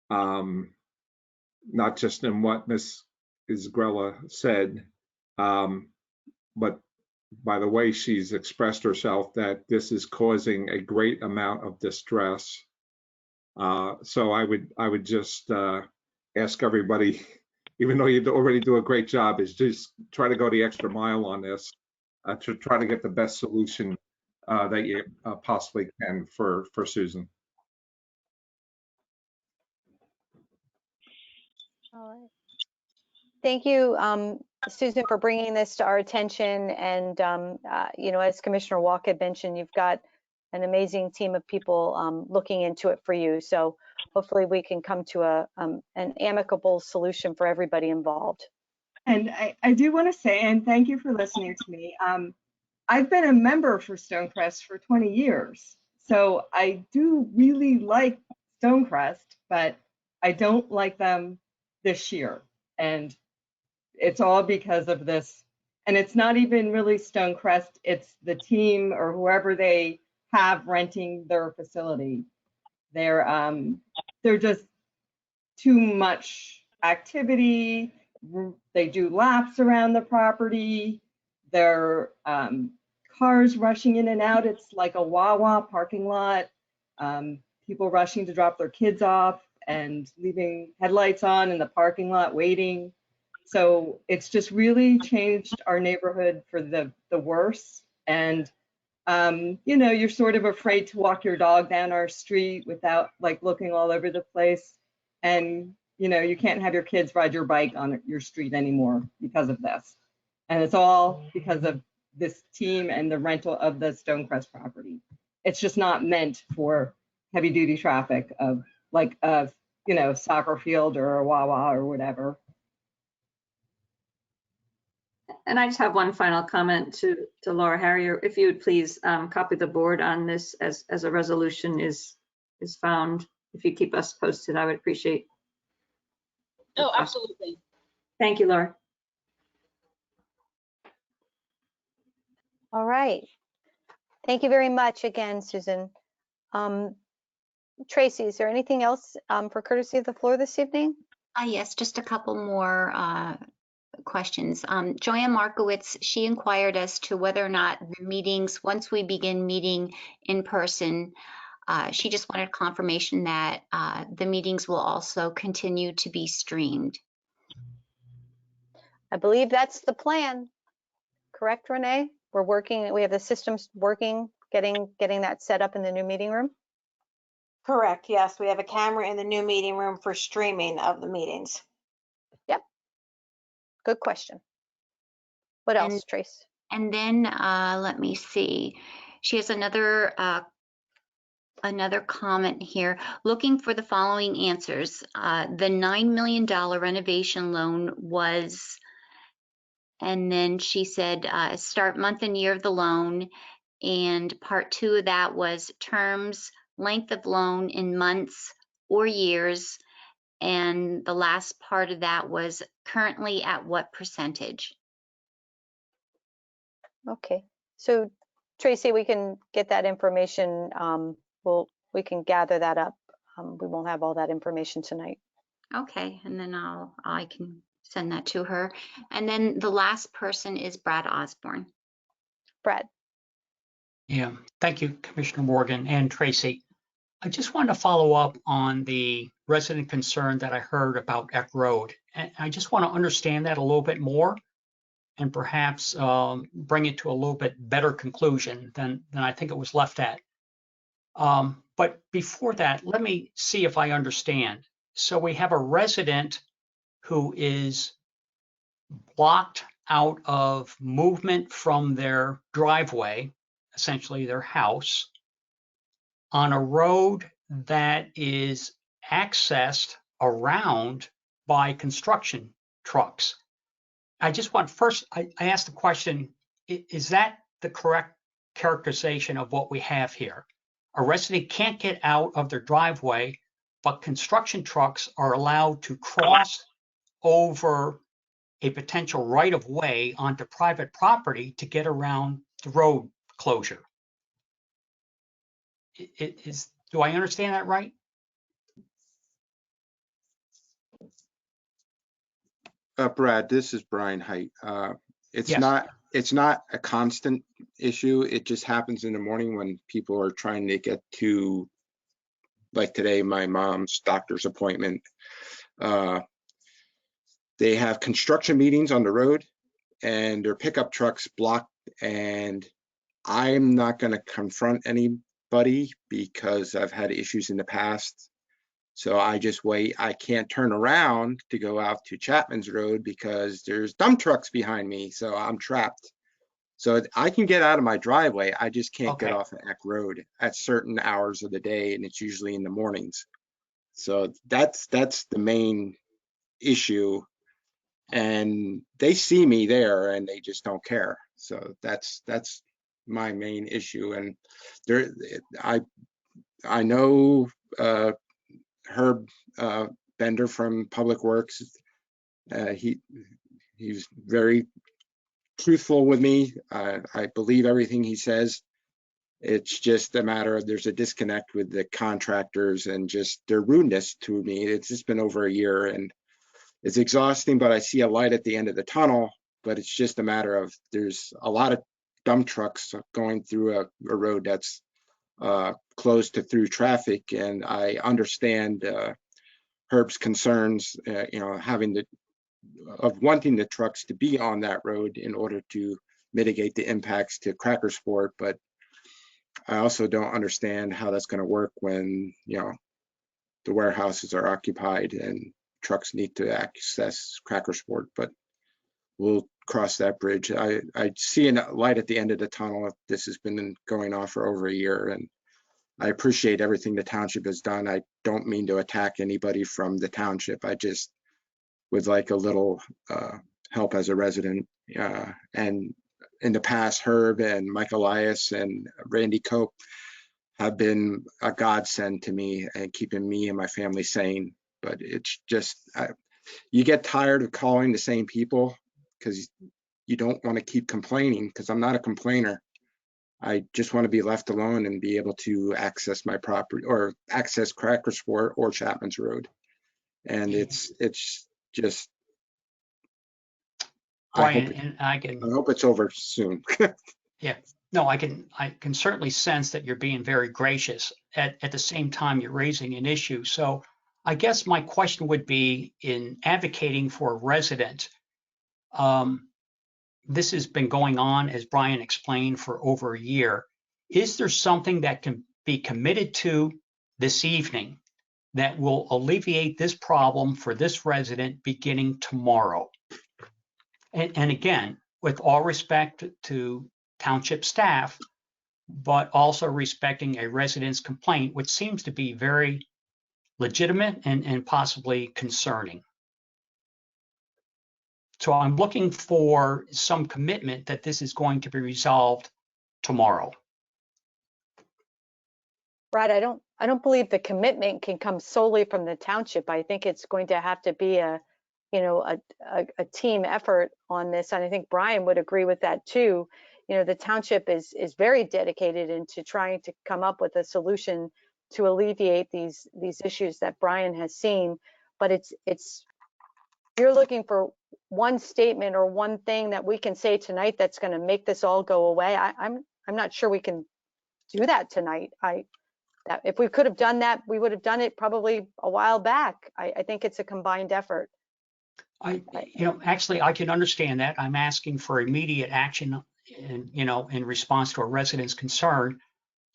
not just in what Ms. Grella said, but by the way she's expressed herself, that this is causing a great amount of distress. So I would just ask everybody, even though you already do a great job, is just try to go the extra mile on this to try to get the best solution that you possibly can for Susan. All right. Thank you, Susan, for bringing this to our attention. And, as Commissioner Walk had mentioned, you've got an amazing team of people looking into it for you. So hopefully we can come to an amicable solution for everybody involved. And I do want to say, and thank you for listening to me. I've been a member for Stonecrest for 20 years. So I do really like Stonecrest, but I don't like them this year. And it's all because of this. And it's not even really Stonecrest, it's the team or whoever they have renting their facility. They're just too much activity. They do laps around the property. There are cars rushing in and out. It's like a Wawa parking lot. People rushing to drop their kids off and leaving headlights on in the parking lot waiting. So it's just really changed our neighborhood for the worse. And you're sort of afraid to walk your dog down our street without like looking all over the place. And you can't have your kids ride your bike on your street anymore because of this. And it's all because of this team and the rental of the Stonecrest property. It's just not meant for heavy duty traffic of like a soccer field or a Wawa or whatever. And I just have one final comment to Laura Harrier. If you would please copy the board on this as a resolution is found. If you keep us posted, I would appreciate. Oh, absolutely. Thank you, Laura. All right. Thank you very much again, Susan. Tracy, is there anything else for courtesy of the floor this evening? Yes, just a couple more questions. Joanne Markowitz, she inquired as to whether or not the meetings, once we begin meeting in person, she just wanted confirmation that the meetings will also continue to be streamed. I believe that's the plan. Correct, Renee? We're working, we have the systems working, getting that set up in the new meeting room? Correct, yes. We have a camera in the new meeting room for streaming of the meetings. Yep. Good question. What else, Trace? And then let me see. She has another comment here. Looking for the following answers. The $9 million renovation loan was, and then she said start month and year of the loan. And part 2 of that was terms, length of loan in months or years. And the last part of that was currently at what percentage? Okay, so Tracy, we can get that information. we can gather that up. We won't have all that information tonight. Okay, and then I can send that to her. And then the last person is Brad Osborne. Brad. Yeah, thank you, Commissioner Morgan and Tracy. I just wanted to follow up on the resident concern that I heard about Eck Road. And I just want to understand that a little bit more and perhaps bring it to a little bit better conclusion than I think it was left at. But before that, let me see if I understand. So we have a resident who is blocked out of movement from their driveway, essentially their house, on a road that is accessed around by construction trucks. I just want first, I asked the question, is that the correct characterization of what we have here? A resident can't get out of their driveway, but construction trucks are allowed to cross over a potential right of way onto private property to get around the road closure. Do I understand that right? Brad, this is Brian Height. It's Yes. not a constant issue. It just happens in the morning when people are trying to get to, like today, my mom's doctor's appointment. They have construction meetings on the road and their pickup trucks blocked, and I'm not going to confront anybody because I've had issues in the past. So I just wait. I can't turn around to go out to Chapman's Road because there's dump trucks behind me. So I'm trapped. So I can get out of my driveway. I just can't get off of Eck Road at certain hours of the day, and it's usually in the mornings. So that's the main issue. And they see me there and they just don't care. So that's my main issue. And there, I know Herb Bender from Public Works. He's very truthful with me. I believe everything he says. It's just a matter of there's a disconnect with the contractors and just their rudeness to me. It's just been over a year and it's exhausting, but I see a light at the end of the tunnel. But it's just a matter of there's a lot of dump trucks going through a road that's closed to through traffic, and I understand Herb's concerns, of wanting the trucks to be on that road in order to mitigate the impacts to Crackersport, but I also don't understand how that's going to work when the warehouses are occupied and trucks need to access Crackersport. But we'll cross that bridge. I see a light at the end of the tunnel. This has been going on for over a year, and I appreciate everything the township has done. I don't mean to attack anybody from the township. I just would like a little help as a resident. And in the past, Herb and Mike Elias and Randy Cope have been a godsend to me and keeping me and my family sane. But it's just, you get tired of calling the same people because you don't want to keep complaining, because I'm not a complainer. I just want to be left alone and be able to access my property or access Crackersport or Chapman's Road. And it's just, Brian, I hope it's over soon. Yeah, no, I can certainly sense that you're being very gracious. At the same time, you're raising an issue. So I guess my question would be, in advocating for a resident, this has been going on, as Brian explained, for over a year. Is there something that can be committed to this evening that will alleviate this problem for this resident beginning tomorrow? And again, with all respect to township staff, but also respecting a resident's complaint, which seems to be very legitimate and possibly concerning. So I'm looking for some commitment that this is going to be resolved tomorrow. Brad, I don't believe the commitment can come solely from the township. I think it's going to have to be a team effort on this, and I think Brian would agree with that too. The township is very dedicated into trying to come up with a solution to alleviate these issues that Brian has seen. But it's you're looking for one statement or one thing that we can say tonight that's going to make this all go away. I'm not sure we can do that tonight. That if we could have done that, we would have done it probably a while back. I think it's a combined effort. Actually, I can understand that. I'm asking for immediate action in response to a resident's concern.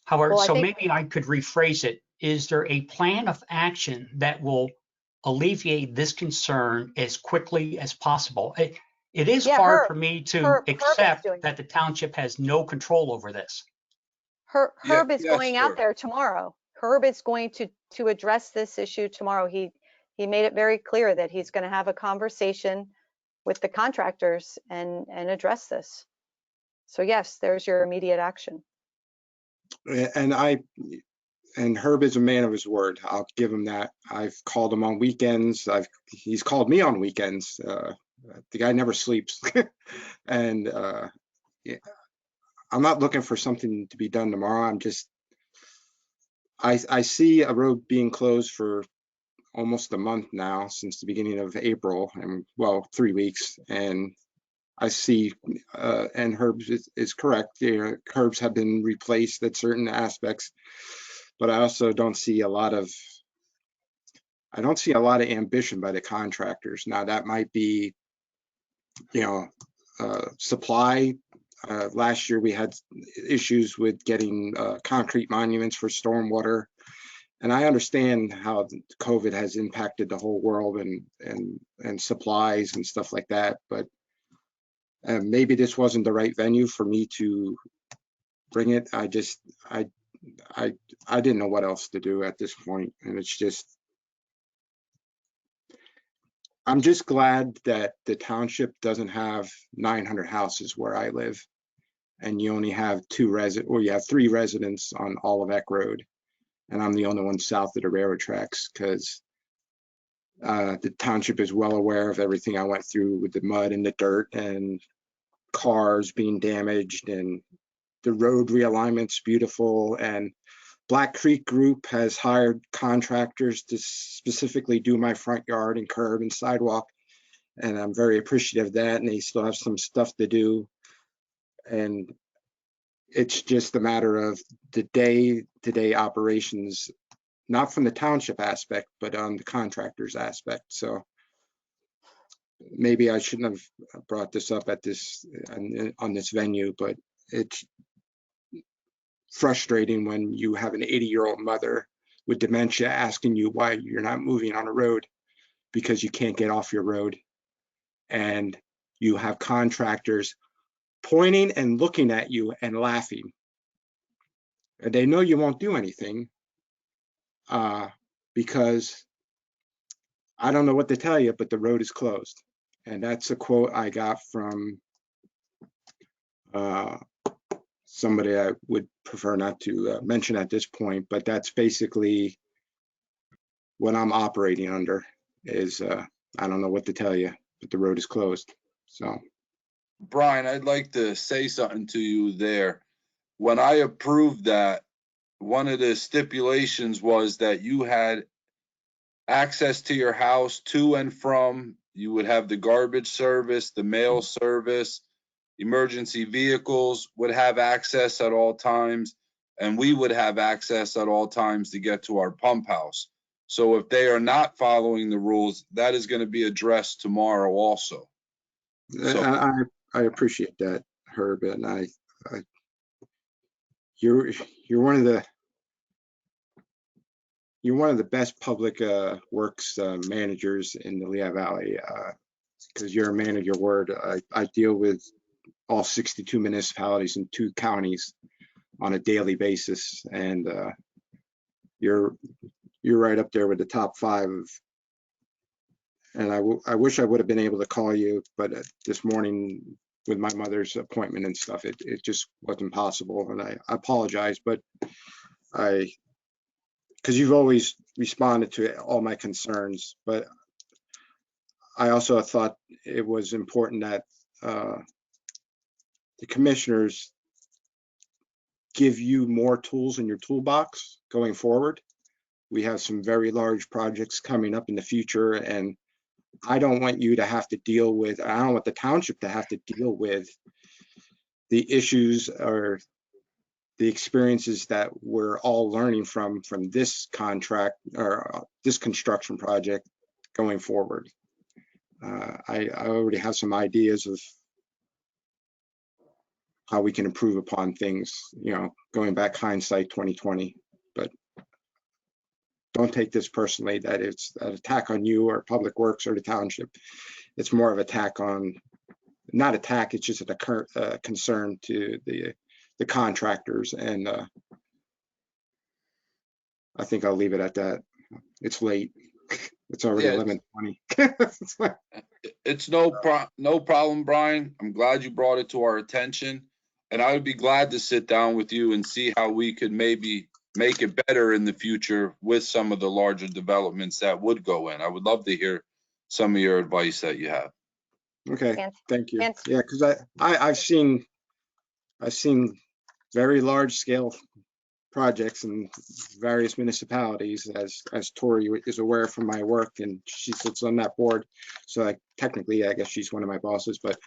However, Well, maybe I could rephrase it. Is there a plan of action that will alleviate this concern as quickly as possible? It is hard for me to accept that the township has no control over this. Herb is going out there tomorrow. Herb is going to address this issue tomorrow. He made it very clear that he's going to have a conversation with the contractors and address this. So yes, there's your immediate action. And Herb is a man of his word. I'll give him that. I've called him on weekends. He's called me on weekends. The guy never sleeps. And yeah, I'm not looking for something to be done tomorrow. I see a road being closed for almost a month now, since the beginning of April, and well, 3 weeks. And I see, and Herb is correct. Curbs have been replaced at certain aspects, but I also don't see a lot of ambition by the contractors. Now that might be, supply. Last year we had issues with getting concrete monuments for stormwater. And I understand how COVID has impacted the whole world and supplies and stuff like that, but maybe this wasn't the right venue for me to bring it. I didn't know what else to do at this point, and I'm just glad that the township doesn't have 900 houses where I live, and you only have you have 3 residents on all of Eck Road. And I'm the only one south of the railroad tracks, because the township is well aware of everything I went through with the mud and the dirt and cars being damaged, and the road realignment's beautiful. And Black Creek Group has hired contractors to specifically do my front yard and curb and sidewalk. And I'm very appreciative of that. And they still have some stuff to do. And it's just a matter of the day-to-day operations, not from the township aspect, but on the contractor's aspect. So maybe I shouldn't have brought this up at on this venue, but it's frustrating when you have an 80-year-old mother with dementia asking you why you're not moving on a road because you can't get off your road. And you have contractors pointing and looking at you and laughing. And they know you won't do anything because I don't know what to tell you, but the road is closed. And that's a quote I got from somebody I would prefer not to mention at this point, but that's basically what I'm operating under is I don't know what to tell you, but the road is closed. So, Brian, I'd like to say something to you there. When I approved that, one of the stipulations was that you had access to your house to and from. You would have the garbage service, the mail service, emergency vehicles would have access at all times, and we would have access at all times to get to our pump house. So if they are not following the rules, that is going to be addressed tomorrow also. So, I appreciate that, Herb, and you're one of the best public works managers in the Lehigh Valley, because you're a man of your word. I deal with all 62 municipalities in 2 counties on a daily basis, and you're right up there with the top 5. And I wish I would have been able to call you, but this morning with my mother's appointment and stuff, it just wasn't possible, and I apologize, but because you've always responded to all my concerns, but I also thought it was important that the commissioners give you more tools in your toolbox going forward. We have some very large projects coming up in the future, and I don't want you to have to deal with, I don't want the township to have to deal with the issues or the experiences that we're all learning from this contract or this construction project going forward. I already have some ideas of how we can improve upon things, you know, going back hindsight 2020, but don't take this personally that it's an attack on you or Public Works or the township. It's more of an attack on, not attack, it's just a concern to the contractors, and I think I'll leave it at that. It's late. It's already 11:20. It's no problem, Brian. I'm glad you brought it to our attention, and I would be glad to sit down with you and see how we could maybe make it better in the future with some of the larger developments that would go in. I would love to hear some of your advice that you have. Okay, thank you. Yeah, because I've seen very large scale projects in various municipalities, as Tori is aware from my work, and she sits on that board. So technically, I guess she's one of my bosses, but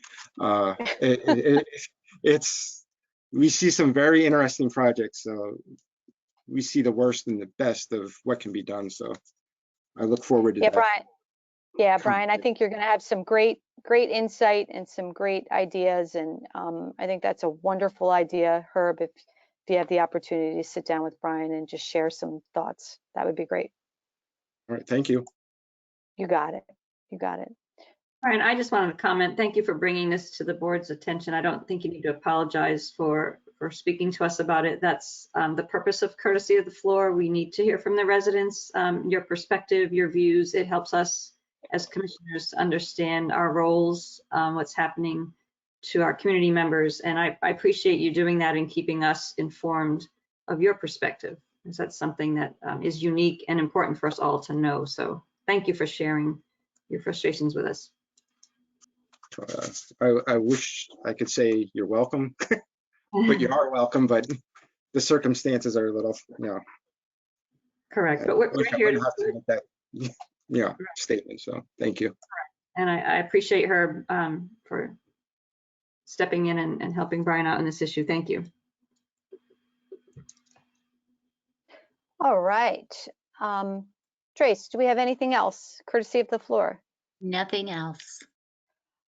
we see some very interesting projects. So we see the worst and the best of what can be done. So I look forward to that. Brian. Yeah, Brian, I think you're going to have some great insight and some great ideas. And I think that's a wonderful idea, Herb, if you have the opportunity to sit down with Brian and just share some thoughts, that would be great. All right, thank you. You got it. You got it. Brian, I just wanted to comment. Thank you for bringing this to the board's attention. I don't think you need to apologize for speaking to us about it. That's the purpose of courtesy of the floor. We need to hear from the residents, your perspective, your views. It helps us as commissioners understand our roles, what's happening to our community members. And I appreciate you doing that and keeping us informed of your perspective, because that's something that is unique and important for us all to know. So thank you for sharing your frustrations with us. I wish I could say you're welcome, but you are welcome, but the circumstances are a little, you know. Correct, but we're here to make that, statement, so thank you. And I appreciate her for stepping in and helping Brian out in this issue. Thank you. All right. Trace, do we have anything else? Courtesy of the floor. Nothing else.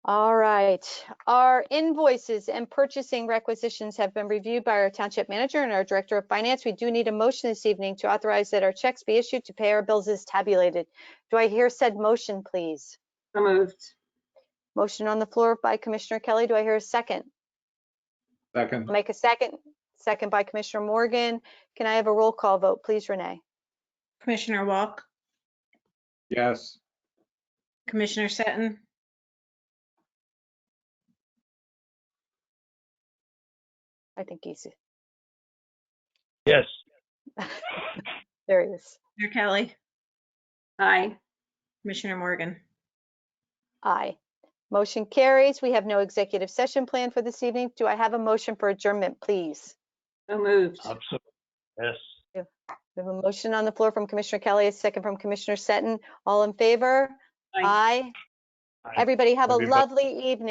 All right. Our invoices and purchasing requisitions have been reviewed by our township manager and our director of finance. We do need a motion this evening to authorize that our checks be issued to pay our bills as tabulated. Do I hear said motion, please? So moved. Motion on the floor by Commissioner Kelly. Do I hear a second? Second. I'll make a second. Second by Commissioner Morgan. Can I have a roll call vote, please, Renee? Commissioner Walk, Yes. Commissioner Seton, I think he's. Yes. There he is. Mayor Kelly, Aye. Commissioner Morgan. Aye. Motion carries. We have no executive session planned for this evening. Do I have a motion for adjournment, please? So moved. Absolutely. Yes. We have a motion on the floor from Commissioner Kelly, a second from Commissioner Seton. All in favor? Aye. Everybody have a lovely evening.